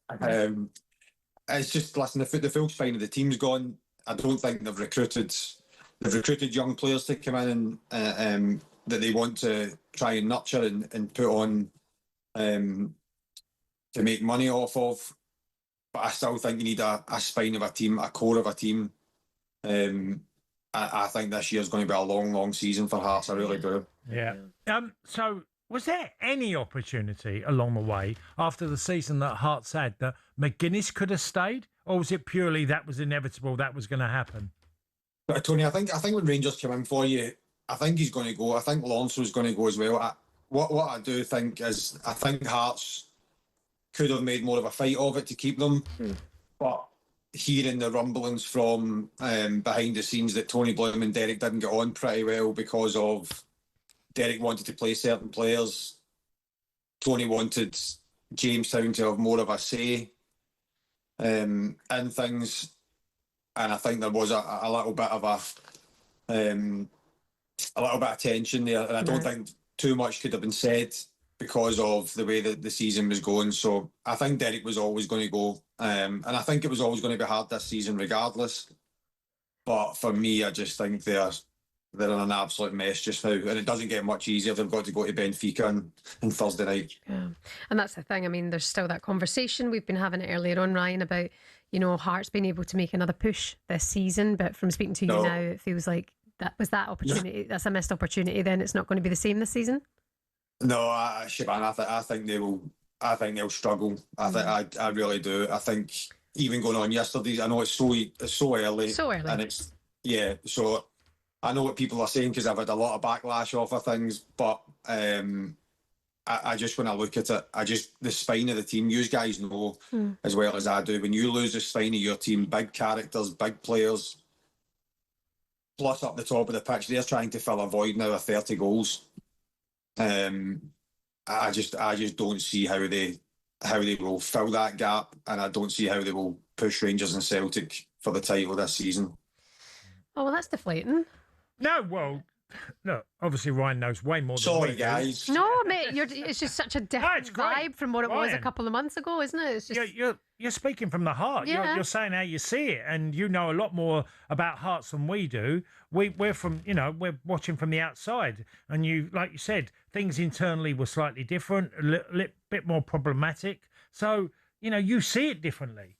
it's just, listen, the full spine of the team's gone. I don't think they've recruited young players to come in and that they want to try and nurture and put on to make money off of. But I still think you need a spine of a team, a core of a team. I think this year's going to be a long, long season for Hearts. I really do.
Yeah. So was there any opportunity along the way after the season that Hearts had that McGuinness could have stayed? Or was it purely that was inevitable, that was going to happen?
But Tony, I think when Rangers come in for you, I think he's going to go. I think Lonso's going to go as well. What I do think is, I think Hearts could have made more of a fight of it to keep them. But hearing the rumblings from behind the scenes that Tony Bloom and Derek didn't get on pretty well because of Derek wanted to play certain players. Tony wanted Jamestown to have more of a say in things. And I think there was a little bit of tension there. And I don't think too much could have been said because of the way that the season was going. So I think Derek was always going to go. And I think it was always going to be hard this season regardless. But for me, I just think they're in an absolute mess just now. And it doesn't get much easier. They've got to go to Benfica on Thursday night.
Yeah. And that's the thing. I mean, there's still that conversation we've been having earlier on, Ryan, about, you know, Hearts being able to make another push this season. But from speaking to you now, it feels like that opportunity. That's a missed opportunity. Then it's not going to be the same this season.
No, Shebahn, I think they will. I think they'll struggle. I really do. I think even going on yesterday, I know it's so early. So early. And it's, so I know what people are saying because I've had a lot of backlash off of things, but I just, when I look at it, the spine of the team, you guys know as well as I do, when you lose the spine of your team, big characters, big players, plus up the top of the pitch, they're trying to fill a void now of 30 goals. I just don't see how they will fill that gap, and I don't see how they will push Rangers and Celtic for the title this season.
Oh, well, that's deflating.
No, well, look, obviously Ryan knows way more than we do.
Guys.
No, mate, it's just such a different vibe from what it was a couple of months ago, isn't it? It's just...
You're speaking from the heart.
Yeah.
You're saying how you see it, and you know a lot more about Hearts than we do. We're from, we're watching from the outside, and you, like you said, things internally were slightly different, a bit more problematic. So, you see it differently.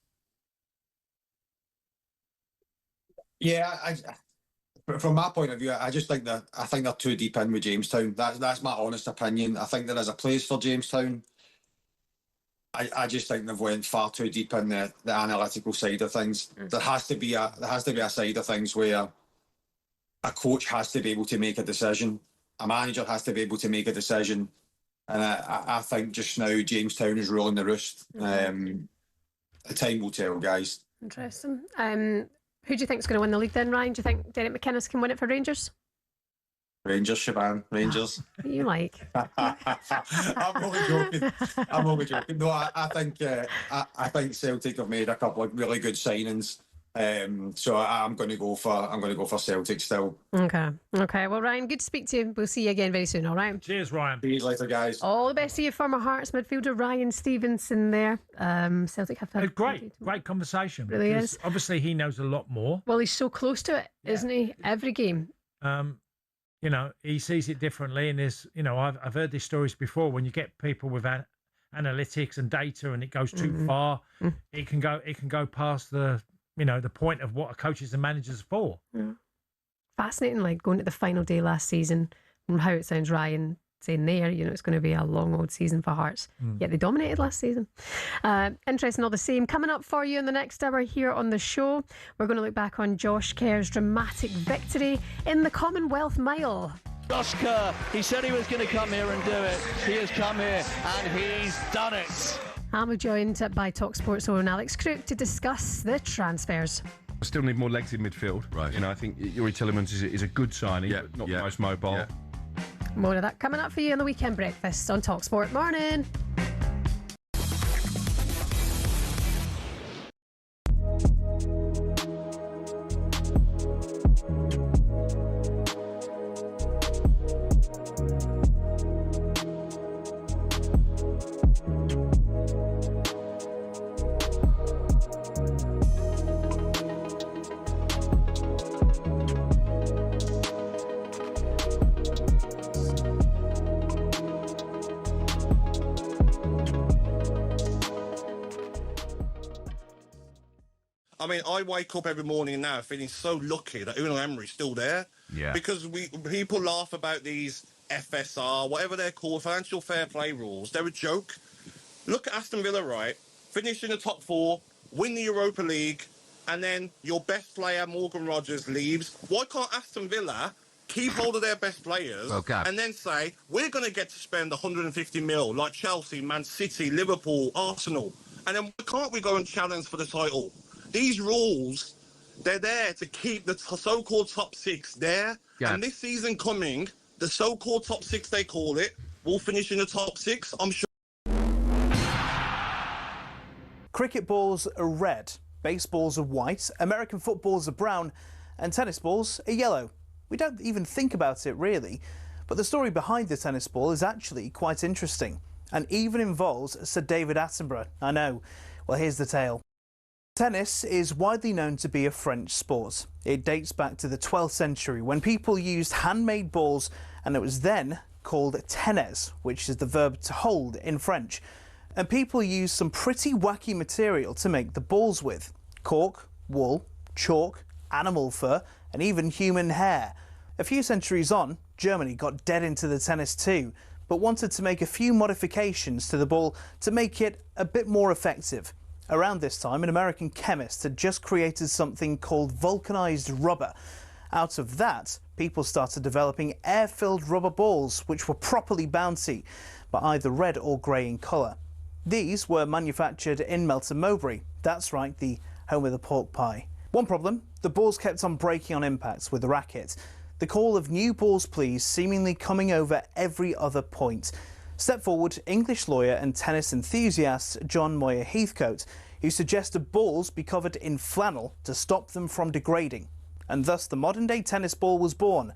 Yeah, from my point of view, I just think they're too deep in with Jamestown. That's my honest opinion. I think there is a place for Jamestown. I just think they've went far too deep in the analytical side of things. There has to be a side of things where a coach has to be able to make a decision. A manager has to be able to make a decision. And I think just now Jamestown is ruling the roost. Time will tell, guys.
Interesting. Who do you think is going to win the league then, Ryan? Do you think Derek McInnes can win it for Rangers?
Rangers, Shebahn. Rangers.
What do you like?
I'm only joking. No, I think Celtic have made a couple of really good signings. So I'm going to go for Celtic still. Okay.
Well, Ryan, good to speak to you. We'll see you again very soon. All right.
Cheers, Ryan.
See you later, guys.
All the best to you, former Hearts midfielder Ryan Stevenson. There, Celtic have had
a great conversation.
Really is.
Obviously, he knows a lot more.
Well, he's so close to it, isn't he? Every game.
He sees it differently, and there's, I've heard these stories before. When you get people with analytics and data, and it goes too far, it can go past the point of what a coaches and managers for.
Yeah. Fascinating, like going to the final day last season, from how it sounds, Ryan saying there, it's going to be a long old season for Hearts. Yet they dominated last season. Interesting all the same. Coming up for you in the next hour here on the show, we're going to look back on Josh Kerr's dramatic victory in the Commonwealth Mile.
Josh Kerr, he said he was going to come here and do it. He has come here and he's done it.
And we're joined by talkSPORT's own Alex Crook to discuss the transfers.
I still need more legs in midfield. Right. You know, I think Yuri Tillemans is a good signing, but not the most mobile.
More of that coming up for you on the Weekend Breakfast on talkSPORT. Morning.
I mean, I wake up every morning now feeling so lucky that Unai Emery's still there.
Yeah.
Because people laugh about these FSR, whatever they're called, financial fair play rules. They're a joke. Look at Aston Villa, right? Finish in the top 4, win the Europa League, and then your best player, Morgan Rogers, leaves. Why can't Aston Villa keep hold of their best players and then say, we're going to get to spend 150 mil like Chelsea, Man City, Liverpool, Arsenal, and then why can't we go and challenge for the title? These rules, they're there to keep the so-called top 6 there.
Yeah.
And this season coming, the so-called top 6, they call it, will finish in the top 6, I'm sure.
Cricket balls are red, baseballs are white, American footballs are brown, and tennis balls are yellow. We don't even think about it really, but the story behind the tennis ball is actually quite interesting, and even involves Sir David Attenborough. I know. Well, here's the tale. Tennis is widely known to be a French sport. It dates back to the 12th century when people used handmade balls, and it was then called tennis, which is the verb to hold in French. And people used some pretty wacky material to make the balls with: cork, wool, chalk, animal fur, and even human hair. A few centuries on, Germany got dead into the tennis too, but wanted to make a few modifications to the ball to make it a bit more effective. Around this time, an American chemist had just created something called vulcanized rubber. Out of that, people started developing air-filled rubber balls, which were properly bouncy, but either red or grey in colour. These were manufactured in Melton Mowbray. That's right, the home of the pork pie. One problem, the balls kept on breaking on impacts with the racket. The call of new balls please seemingly coming over every other point. Step forward English lawyer and tennis enthusiast John Moyer Heathcote, who suggested balls be covered in flannel to stop them from degrading. And thus the modern-day tennis ball was born.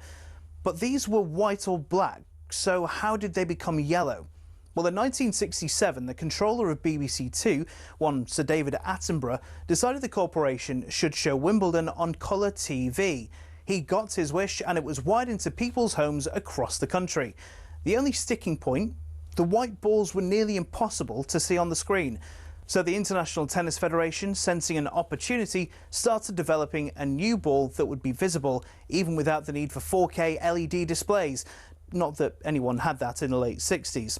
But these were white or black, so how did they become yellow? Well, in 1967, the controller of BBC Two, one Sir David Attenborough, decided the corporation should show Wimbledon on colour TV. He got his wish, and it was wide into people's homes across the country. The only sticking point: the white balls were nearly impossible to see on the screen. So the International Tennis Federation, sensing an opportunity, started developing a new ball that would be visible even without the need for 4K LED displays. Not that anyone had that in the late 60s.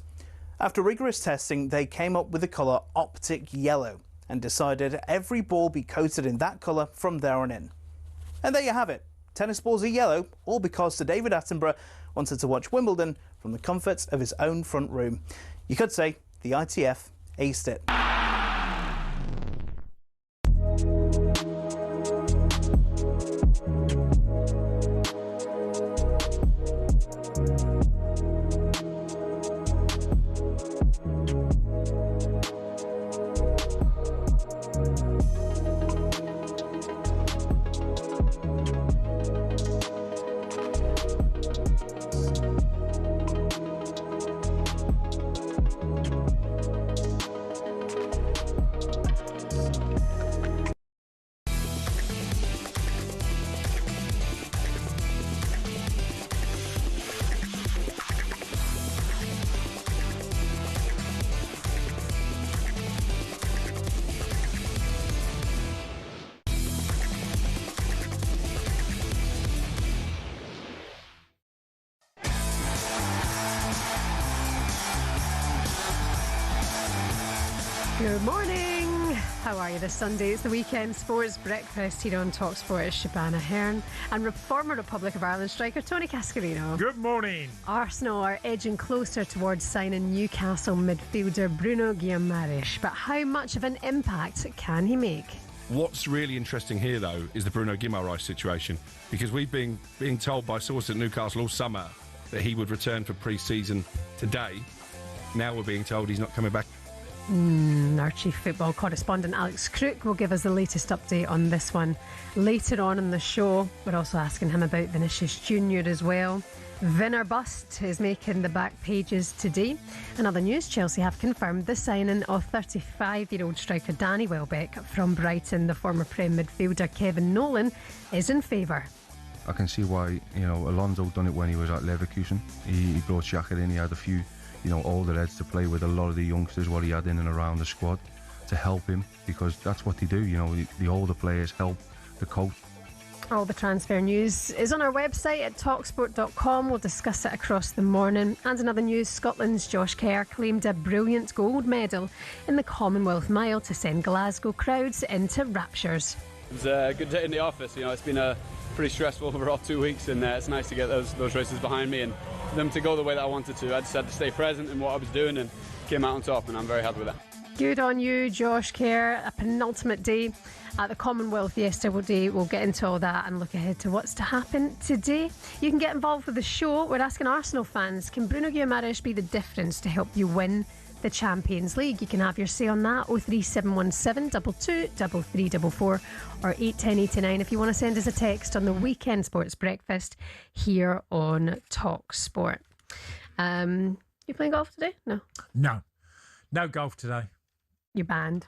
After rigorous testing, they came up with the colour Optic Yellow and decided every ball be coated in that colour from there on in. And there you have it. Tennis balls are yellow, all because Sir David Attenborough wanted to watch Wimbledon from the comfort of his own front room. You could say the ITF aced it. Good morning.
How are you this Sunday? It's the Weekend Sports Breakfast here on talkSPORT. It's Shebahn Aherne and former Republic of Ireland striker Tony Cascarino.
Good morning.
Arsenal are edging closer towards signing Newcastle midfielder Bruno Guimaraes, but how much of an impact can he make?
What's really interesting here, though, is the Bruno Guimaraes situation, because we've been being told by sources at Newcastle all summer that he would return for pre-season today. Now we're being told he's not coming back.
Our chief football correspondent Alex Crook will give us the latest update on this one later on in the show. We're also asking him about Vinicius Junior as well. Vin or bust is making the back pages today. In other news, Chelsea have confirmed the signing of 35-year-old striker Danny Welbeck from Brighton. The former Prem midfielder Kevin Nolan is in favour.
I can see why, Alonso done it when he was at Leverkusen. He brought Xhaka in, he had a few older heads to play with, a lot of the youngsters, what he had in and around the squad to help him, because that's what they do, the older players help the coach.
All the transfer news is on our website at talksport.com. We'll discuss it across the morning. And in other news, Scotland's Josh Kerr claimed a brilliant gold medal in the Commonwealth Mile to send Glasgow crowds into raptures.
It was a good day in the office. It's been a pretty stressful overall 2 weeks, and it's nice to get those races behind me and them to go the way that I wanted to. I just had to stay present in what I was doing and came out on top, and I'm very happy with that.
Good on you, Josh Kerr. A penultimate day at the Commonwealth yesterday. We'll get into all that and look ahead to what's to happen today. You can get involved with the show. We're asking Arsenal fans, can Bruno Guimaraes be the difference to help you win the Champions League? You can have your say on that. 03717 22 3344 or 81089 if you want to send us a text on the Weekend Sports Breakfast here on talkSPORT. You playing golf today?
No golf today.
You're banned.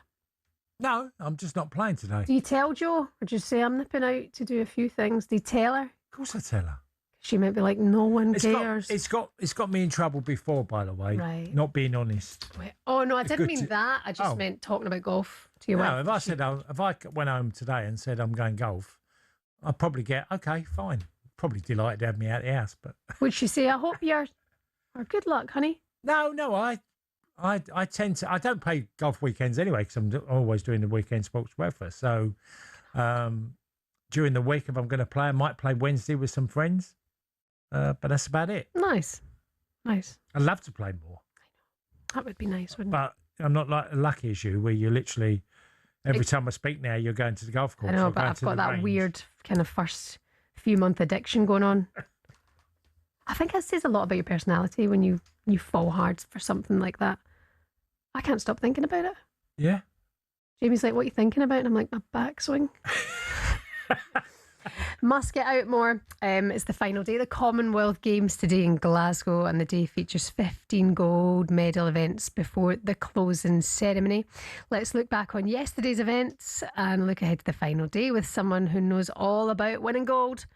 No, I'm just not playing today.
Do you tell Jo, or just say I'm nipping out to do a few things? Do you tell her?
Of course I tell her.
She might be like, no one cares.
It's got me in trouble before, by the way.
Right.
Not being honest.
Wait, oh no, I didn't mean that. I just meant talking about golf to your wife.
No, if I went home today and said I'm going golf, I'd probably get okay, fine. Probably delighted to have me out the house, but
would she say, I hope you're or good luck, honey?
No, I tend to. I don't play golf weekends anyway because I'm always doing the Weekend Sports Breakfast. So during the week, if I'm going to play, I might play Wednesday with some friends. But that's about it.
Nice.
I'd love to play more.
That would be nice, wouldn't it?
But I'm not like lucky as you, where you literally every time I speak now, you're going to the golf course.
I know, but I've got that
range.
weird kind of first few month addiction going on. I think that says a lot about your personality when you fall hard for something like that. I can't stop thinking about it.
Yeah.
Jamie's like, what are you thinking about? And I'm like, my backswing. Must get out more. It's the final day of the Commonwealth Games today in Glasgow, and the day features 15 gold medal events before the closing ceremony. Let's look back on yesterday's events and look ahead to the final day with someone who knows all about winning gold.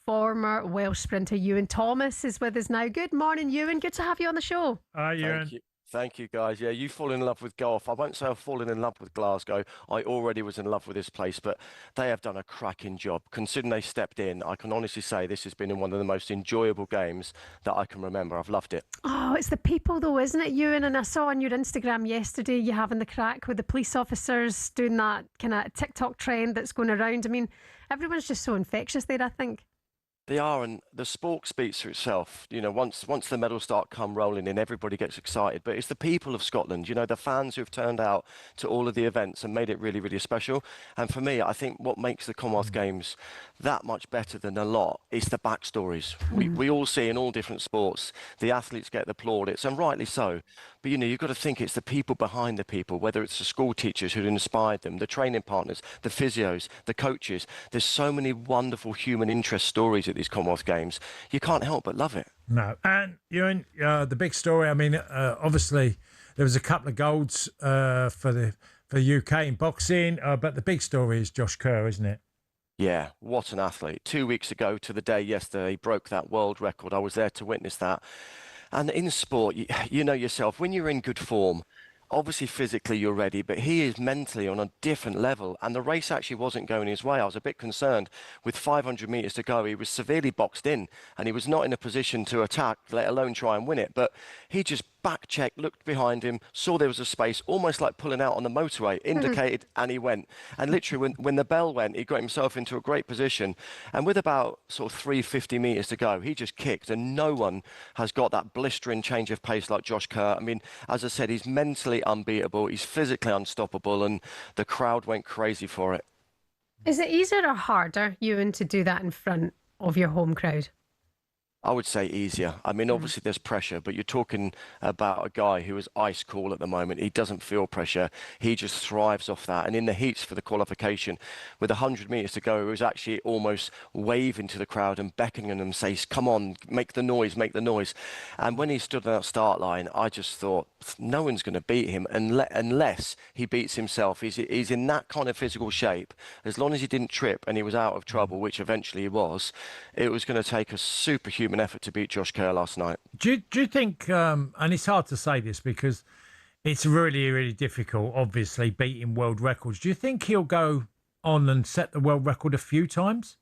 Former Welsh sprinter Ewan Thomas is with us now. Good morning, Ewan. Good to have you on the show.
Hi, Ewan.
Thank you, guys. Yeah, you fallen in love with golf. I won't say I've fallen in love with Glasgow. I already was in love with this place, but they have done a cracking job. Considering they stepped in, I can honestly say this has been one of the most enjoyable games that I can remember. I've loved it.
Oh, it's the people though, isn't it, Ewan? And I saw on your Instagram yesterday you having the crack with the police officers doing that kind of TikTok trend that's going around. I mean, everyone's just so infectious there, I think.
They are, and the sport speaks for itself. Once the medals start come rolling in, everybody gets excited. But it's the people of Scotland, the fans who've turned out to all of the events and made it really, really special. And for me, I think what makes the Commonwealth Games that much better than a lot is the backstories. We all see in all different sports, the athletes get the plaudits, and rightly so. But, you've got to think it's the people behind the people, whether it's the school teachers who inspired them, the training partners, the physios, the coaches. There's so many wonderful human interest stories at these Commonwealth Games. You can't help but love it.
No. And, Ewan, the big story, I mean, obviously there was a couple of golds for UK in boxing, but the big story is Josh Kerr, isn't it?
Yeah, what an athlete. 2 weeks ago to the day yesterday, he broke that world record. I was there to witness that. And in sport, you know yourself, when you're in good form, obviously physically you're ready, but he is mentally on a different level. And the race actually wasn't going his way. I was a bit concerned. With 500 metres to go, he was severely boxed in and he was not in a position to attack, let alone try and win it. But he just back checked, looked behind him, saw there was a space, almost like pulling out on the motorway, indicated, and he went. And literally, when the bell went, he got himself into a great position. And with about sort of 350 metres to go, he just kicked. And no one has got that blistering change of pace like Josh Kerr. I mean, as I said, he's mentally unbeatable. He's physically unstoppable. And the crowd went crazy for it.
Is it easier or harder, Ewan, to do that in front of your home crowd?
I would say easier. I mean, obviously there's pressure, but you're talking about a guy who is ice cool at the moment. He doesn't feel pressure. He just thrives off that. And in the heats for the qualification, with 100 metres to go, he was actually almost waving to the crowd and beckoning them, say, come on, make the noise, make the noise. And when he stood on that start line, I just thought, no one's going to beat him unless he beats himself. He's in that kind of physical shape. As long as he didn't trip and he was out of trouble, which eventually he was, it was going to take a superhuman effort to beat Josh Kerr last night.
Do you think, and it's hard to say this because it's really, really difficult, obviously, beating world records. Do you think he'll go on and set the world record a few times?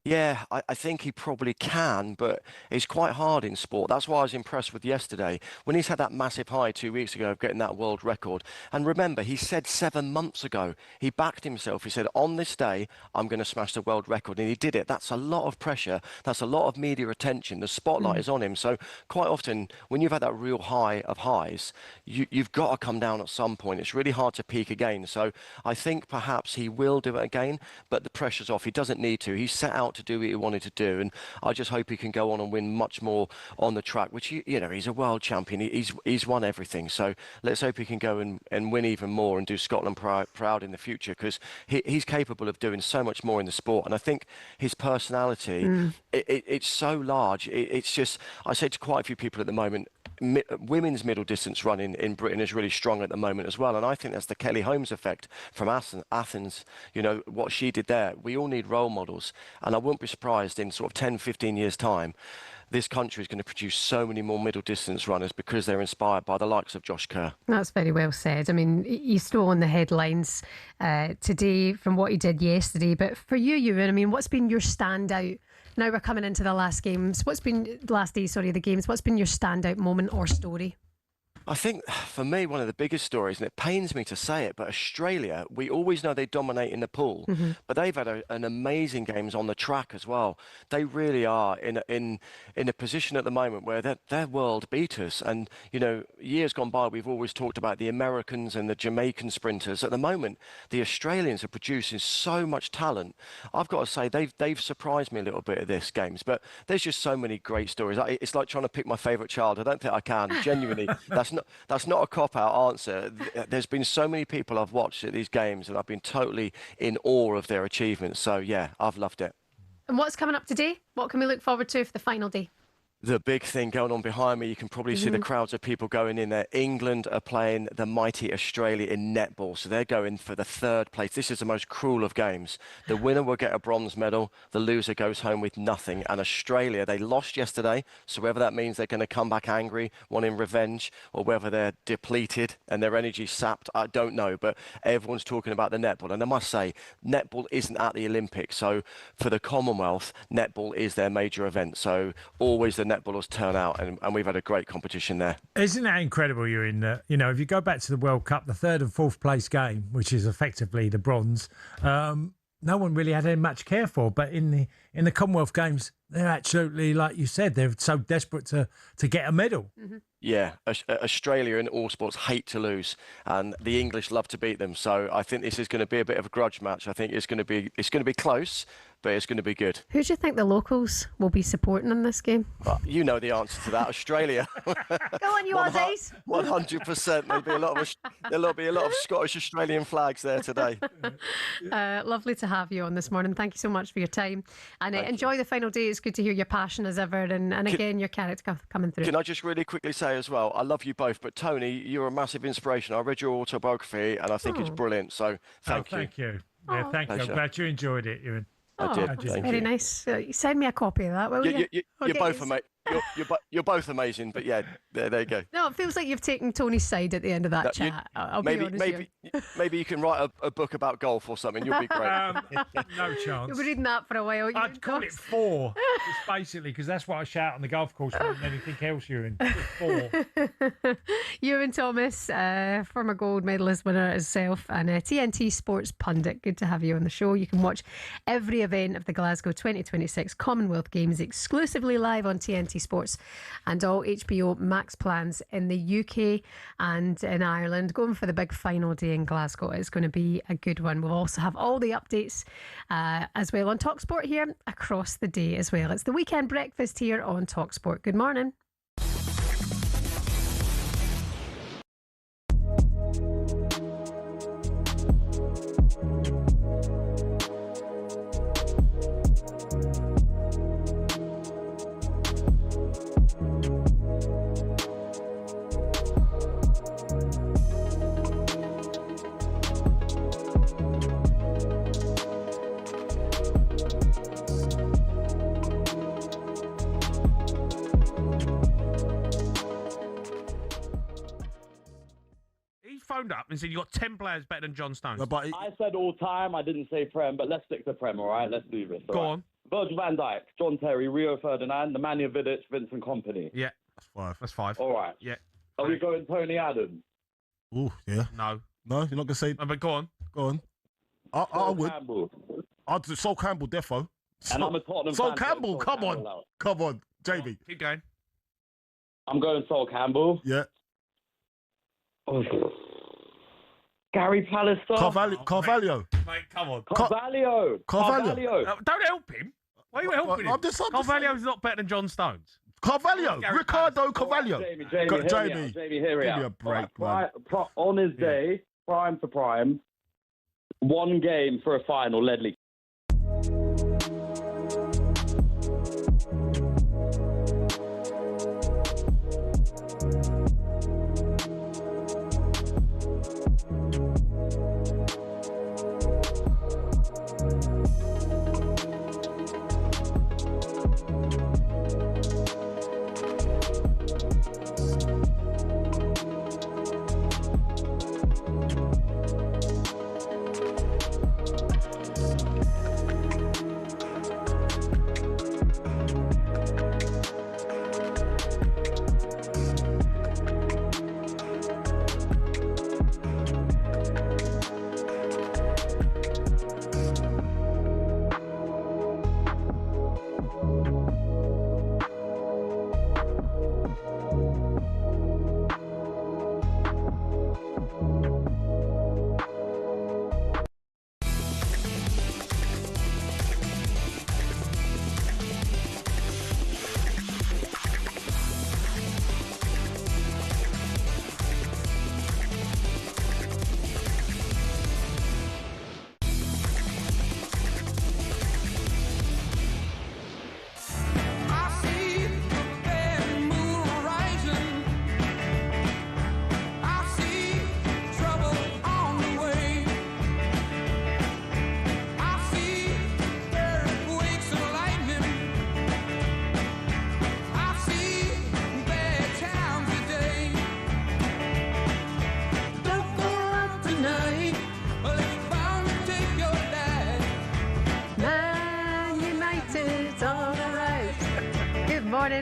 Yeah, I think he probably can, but it's quite hard in sport. That's why I was impressed with yesterday, when he's had that massive high 2 weeks ago of getting that world record. And remember, he said 7 months ago, he backed himself. He said, on this day, I'm going to smash the world record. And he did it. That's a lot of pressure. That's a lot of media attention. The spotlight is on him. So quite often, when you've had that real high of highs, you've got to come down at some point. It's really hard to peak again. So I think perhaps he will do it again, but the pressure's off. He doesn't need to. He's set out to do what he wanted to do, and I just hope he can go on and win much more on the track, which, you know, he's a world champion. He's won everything, so let's hope he can go and win even more and do Scotland proud in the future, because he's capable of doing so much more in the sport. And I think his personality, it's so large. It's just, I say to quite a few people at the moment, women's middle distance running in Britain is really strong at the moment as well, and I think that's the Kelly Holmes effect from Athens. You know what she did there. We all need role models, and I wouldn't be surprised in sort of 10-15 years time this country is going to produce so many more middle distance runners because they're inspired by the likes of Josh Kerr. That's
very well said. I mean, he's still on the headlines today from what he did yesterday, but for you, Ewan, I mean, what's been your standout? Now we're coming into the last games. What's been the games? What's been your standout moment or story?
I think, for me, one of the biggest stories, and it pains me to say it, but Australia, we always know they dominate in the pool, but they've had an amazing games on the track as well. They really are in a position at the moment where they're world beaters. And, you know, years gone by, we've always talked about the Americans and the Jamaican sprinters. At the moment, the Australians are producing so much talent. I've got to say, they've surprised me a little bit at this games, but there's just so many great stories. It's like trying to pick my favourite child. I don't think I can, genuinely. That's not a cop-out answer. There's been so many people I've watched at these games, and I've been totally in awe of their achievements. So, yeah, I've loved it.
And what's coming up today? What can we look forward to for the final day?
The big thing going on behind me, you can probably see the crowds of people going in there. England are playing the mighty Australia in netball, so they're going for the third place. This is the most cruel of games. The winner will get a bronze medal, the loser goes home with nothing. And Australia, they lost yesterday, so whether that means they're going to come back angry, wanting revenge, or whether they're depleted and their energy sapped, I don't know. But everyone's talking about the netball, and I must say, netball isn't at the Olympics, so for the Commonwealth, netball is their major event. So always the netballers turn out, and we've had a great competition there.
Isn't that incredible, Ewan? You know, if you go back to the World Cup, the third and fourth place game, which is effectively the bronze, no one really had any much care for. But in the Commonwealth Games, they're absolutely, like you said, they're so desperate to get a medal.
Yeah, Australia in all sports hate to lose, and the English love to beat them. So I think this is going to be a bit of a grudge match. I think it's going to be close, but it's going to be good.
Who do you think the locals will be supporting in this game?
Well, you know the answer to that. Australia.
Go on, you Aussies.
100%. There'll be a lot of Scottish Australian flags there today.
Lovely to have you on this morning. Thank you so much for your time, and enjoy the final day. It's good to hear your passion as ever, and again your character coming through.
Can I just really quickly say as well, I love you both, but Tony, you're a massive inspiration. I read your autobiography and I think it's brilliant, so thank you.
Thank you. Yeah, thank you. I'm glad you enjoyed it, Ewan.
I did.
Very nice. Send me a copy of that, will you?
You're both, mate. you're both amazing. But yeah, there you go.
No, it feels like you've taken Tony's side at the end of that chat. I'll be honest with you.
Maybe you can write a book about golf or something. You'll be great.
No chance.
You'll be reading that for a while.
I'd call it 4, just basically, because that's what I shout on the golf course more than anything else, Ewan. Just 4.
Ewan Thomas, former gold medalist winner himself, and TNT Sports pundit. Good to have you on the show. You can watch every event of the Glasgow 2026 Commonwealth Games exclusively live on TNT Sports and all HBO Max plans in the UK and in Ireland. Going for the big final day in Glasgow. It's going to be a good one. We'll also have all the updates as well on talkSPORT here across the day as well. It's the weekend breakfast here on talkSPORT. Good morning.
Phoned up and said you got 10 players better than John Stones.
I said all time. I didn't say Prem, but let's stick to Prem. All right, let's do this.
Go on.
Virgil van Dijk, John Terry, Rio Ferdinand, Nemanja Vidic, Vincent Kompany.
Yeah, that's 5.
All right.
Yeah.
Are we going Tony Adams?
Oh yeah.
No,
you're not gonna say.
No, but go on.
I would.
Campbell.
I'd do Sol Campbell, defo.
And I'm a Tottenham
Sol
fan.
Campbell,
so
come
Campbell
on,
out.
come on, Jamie.
Keep going.
I'm going Sol Campbell.
Yeah.
Oh. Gary Pallister.
Carvalho.
Mate, come on.
Carvalho.
Don't help him. Why are you helping him? Carvalho's not better than John Stones.
Carvalho. Ricardo Carvalho.
Jamie, hear me
Give
out.
me a break, man.
On his day, prime for prime, one game for a final, Ledley.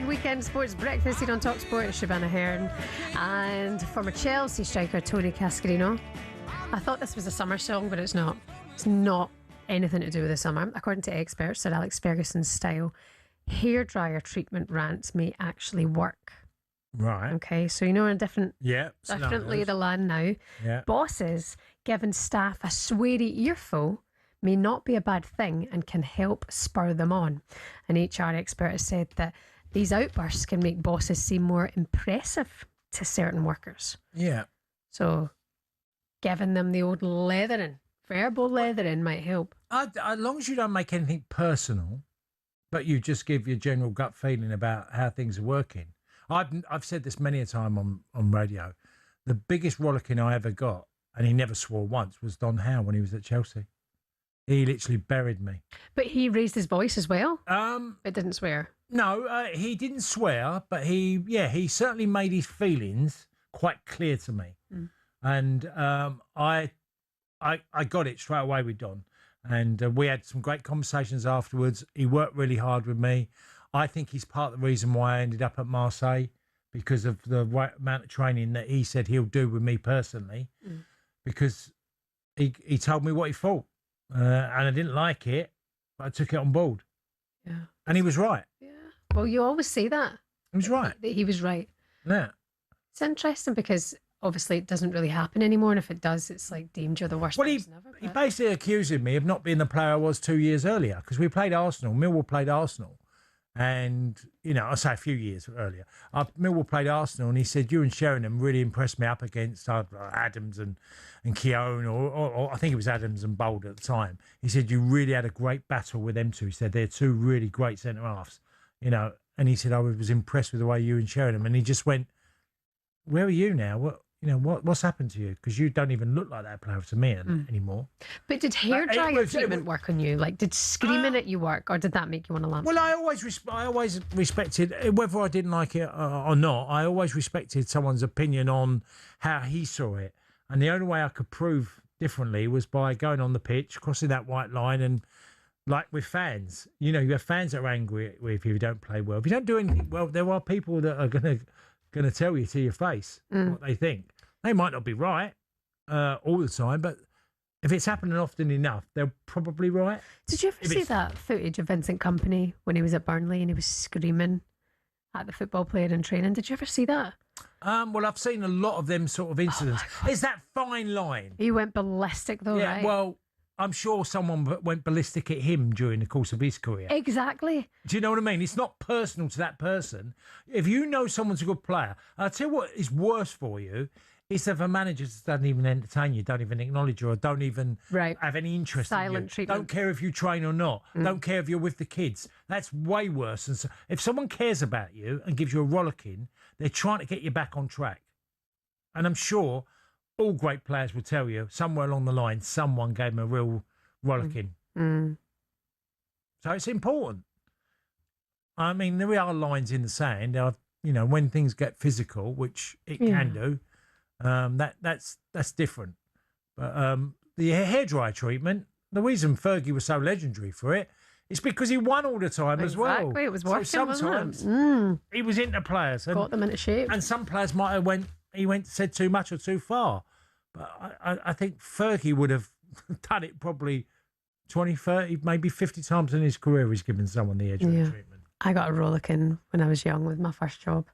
Weekend Sports Breakfast here on talkSPORT. Shebahn Aherne and former Chelsea striker Tony Cascarino. I thought this was a summer song, but it's not. It's not anything to do with the summer. According to experts, Sir Alex Ferguson's style hairdryer treatment rant may actually work.
Right.
Okay, so in a different lay
scenarios.
of the land now.
Yeah.
Bosses giving staff a sweary earful may not be a bad thing and can help spur them on. An HR expert has said that these outbursts can make bosses seem more impressive to certain workers.
Yeah.
So giving them the old leathering, verbal leathering might help.
As long as you don't make anything personal, but you just give your general gut feeling about how things are working. I've said this many a time on radio. The biggest rollicking I ever got, and he never swore once, was Don Howe when he was at Chelsea. He literally buried me.
But he raised his voice as well. It didn't swear.
No, he didn't swear, but he certainly made his feelings quite clear to me. And I got it straight away with Don. And we had some great conversations afterwards. He worked really hard with me. I think he's part of the reason why I ended up at Marseille, because of the amount of training that he said he'll do with me personally, because he told me what he thought. And I didn't like it, but I took it on board.
Yeah.
And he was right.
Yeah. Well, you always say that.
He was right.
That he was right.
Yeah.
It's interesting because obviously it doesn't really happen anymore. And if it does, it's like deemed you're the worst person ever.
He basically accused me of not being the player I was 2 years earlier, because we played Arsenal. Millwall played Arsenal. And, you know, I say a few years earlier. Millwall played Arsenal, and he said, you and Sheringham really impressed me up against Adams and Keown, or I think it was Adams and Bold at the time. He said, you really had a great battle with them two. He said, they're two really great centre-halves, you know. And he said, I was impressed with the way you and Sheringham. And he just went, where are you now? What's happened to you? Because you don't even look like that player to me anymore.
But did hairdryer treatment work on you? Like, did screaming at you work, or did that make you want to laugh?
Well, I always respected, whether I didn't like it or not, I always respected someone's opinion on how he saw it. And the only way I could prove differently was by going on the pitch, crossing that white line, and like with fans, you know, you have fans that are angry if you don't play well. If you don't do anything well, there are people that are going to tell you to your face what they think. They might not be right all the time, but if it's happening often enough, they're probably right.
Did you ever see that footage of Vincent Kompany when he was at Burnley and he was screaming at the football player in training? Did you ever see that?
Well, I've seen a lot of them sort of incidents. It's that fine line.
He went ballistic though, right?
Well, I'm sure someone went ballistic at him during the course of his career.
Exactly.
Do you know what I mean? It's not personal to that person. If you know someone's a good player, I'll tell you what is worse for you is if a manager just doesn't even entertain you, don't even acknowledge you, or don't even have any interest in you.
Treatment.
Don't care if you train or not. Don't care if you're with the kids. That's way worse. And so, if someone cares about you and gives you a rollicking, they're trying to get you back on track. And I'm sure all great players will tell you somewhere along the line someone gave them a real rollicking. So it's important. I mean, there are lines in the sand. You know, when things get physical, which it can do, that's different. But the hairdryer treatment, the reason Fergie was so legendary for it is because he won all the time as well.
Exactly, it was working,
sometimes
wasn't it?
he was into players.
Got them into shape.
And some players might have said too much or too far. But I think Fergie would have done it probably 20, 30, maybe 50 times in his career. He's given someone the hairdryer treatment.
I got a rollicking when I was young with my first job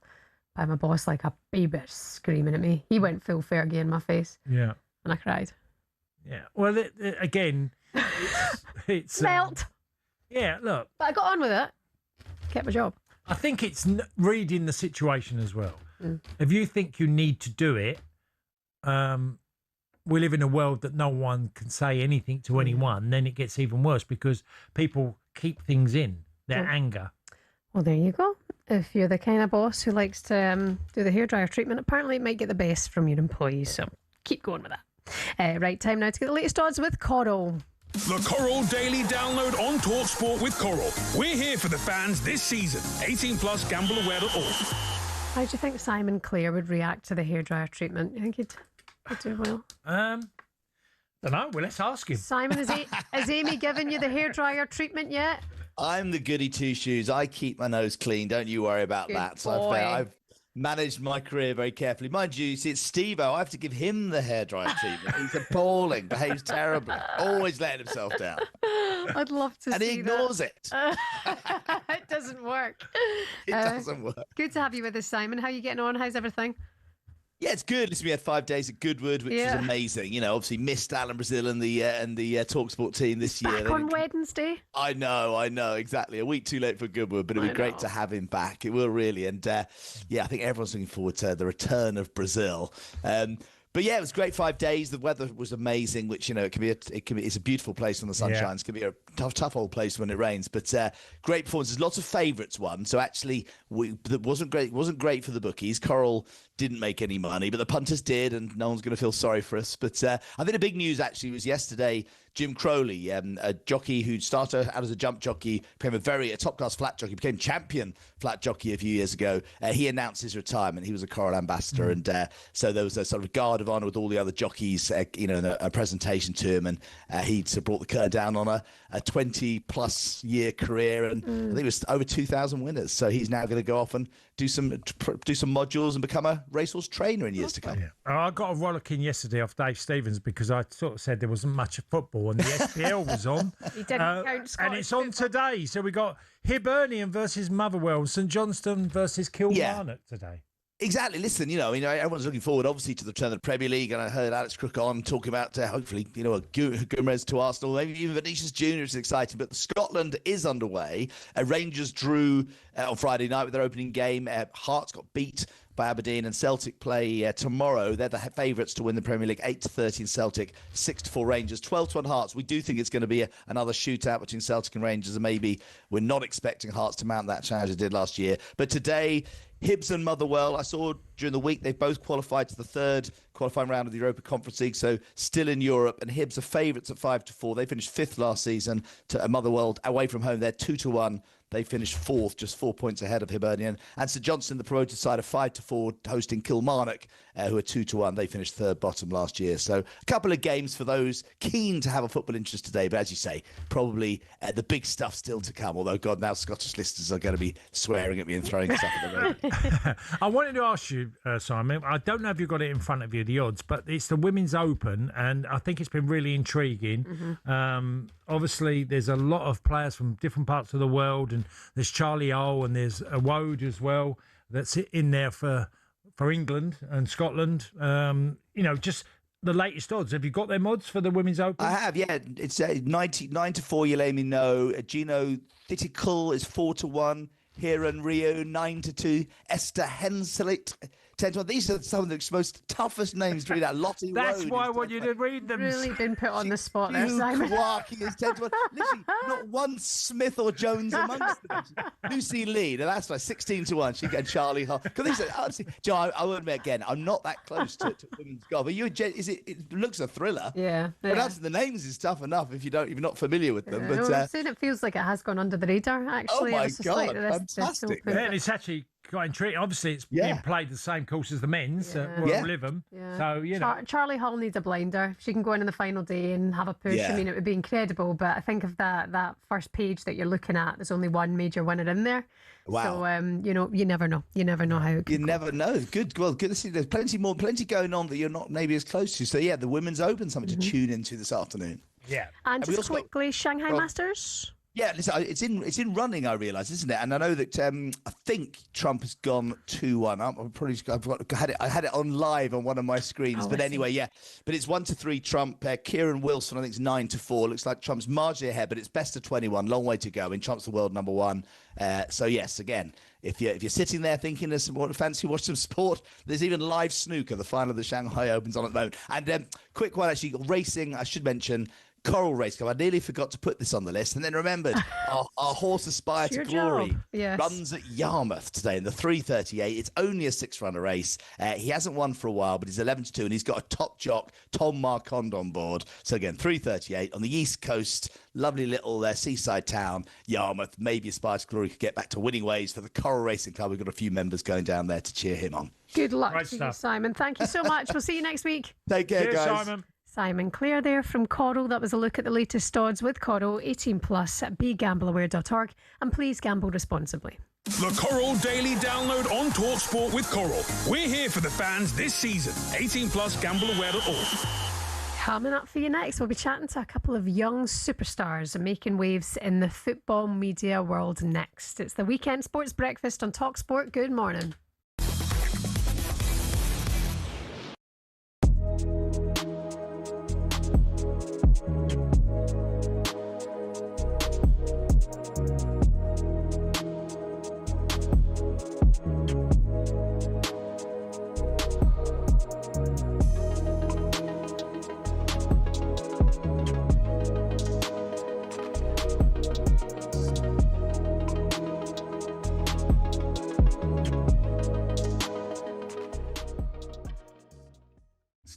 by my boss, like a baby screaming at me. He went full Fergie in my face.
Yeah.
And I cried.
Yeah. Well, again, it's
melt.
Yeah, look.
But I got on with it. Kept my job.
I think it's reading the situation as well. If you think you need to do it, we live in a world that no one can say anything to anyone, then it gets even worse because people keep things in, their anger.
Well, there you go. If you're the kind of boss who likes to do the hairdryer treatment, apparently it might get the best from your employees, so keep going with that. Right, time now to get the latest odds with Coral.
The Coral Daily Download on talkSPORT with Coral. We're here for the fans this season. 18 plus, gambleaware.org.
How do you think Simon Clare would react to the hairdryer treatment? You think he'd do well?
Don't know. Well, let's ask him.
Simon, has Amy given you the hairdryer treatment yet?
I'm the goody two-shoes. I keep my nose clean. Don't you worry about that. So I've managed my career very carefully. Mind you, see, it's Steve-O. I have to give him the hairdryer treatment. He's appalling, behaves terribly, always letting himself down.
I'd love to see that.
And he ignores it.
It doesn't work.
It doesn't work.
Good to have you with us, Simon. How are you getting on? How's everything?
Yeah, it's good. Listen, we had 5 days at Goodwood, which was amazing. You know, obviously missed Alan Brazil and the talkSPORT team this year.
Back on Wednesday.
I know, exactly. A week too late for Goodwood, but it'd be great to have him back. It will really, and I think everyone's looking forward to the return of Brazil. But yeah, it was great 5 days. The weather was amazing, which, you know, it's a beautiful place when the sun shines. It can be a tough old place when it rains. But great performances. Lots of favourites won. So actually, that wasn't great for the bookies. Coral didn't make any money, but the punters did, and no one's going to feel sorry for us. But I think the big news actually was yesterday. Jim Crowley, a jockey who started out as a jump jockey, became a top-class flat jockey, became champion flat jockey a few years ago. He announced his retirement. He was a Coral ambassador, and so there was a sort of guard of honour with all the other jockeys, a presentation to him, and he sort of brought the curtain down on a 20-plus year career, and I think it was over 2,000 winners. So he's now going to go off and do some modules and become a racehorse trainer in years to come.
Yeah. I got a rollicking yesterday off Dave Stevens because I sort of said there wasn't much of football and the SPL was on.
He didn't count Scottish
and it's on
football.
today. So we got Hibernian versus Motherwell, St Johnstone versus Kilmarnock today.
Exactly. Listen, everyone's looking forward, obviously, to the return of the Premier League, and I heard Alex Crook on talking about hopefully, a Gumres to Arsenal, maybe even Vinicius Junior is exciting. But Scotland is underway. Rangers drew on Friday night with their opening game. Hearts got beat by Aberdeen, and Celtic play tomorrow. They're the favourites to win the Premier League, 8-13 Celtic, 6-4 Rangers, 12-1 Hearts. We do think it's going to be another shootout between Celtic and Rangers, and maybe we're not expecting Hearts to mount that challenge they did last year. But today, Hibs and Motherwell, I saw during the week, they've both qualified to the third qualifying round of the Europa Conference League, so still in Europe. And Hibs are favourites at 5-4. They finished fifth last season to Motherwell away from home. They're 2-1. They finished fourth, just 4 points ahead of Hibernian. And St Johnstone, the promoted side, are 5-4, hosting Kilmarnock, who are 2-1. They finished third bottom last year. So a couple of games for those keen to have a football interest today. But as you say, probably the big stuff still to come. Although, God, now Scottish listeners are going to be swearing at me and throwing stuff at the road.
I wanted to ask you, Simon, I don't know if you've got it in front of you, the odds, but it's the Women's Open, and I think it's been really intriguing. Obviously, there's a lot of players from different parts of the world, and there's Charlie Hull and there's Woad as well that's in there for England and Scotland. Just the latest odds. Have you got them odds for the Women's Open?
I have, yeah. It's 9-4. You let me know. Gino Thittikul is 4-1. Hiran Rio 9-2. Esther Henselit 10-1. These are some of the most toughest names to read out. Lottie
That's
Road
why I want you to read them.
Really been put on the spot there, Simon.
Kawaki is 10-1. Literally, not one Smith or Jones amongst them. Lucy Lee, now that's like 16-1. She and Charlie Hull. Because these are, honestly, Joe, I will admit again, I'm not that close to women's golf. But it looks a thriller.
Yeah.
Pronouncing the names is tough enough if you're not familiar with them.
Yeah,
But
I've seen it feels like it has gone under the radar, actually.
oh my
It's just
God,
like this
fantastic.
open.
Yeah, and it's actually quite intriguing. Obviously, it's being played the same course as the men's at Royal Lytham.
Yeah.
So,
Charlie Hull needs a blinder. If she can go in on the final day and have a push, I mean, it would be incredible. But I think of that first page that you're looking at, there's only one major winner in there.
Wow.
So, you never know. You never know how it
You never know. Good. Well, good to see. There's plenty going on that you're not maybe as close to. So, yeah, the Women's Open, something to tune into this afternoon.
Yeah.
And just quickly, Shanghai Masters.
Yeah, listen, it's in running, I realise, isn't it? And I know that I think Trump has gone 2-1 up. I had it on live on one of my screens. But anyway, yeah. But it's 1-3 Trump. Kieran Wilson, I think, is 9-4. Looks like Trump's marginally ahead, but it's best of 21. Long way to go. I mean, Trump's the world number one. So yes, again, if you're sitting there thinking there's some fancy watch some sport, there's even live snooker. The final of the Shanghai Open's on at the moment. And quick one, actually, racing. I should mention. Coral Race Club. I nearly forgot to put this on the list and then remembered our horse Aspire to Glory runs at Yarmouth today in the 3:38. It's only a 6-runner race. He hasn't won for a while, but he's 11-2 and he's got a top jock, Tom Marquand, on board. So again, 3:38 on the East Coast. Lovely little seaside town, Yarmouth. Maybe Aspire to Glory could get back to winning ways for the Coral Racing Club. We've got a few members going down there to cheer him on.
Good luck to you, Simon. Thank you so much. We'll see you next week.
Take care, guys.
Simon Clare there from Coral. That was a look at the latest odds with Coral. 18 plus at begambleaware.org. And please gamble responsibly.
The Coral Daily Download on talkSPORT with Coral. We're here for the fans this season. 18 plus gambleaware.org.
Coming up for you next, we'll be chatting to a couple of young superstars making waves in the football media world next. It's the Weekend Sports Breakfast on talkSPORT. Good morning.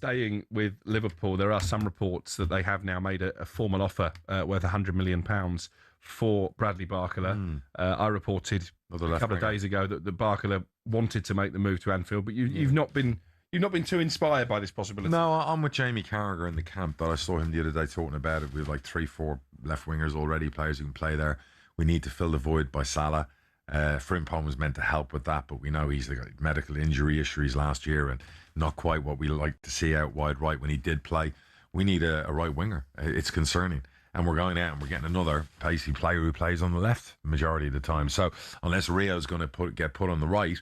staying with Liverpool, there are some reports that they have now made a formal offer worth £100 million for Bradley Barcola. I reported a couple of days ago that Barcola wanted to make the move to Anfield, but you've not been too inspired by this possibility.
No, I'm with Jamie Carragher in the camp that I saw him the other day talking about it. We have like 3-4 left wingers already, players who can play there. We need to fill the void by Salah. Frimpong was meant to help with that, but we know he's got medical injury issues last year and not quite what we like to see out wide right when he did play. We need a right winger. It's concerning. And we're going out and we're getting another pacey player who plays on the left majority of the time. So unless Rio's going to get put on the right,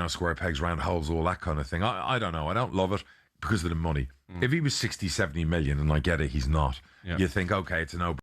square pegs, round holes, all that kind of thing. I don't know. I don't love it because of the money. If he was 60, 70 million, and I get it, he's not. Yeah. You think, okay, it's a no.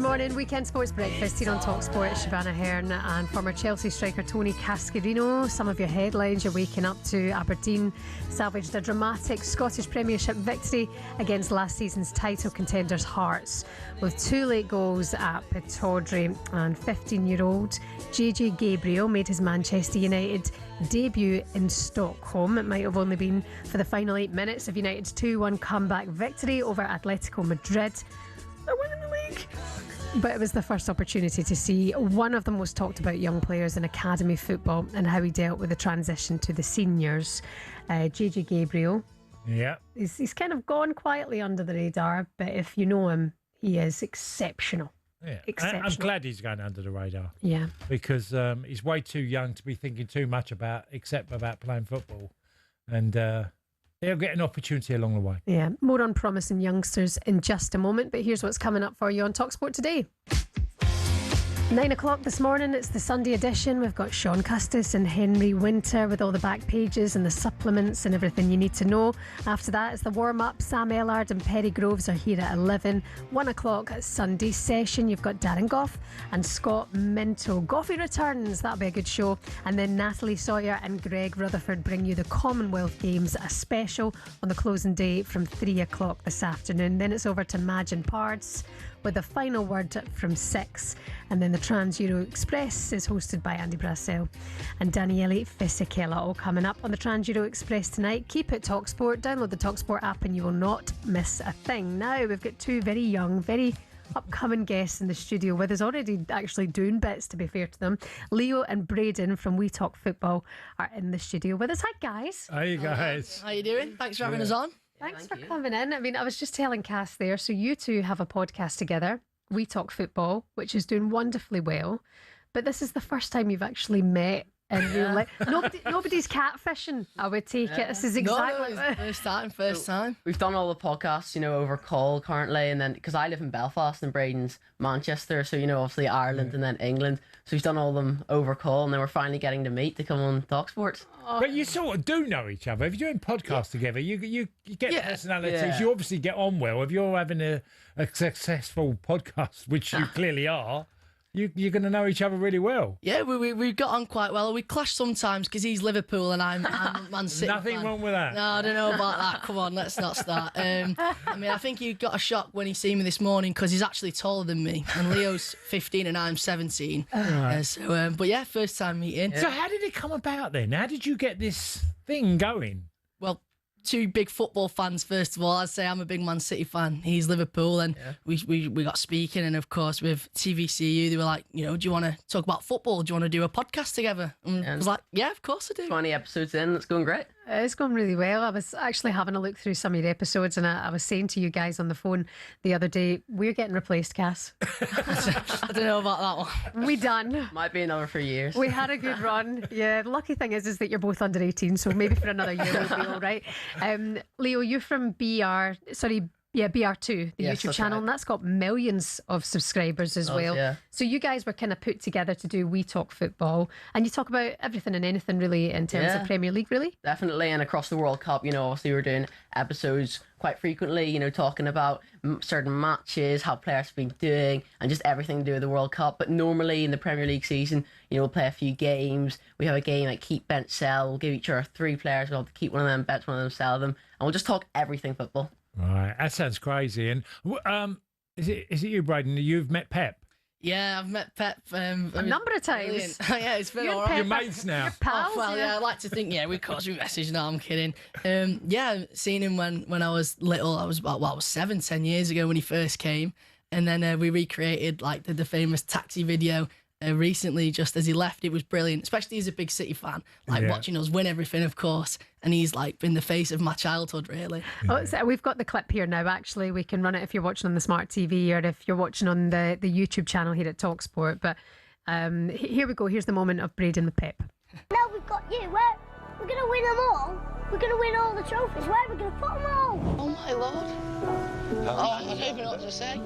Morning, Weekend Sports Breakfast here on talkSPORT. Shebahn Aherne and former Chelsea striker Tony Cascarino. Some of your headlines you're waking up to. Aberdeen salvaged a dramatic Scottish Premiership victory against last season's title contenders Hearts with 2 late goals at Pittodrie, and 15-year-old JJ Gabriel made his Manchester United debut in Stockholm. It might have only been for the final 8 minutes of United's 2-1 comeback victory over Atletico Madrid. They're winning the league. But it was the first opportunity to see one of the most talked about young players in academy football and how he dealt with the transition to the seniors. JJ Gabriel.
Yeah.
He's kind of gone quietly under the radar, but if you know him, he is exceptional.
Yeah.
Exceptional.
I'm glad he's going under the radar.
Yeah.
Because he's way too young to be thinking too much except about playing football. And they'll get an opportunity along the way.
Yeah, more on promising youngsters in just a moment, but here's what's coming up for you on talkSPORT today. 9 o'clock this morning, it's the Sunday edition. We've got Sean Custis and Henry Winter with all the back pages and the supplements and everything you need to know. After that, it's the warm-up. Sam Ellard and Perry Groves are here at 11. 1 o'clock Sunday session. You've got Darren Goff and Scott Minto. Goffey returns. That'll be a good show. And then Natalie Sawyer and Greg Rutherford bring you the Commonwealth Games, a special on the closing day from 3 o'clock this afternoon. Then it's over to Madge and Pards with the final word from 6. And then the Trans-Euro Express is hosted by Andy Brassel and Daniele Fisichella, all coming up on the Trans-Euro Express tonight. Keep it talkSPORT, download the talkSPORT app and you will not miss a thing. Now we've got two very young, very upcoming guests in the studio with us, already actually doing bits, to be fair to them. Leo and Braden from We Talk Football are in the studio with us. Hi guys.
Hi guys.
How you doing? Thanks for having us on.
Thanks for coming in. I mean, I was just telling Cass there, so you two have a podcast together, We Talk Football, which is doing wonderfully well, but this is the first time you've actually met in real life. Nobody's catfishing, I would take it. This is exactly
first time.
We've done all the podcasts, over call currently, and then because I live in Belfast and Braden's Manchester, so obviously Ireland and then England, so we've done all of them over call, and then we're finally getting to meet to come on talkSPORT.
But you sort of do know each other. If you're doing podcasts together, you get personalities.
Yeah.
You obviously get on well. If you're having a successful podcast, which you clearly are, you're going to know each other really well.
Yeah, we got on quite well. We clash sometimes because he's Liverpool and I'm Man City.
Nothing wrong with that.
No, I don't know about that. Come on, let's not start. I think he got a shock when he seen me this morning because he's actually taller than me, and Leo's 15 and I'm 17.
Right.
But yeah, first time meeting.
So how did it come about then? How did you get this thing going?
Well, two big football fans, first of all. I'd say I'm a big Man City fan. He's Liverpool, and we got speaking, and of course with TVCU, they were like, do you want to talk about football? Do you want to do a podcast together? And I was like, yeah, of course I do.
20 episodes in, it's going great.
It's going really well. I was actually having a look through some of your episodes, and I was saying to you guys on the phone the other day, we're getting replaced, Cass.
I don't know about that one.
We done.
Might be another for years.
We had a good run. Yeah, the lucky thing is that you're both under 18, so maybe for another year we'll be all right. Leo, you're from BR2, the
Yes,
YouTube
that's
channel,
right.
and that's got millions of subscribers as well.
Yeah.
So you guys were kind of put together to do We Talk Football, and you talk about everything and anything really in terms of Premier League, really?
Definitely, and across the World Cup, obviously we're doing episodes quite frequently, talking about certain matches, how players have been doing, and just everything to do with the World Cup. But normally in the Premier League season, we'll play a few games. We have a game like Keep, Bench, Sell. We'll give each other 3 players. We'll have to keep one of them, bench one of them, sell them, and we'll just talk everything football.
Right, that sounds crazy. And is it you, Braden? You've met Pep?
Yeah, I've met Pep
a number of times.
Yeah, it's been
You're
all right.
You're mates now.
You're pals,
well, yeah, I like to think, of course we messaged. No, I'm kidding. Yeah, seen him when I was little. I was 7-10 years ago when he first came, and then we recreated like the famous taxi video. Recently, just as he left, it was brilliant, especially as a big City fan, watching us win everything, of course, and he's like been the face of my childhood, really.
Oh, so we've got the clip here now. Actually, we can run it if you're watching on the smart TV or if you're watching on the YouTube channel here at talkSPORT. But here we go. Here's the moment of Braden with Pep.
Now we've got you. We're going to win them all. We're going to win all the trophies. Where are we going to put them all?
Oh my lord! I don't even know what to say.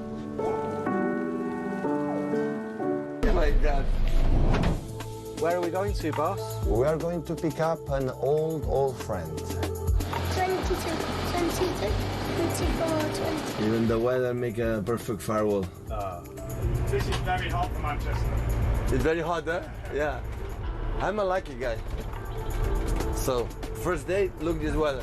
Oh my God.
Where are we going to, boss?
We are going to pick up an old friend.
22, 24, 20.
Even the weather make a perfect firewall.
This is very hot for Manchester.
It's very hot there? Yeah. I'm a lucky guy. So, first date, look this weather.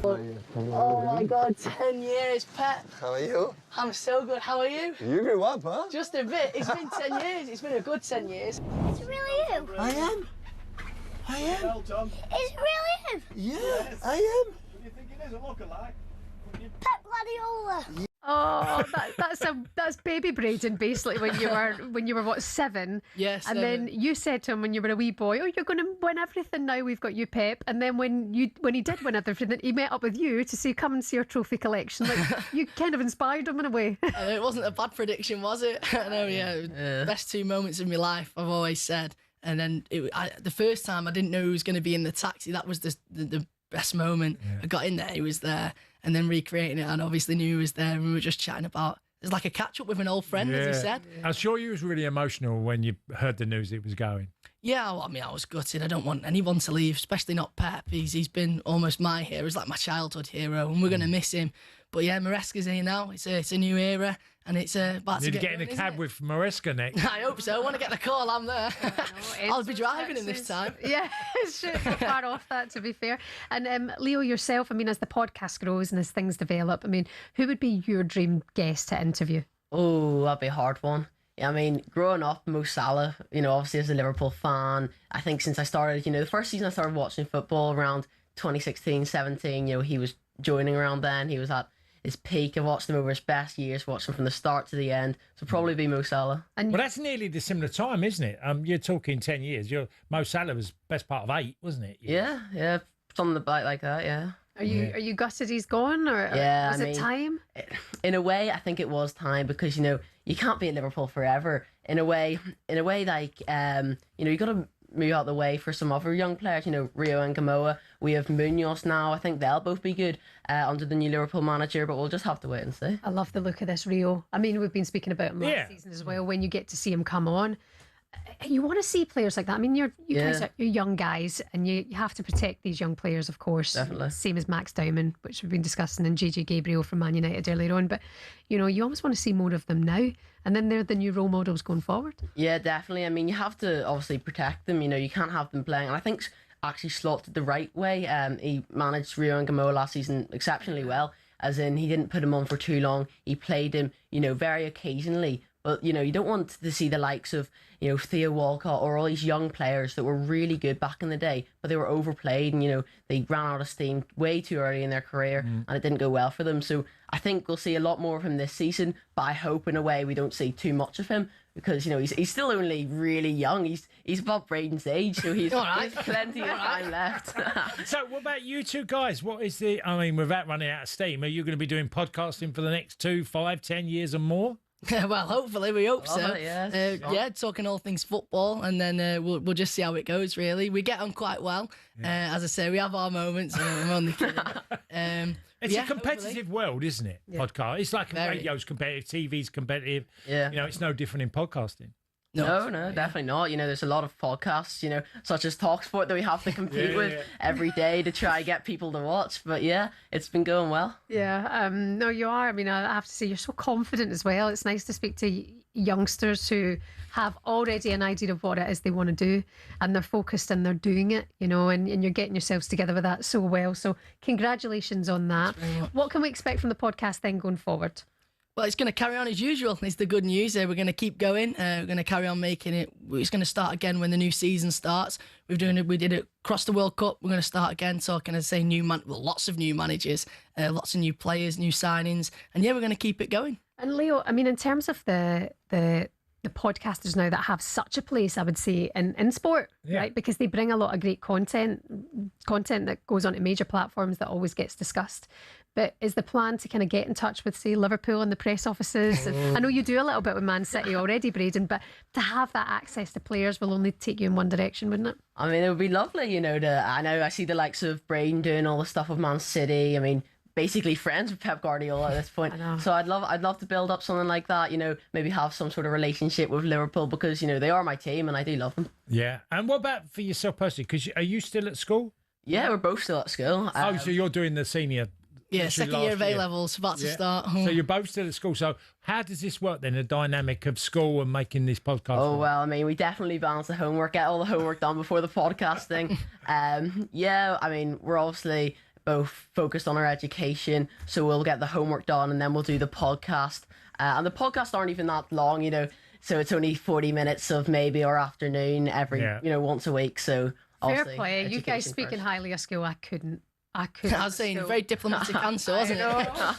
Oh my God, 10 years, Pep.
How are you?
I'm so good. How are you?
You grew up, huh?
Just a bit. It's been 10 years. It's been a good 10 years.
Is it really you?
I am.
Well done.
Is it really you?
Yeah,
Yes.
I am.
What do you think it is? A lookalike?
Pep Guardiola.
Oh, that's baby Braden basically when you were what, 7?
Yes.
And then you said to him when you were a wee boy, "Oh, you're going to win everything now. We've got you, Pep." And then when he did win everything, he met up with you to say, "Come and see our trophy collection." Like you kind of inspired him in a way.
It wasn't a bad prediction, was it? I know. Yeah. Best 2 moments of my life, I've always said. And then the first time I didn't know he was going to be in the taxi. That was the best moment. Yeah. I got in there, he was there. And then recreating it, and obviously knew he was there, and we were just chatting about. It was like a catch up with an old friend, as he said.
I'm sure you was really emotional when you heard the news it was going.
Yeah, well, I mean, I was gutted. I don't want anyone to leave, especially not Pep. He's been almost my hero. He's like my childhood hero, and we're going to miss him. But yeah, Maresca's here now. It's a new era, and it's about
to get in a cab with Maresca next.
I hope so. I want to get the call. I'm there. I'll be driving him this time.
Yeah, it's not far off that, to be fair. And Leo, yourself, I mean, as the podcast grows and as things develop, I mean, who would be your dream guest to interview?
Oh, that'd be a hard one. Yeah, I mean, growing up, Mo Salah, obviously as a Liverpool fan, I think since I started, the first season I started watching football around 2016, 17, he was joining around then. He was at his peak. I watched him over his best years, watched him from the start to the end. So probably be Mo Salah.
Well, that's nearly the similar time, isn't it? You're talking 10 years. Mo Salah was best part of 8, wasn't it?
Yeah, something about like that, yeah.
Are you gutted he's gone, or
yeah,
was it time?
In a way, I think it was time because you can't be at Liverpool forever. In a way, like you got to move out the way for some other young players. Rio and Gamoa. We have Munoz now. I think they'll both be good under the new Liverpool manager, but we'll just have to wait and see.
I love the look of this Rio. I mean, we've been speaking about him last season as well. When you get to see him come on, you want to see players like that. I mean, you guys are young guys, and you have to protect these young players, of course.
Definitely.
Same as Max Diamond, which we've been discussing, and JJ Gabriel from Man United earlier on. But you almost want to see more of them now, and then they're the new role models going forward.
Yeah, definitely. I mean, you have to obviously protect them. You can't have them playing. And I think actually Slot did the right way. He managed Rio and Gamoa last season exceptionally well. As in, he didn't put him on for too long. He played him, very occasionally. But, you don't want to see the likes of, Theo Walcott or all these young players that were really good back in the day, but they were overplayed and, they ran out of steam way too early in their career and it didn't go well for them. So I think we'll see a lot more of him this season, but I hope in a way we don't see too much of him because, he's still only really young. He's about Braden's age, so he's there's plenty of time left.
So what about you two guys? What is without running out of steam, are you going to be doing podcasting for the next 2, 5, 10 years or more?
Well, hopefully, we hope so.
Yeah,
talking all things football, and then we'll just see how it goes. Really, we get on quite well. As I say, we have our moments. I'm only kidding.
It's a competitive world, isn't it? Podcast. It's like radio's competitive, TV's competitive.
Yeah,
it's no different in podcasting.
No, definitely not. There's a lot of podcasts, such as talkSPORT that we have to compete with every day to try and get people to watch. But yeah, it's been going well.
Yeah, no, you are. I mean, I have to say, you're so confident as well. It's nice to speak to youngsters who have already an idea of what it is they want to do, and they're focused and they're doing it, and you're getting yourselves together with that so well. So congratulations on that. What can we expect from the podcast then going forward?
Well, it's going to carry on as usual. It's the good news. We're going to keep going. We're going to carry on making it. It's going to start again when the new season starts. We did it across the World Cup. We're going to start again talking, as I say, lots of new managers, lots of new players, new signings. And yeah, we're going to keep it going. And
Leo, I mean, in terms of the podcasters now that have such a place, I would say, in sport, right? Because they bring a lot of great content that goes onto major platforms that always gets discussed. But is the plan to kind of get in touch with, say, Liverpool and the press offices? I know you do a little bit with Man City already, Braden, but to have that access to players will only take you in one direction, wouldn't it?
I mean, it would be lovely, I know I see the likes of Braden doing all the stuff with Man City. I mean, basically friends with Pep Guardiola at this point. So I'd love to build up something like that, maybe have some sort of relationship with Liverpool because, they are my team and I do love them.
Yeah. And what about for yourself personally? Because are you still at school?
Yeah, we're both still at school.
So you're doing the senior...
Yeah, second year of A-levels, about to start.
So you're both still at school. So how does this work then, the dynamic of school and making this podcast?
Oh, well, I mean, we definitely balance the homework, get all the homework done before the podcasting. Yeah, I mean, we're obviously both focused on our education, so we'll get the homework done and then we'll do the podcast. And the podcasts aren't even that long, so it's only 40 minutes of maybe our afternoon every, once a week. So
fair play. You guys speaking highly of school, I couldn't.
I was saying, very diplomatic answer, wasn't it?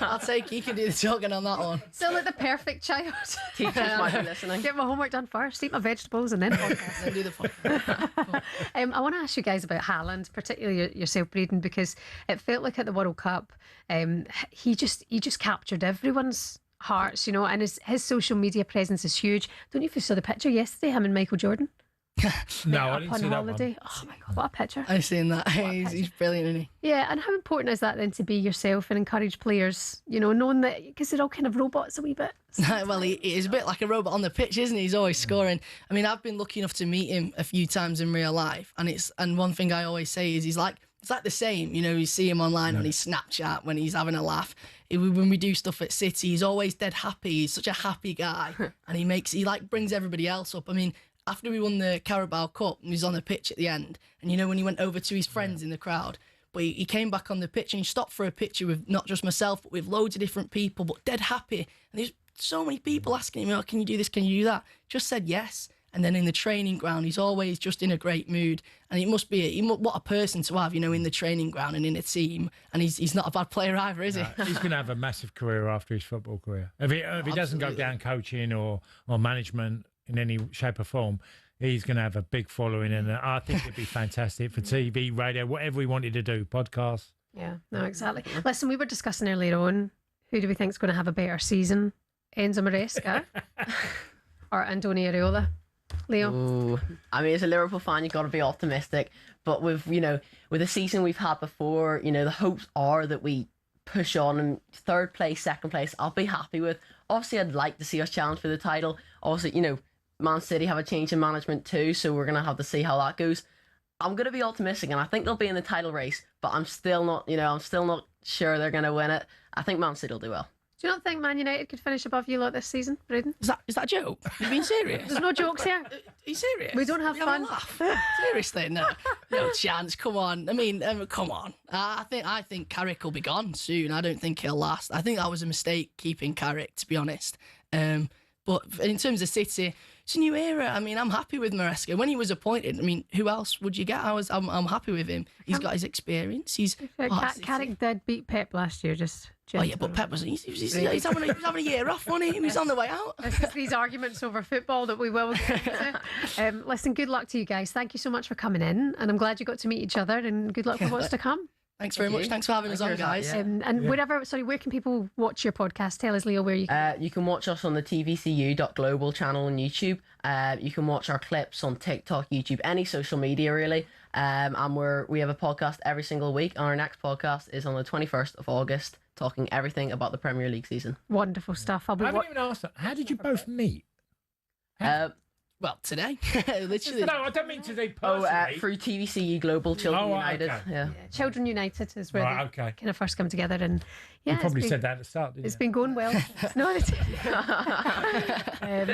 I'll take you can do the talking on that one.
Sound like the perfect child.
Teachers might be listening.
Get my homework done first, eat my vegetables, and then podcast.
And do the podcast.
I want to ask you guys about Haaland, particularly yourself, Braden, because it felt like at the World Cup, he just captured everyone's hearts, and his social media presence is huge. Don't you know if you saw the picture yesterday, him and Michael Jordan?
No, I didn't see that
holiday. One. Oh my God, what a picture.
I've seen that. He's brilliant, isn't he?
Yeah, and how important is that then to be yourself and encourage players, knowing that, because they're all kind of robots a wee bit.
Well, he is a bit like a robot on the pitch, isn't he? He's always scoring. I mean, I've been lucky enough to meet him a few times in real life, and one thing I always say is it's like the same, you see him online on his Snapchat when he's having a laugh. When we do stuff at City, he's always dead happy. He's such a happy guy, and he brings everybody else up. I mean, after we won the Carabao Cup, he was on the pitch at the end, and when he went over to his friends in the crowd, but he came back on the pitch and he stopped for a picture with not just myself, but with loads of different people, but dead happy. And so many people asking him, oh, can you do this, can you do that? Just said yes. And then in the training ground, he's always just in a great mood. And it must be, what a person to have, in the training ground and in a team. And he's not a bad player either, is he?
He's going to have a massive career after his football career. If he doesn't go down coaching or management in any shape or form, he's going to have a big following. And I think it'd be fantastic for TV, radio, whatever he wanted to do, podcasts.
Yeah, no, exactly. Listen, we were discussing earlier on, who do we think is going to have a better season? Enzo Maresca or Andoni Areola? Leo?
Ooh. I mean, as a Liverpool fan, you've got to be optimistic. But with the season we've had before, the hopes are that we push on, and third place, second place, I'll be happy with. Obviously, I'd like to see us challenge for the title. Obviously, Man City have a change in management too, so we're going to have to see how that goes. I'm going to be optimistic, and I think they'll be in the title race, but I'm still not sure they're going to win it. I think Man City will do well.
Do you not think Man United could finish above you lot this season, Braden?
Is that a joke? You're being serious?
There's no jokes here.
Are you serious?
We don't have fun.
Seriously, no chance. Come on. I mean, come on. I think Carrick will be gone soon. I don't think he'll last. I think that was a mistake keeping Carrick, to be honest. But in terms of City, it's a new era. I mean, I'm happy with Maresca. When he was appointed, I mean, who else would you get? I'm happy with him. He's got his experience.
Carrick did beat Pep last year, just.
Oh yeah, but Pep was he's having a year off, wasn't he? He was on the way out.
This is these arguments over football that we will get into. Listen, good luck to you guys. Thank you so much for coming in, and I'm glad you got to meet each other. And good luck for what's to come.
Thanks very much. Thanks for having us on, guys.
Where can people watch your podcast? Tell us, Leo, where you can.
You can watch us on the tvcu.global channel on YouTube. You can watch our clips on TikTok, YouTube, any social media really. And we have a podcast every single week. Our next podcast is on the 21st of August, talking everything about the Premier League season.
Wonderful stuff.
I haven't even asked that. How did you both meet?
Well, today, literally.
No, I don't mean today personally.
Through TVCU Global Children United.
Okay.
Yeah.
Children United is where they kind of first come together, and
you probably said that at the start, didn't you?
It's been going well. No,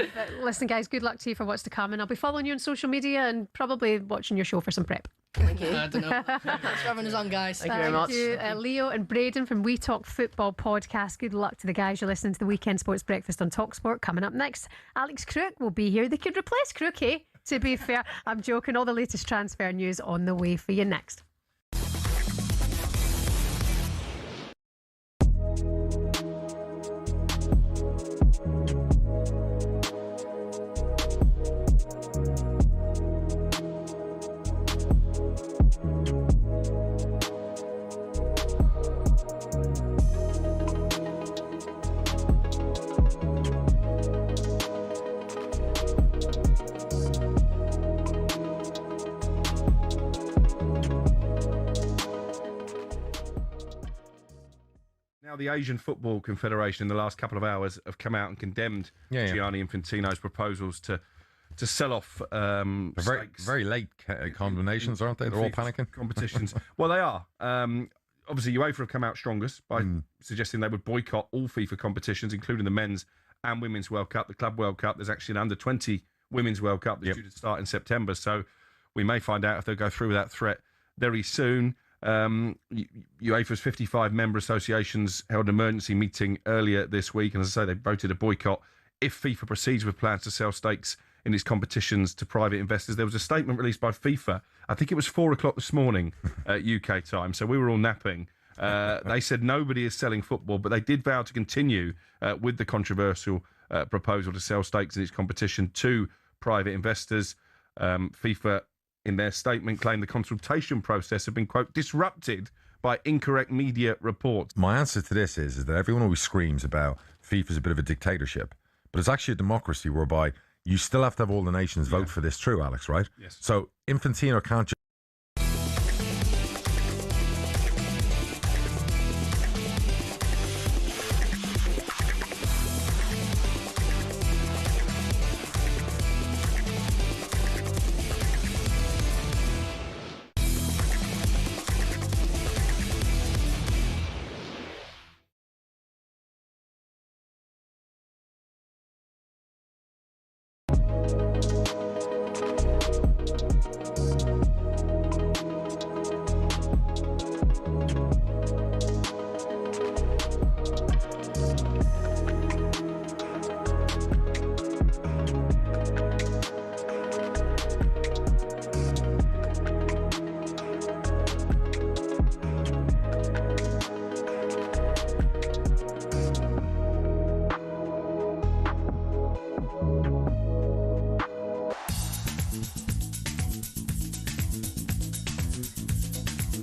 but listen, guys, good luck to you for what's to come, and I'll be following you on social media and probably watching your show for some prep.
Thank you.
I don't know. Thanks for having us on, guys.
Thank you very much.
Thank you, Leo and Braden from We Talk Football podcast. Good luck to the guys. You're listening to the Weekend Sports Breakfast on talkSPORT. Coming up next, Alex Crook will be here. They could replace Crook, eh? To be fair, I'm joking. All the latest transfer news on the way for you next.
Now, the Asian Football Confederation in the last couple of hours have come out and condemned Gianni Infantino's proposals to sell off
very late condemnations, aren't they? They're all panicking.
Competitions. Well, they are. Obviously, UEFA have come out strongest by suggesting they would boycott all FIFA competitions, including the Men's and Women's World Cup, the Club World Cup. There's actually an under-20 Women's World Cup that's due to start in September, so we may find out if they'll go through with that threat very soon. UEFA's 55 member associations held an emergency meeting earlier this week, and as I say, they voted a boycott if FIFA proceeds with plans to sell stakes in its competitions to private investors. There was a statement released by FIFA, I think it was 4 o'clock this morning UK time, so we were all napping. They said nobody is selling football, but they did vow to continue with the controversial proposal to sell stakes in its competition to private investors. FIFA, in their statement, claimed the consultation process had been, quote, disrupted by incorrect media reports.
My answer to this is that everyone always screams about FIFA's a bit of a dictatorship, but it's actually a democracy whereby you still have to have all the nations vote for this. True, Alex, right?
Yes.
So Infantino can't just...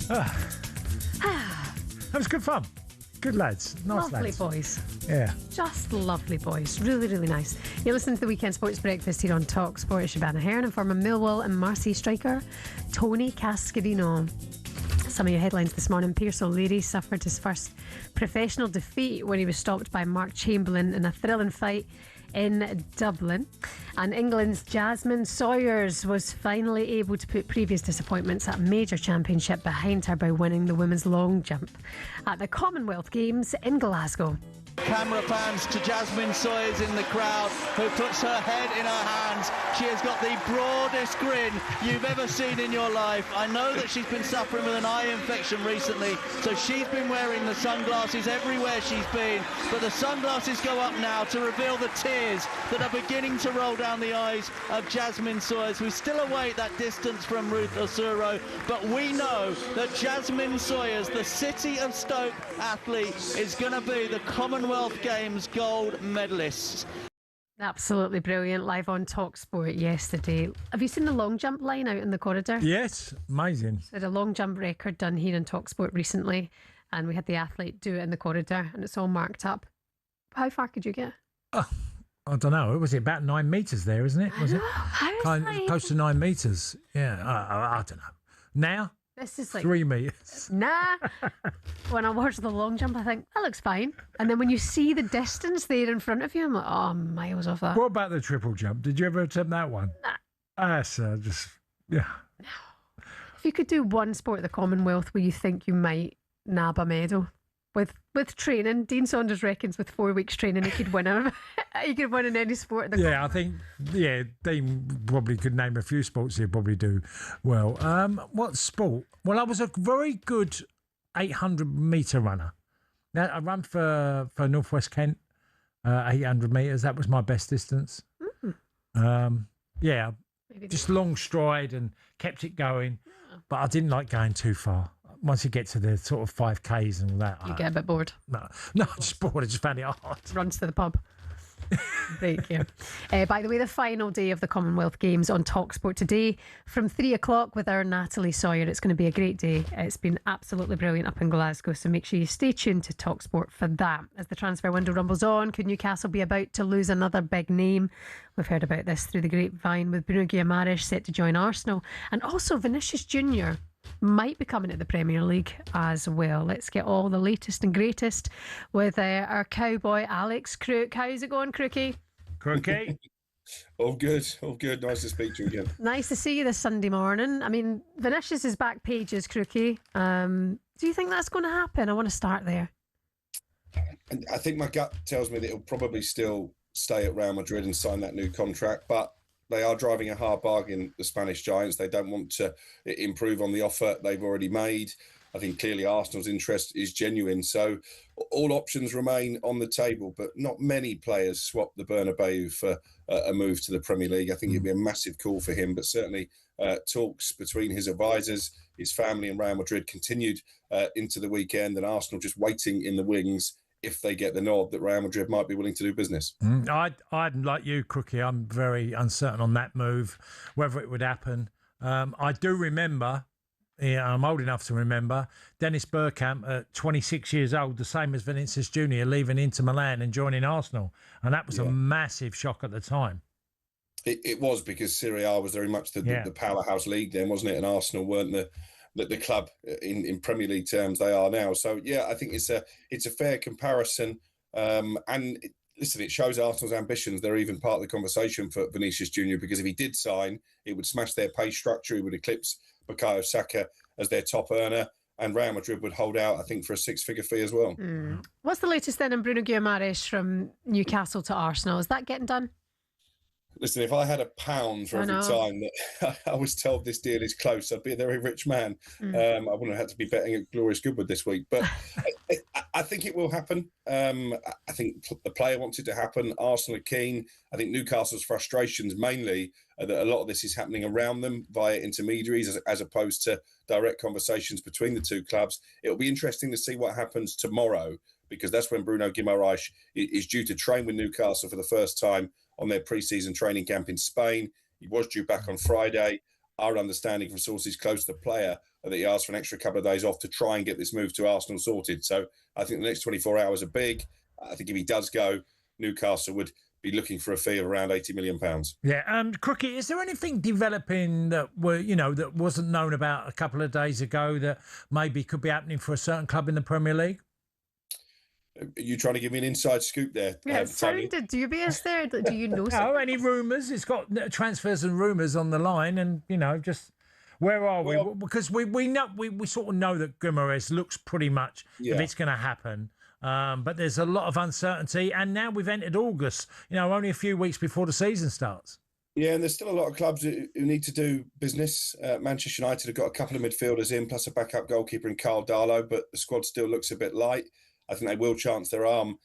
That was good fun. Good lads. Nice
Lovely
lads.
boys.
Yeah.
Just lovely boys. Really, really nice. You're listening to the Weekend Sports Breakfast here on talkSPORT. Shebahn Aherne and former Millwall and Marseille striker Tony Cascarino. Some of your headlines this morning. Pierce O'Leary suffered his first professional defeat when he was stopped by Mark Chamberlain in a thrilling fight in Dublin. And England's Jasmine Sawyers was finally able to put previous disappointments at a major championship behind her by winning the women's long jump at the Commonwealth Games in Glasgow.
Camera pans to Jasmine Sawyers in the crowd, who puts her head in her hands. She has got the broadest grin you've ever seen in your life. I know that she's been suffering with an eye infection recently, so she's been wearing the sunglasses everywhere she's been. But the sunglasses go up now to reveal the tears that are beginning to roll down the eyes of Jasmine Sawyers. We still await that distance from Ruth Osuro, but we know that Jasmine Sawyers, the City of Stoke athlete, is going to be the Commonwealth Games gold medalist.
Absolutely brilliant. Live on talkSPORT yesterday. Have you seen the long jump line out in the corridor?
Yes, amazing.
So a long jump record done here in talkSPORT recently, and we had the athlete do it in the corridor, and it's all marked up. How far could you get?
Oh, I don't know. Was it about 9 metres there, isn't it? Was it? Close to 9 metres. Yeah, I don't know. Now?
This is like
3 metres.
Nah. When I watch the long jump, I think that looks fine, and then when you see the distance there in front of you, I'm like, oh, I'm miles off that.
What about the triple jump? Did you ever attempt that one?
Nah.
Yeah.
If you could do one sport at the Commonwealth where you think you might nab a medal with training, Dean Saunders reckons with 4 weeks training he could win he could win in any sport at the
I think Dean probably could name a few sports he'd probably do well. What sport? Well, I was a very good 800 metre runner. Now, I ran for North West Kent, 800 metres. That was my best distance. Just long stride and kept it going, but I didn't like going too far. Once you get to the sort of 5Ks and all that,
You get a bit bored.
No, I'm just bored. I just found it hard.
Runs to the pub. Thank you. By the way, the final day of the Commonwealth Games on talkSPORT today from 3 o'clock with our Natalie Sawyer. It's going to be a great day. It's been absolutely brilliant up in Glasgow, so make sure you stay tuned to talkSPORT for that. As the transfer window rumbles on, could Newcastle be about to lose another big name? We've heard about this through the grapevine, with Bruno Guimaraes set to join Arsenal, and also Vinicius Junior might be coming to the Premier League as well. Let's get all the latest and greatest with our cowboy Alex Crook. How's it going, Crookie?
Crookie?
All good, all good. Nice to speak to you again.
Nice to see you this Sunday morning. I mean, Vinicius is back pages, Crookie. Do you think that's going to happen? I want to start there.
I think my gut tells me that he'll probably still stay at Real Madrid and sign that new contract, but they are driving a hard bargain, the Spanish Giants. They don't want to improve on the offer they've already made. I think clearly Arsenal's interest is genuine. So all options remain on the table, but not many players swap the Bernabeu for a move to the Premier League. I think it'd be a massive call for him, but certainly talks between his advisors, his family and Real Madrid continued into the weekend, and Arsenal just waiting in the wings if they get the nod that Real Madrid might be willing to do business.
I'd like you, Crookie. I'm very uncertain on that move, whether it would happen. I do remember, I'm old enough to remember, Dennis Bergkamp at 26 years old, the same as Vinicius Junior, leaving Inter Milan and joining Arsenal. And that was a massive shock at the time.
It was, because Serie A was very much the powerhouse league then, wasn't it? And Arsenal weren't the club in Premier League terms they are now. So I think it's a fair comparison. Listen, it shows Arsenal's ambitions. They're even part of the conversation for Vinicius Junior, because if he did sign, it would smash their pay structure. He would eclipse Bukayo Saka as their top earner, and Real Madrid would hold out, I think, for a 6-figure fee as well.
What's the latest then in Bruno Guimaraes from Newcastle to Arsenal? Is that getting done?
Listen, if I had £1 for every time that I was told this deal is close, I'd be a very rich man. I wouldn't have had to be betting at Glorious Goodwood this week. But I think it will happen. I think the player wants it to happen. Arsenal are keen. I think Newcastle's frustrations mainly are that a lot of this is happening around them via intermediaries as opposed to direct conversations between the two clubs. It'll be interesting to see what happens tomorrow, because that's when Bruno Guimaraes is due to train with Newcastle for the first time on their pre-season training camp in Spain. He was due back on Friday. our understanding from sources close to the player that he asked for an extra couple of days off to try and get this move to Arsenal sorted. So I think the next 24 hours are big. I think if he does go, Newcastle would be looking for a fee of around £80 million.
Yeah, Crookie, is there anything developing that that wasn't known about a couple of days ago that maybe could be happening for a certain club in the Premier League?
Are you trying to give me an inside scoop there?
Yeah, it sounded dubious there. Do you know?
No, any rumours? It's got transfers and rumours on the line, and just where are we? Because we know we sort of know that Guimaraes looks pretty much if it's going to happen. But there's a lot of uncertainty, and now we've entered August. Only a few weeks before the season starts.
Yeah, and there's still a lot of clubs who need to do business. Manchester United have got a couple of midfielders in, plus a backup goalkeeper in Carl Darlow, but the squad still looks a bit light. I think they will chance their arm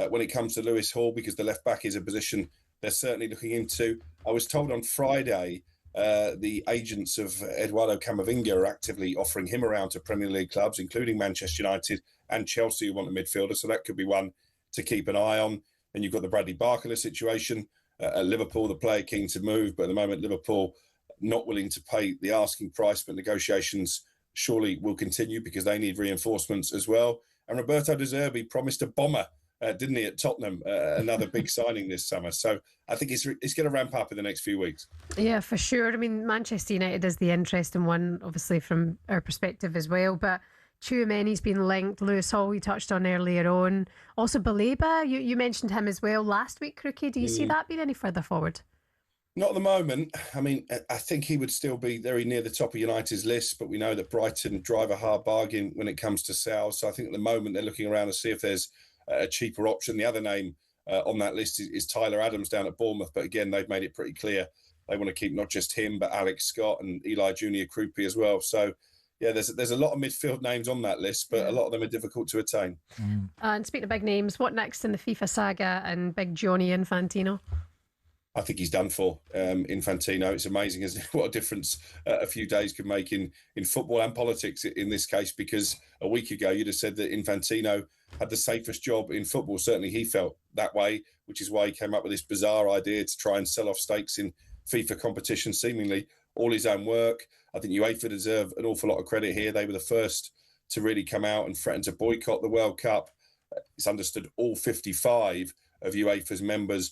when it comes to Lewis Hall, because the left back is a position they're certainly looking into. I was told on Friday the agents of Eduardo Camavinga are actively offering him around to Premier League clubs, including Manchester United and Chelsea, who want a midfielder. So that could be one to keep an eye on. Then you've got the Bradley Barcola situation at Liverpool, the player keen to move, but at the moment Liverpool not willing to pay the asking price, but negotiations surely will continue because they need reinforcements as well. And Roberto De Zerbi promised a bomber, didn't he, at Tottenham, another big signing this summer. So I think it's going to ramp up in the next few weeks.
Yeah, for sure. I mean, Manchester United is the interesting one, obviously, from our perspective as well. But Tchouameni's been linked. Lewis Hall, we touched on earlier on. Also, Baleba, you mentioned him as well last week, Crookie. Do you see that being any further forward?
Not at the moment. I mean, I think he would still be very near the top of United's list, but we know that Brighton drive a hard bargain when it comes to sales. So I think at the moment they're looking around to see if there's a cheaper option. The other name on that list is Tyler Adams down at Bournemouth, but again, they've made it pretty clear they want to keep not just him, but Alex Scott and Eli Junior Krupi as well. So yeah, there's a lot of midfield names on that list, but a lot of them are difficult to attain.
And speaking of big names, what next in the FIFA saga and big Johnny Infantino?
I think he's done for, Infantino. It's amazing, isn't it, what a difference a few days can make in football and politics in this case, because a week ago you'd have said that Infantino had the safest job in football. Certainly he felt that way, which is why he came up with this bizarre idea to try and sell off stakes in FIFA competition, seemingly all his own work. I think UEFA deserve an awful lot of credit here. They were the first to really come out and threaten to boycott the World Cup. It's understood all 55 of UEFA's members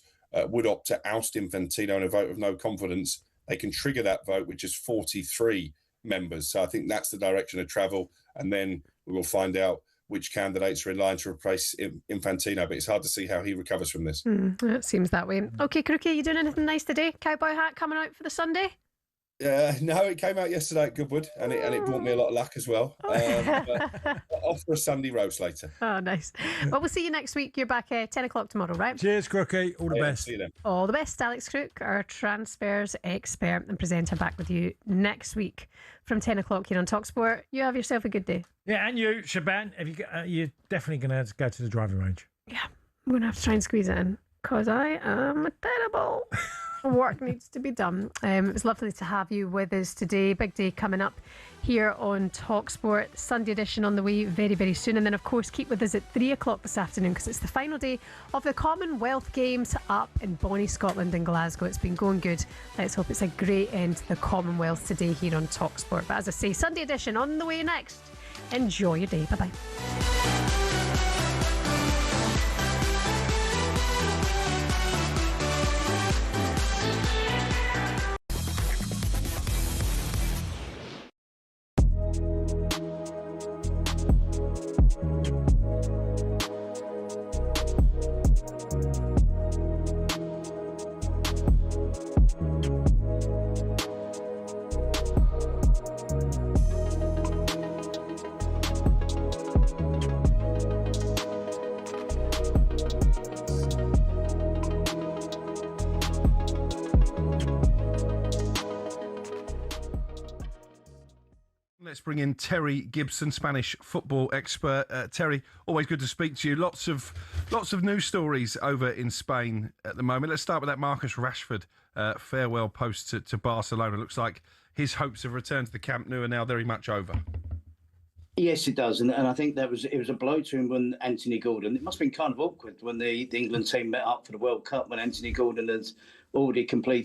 would opt to oust Infantino in a vote of no confidence. They can trigger that vote, which is 43 members. So I think that's the direction of travel. And then we will find out which candidates are in line to replace Infantino. But it's hard to see how he recovers from this.
It seems that way. Okay, Crookie, you doing anything nice today? Cowboy hat coming out for the Sunday?
No, it came out yesterday at Goodwood, and it brought me a lot of luck as well. But off for a Sunday roast later.
Oh, nice. Well, we'll see you next week. You're back 10 o'clock tomorrow, right?
Cheers, Crookie. All the best.
See you then.
All the best. Alex Crook, our transfers expert and presenter, back with you next week from 10 o'clock here on talkSPORT. You have yourself a good day.
Yeah, and you, Shebahn, you're definitely going to go to the driving range.
Yeah, I'm going to have to try and squeeze it in because I am terrible. Work needs to be done. It was lovely to have you with us today. Big day coming up here on talkSPORT. Sunday edition on the way very, very soon. And then, of course, keep with us at 3 o'clock this afternoon because it's the final day of the Commonwealth Games up in Bonnie, Scotland and Glasgow. It's been going good. Let's hope it's a great end to the Commonwealth today here on talkSPORT. But as I say, Sunday edition on the way next. Enjoy your day. Bye-bye.
Let's bring in Terry Gibson, Spanish football expert. Terry, always good to speak to you. Lots of news stories over in Spain at the moment. Let's start with that Marcus Rashford farewell post to Barcelona. Looks like his hopes of return to the Camp Nou are now very much over.
Yes, it does, and I think it was a blow to him when Anthony Gordon. It must have been kind of awkward when the England team met up for the World Cup when Anthony Gordon has already completed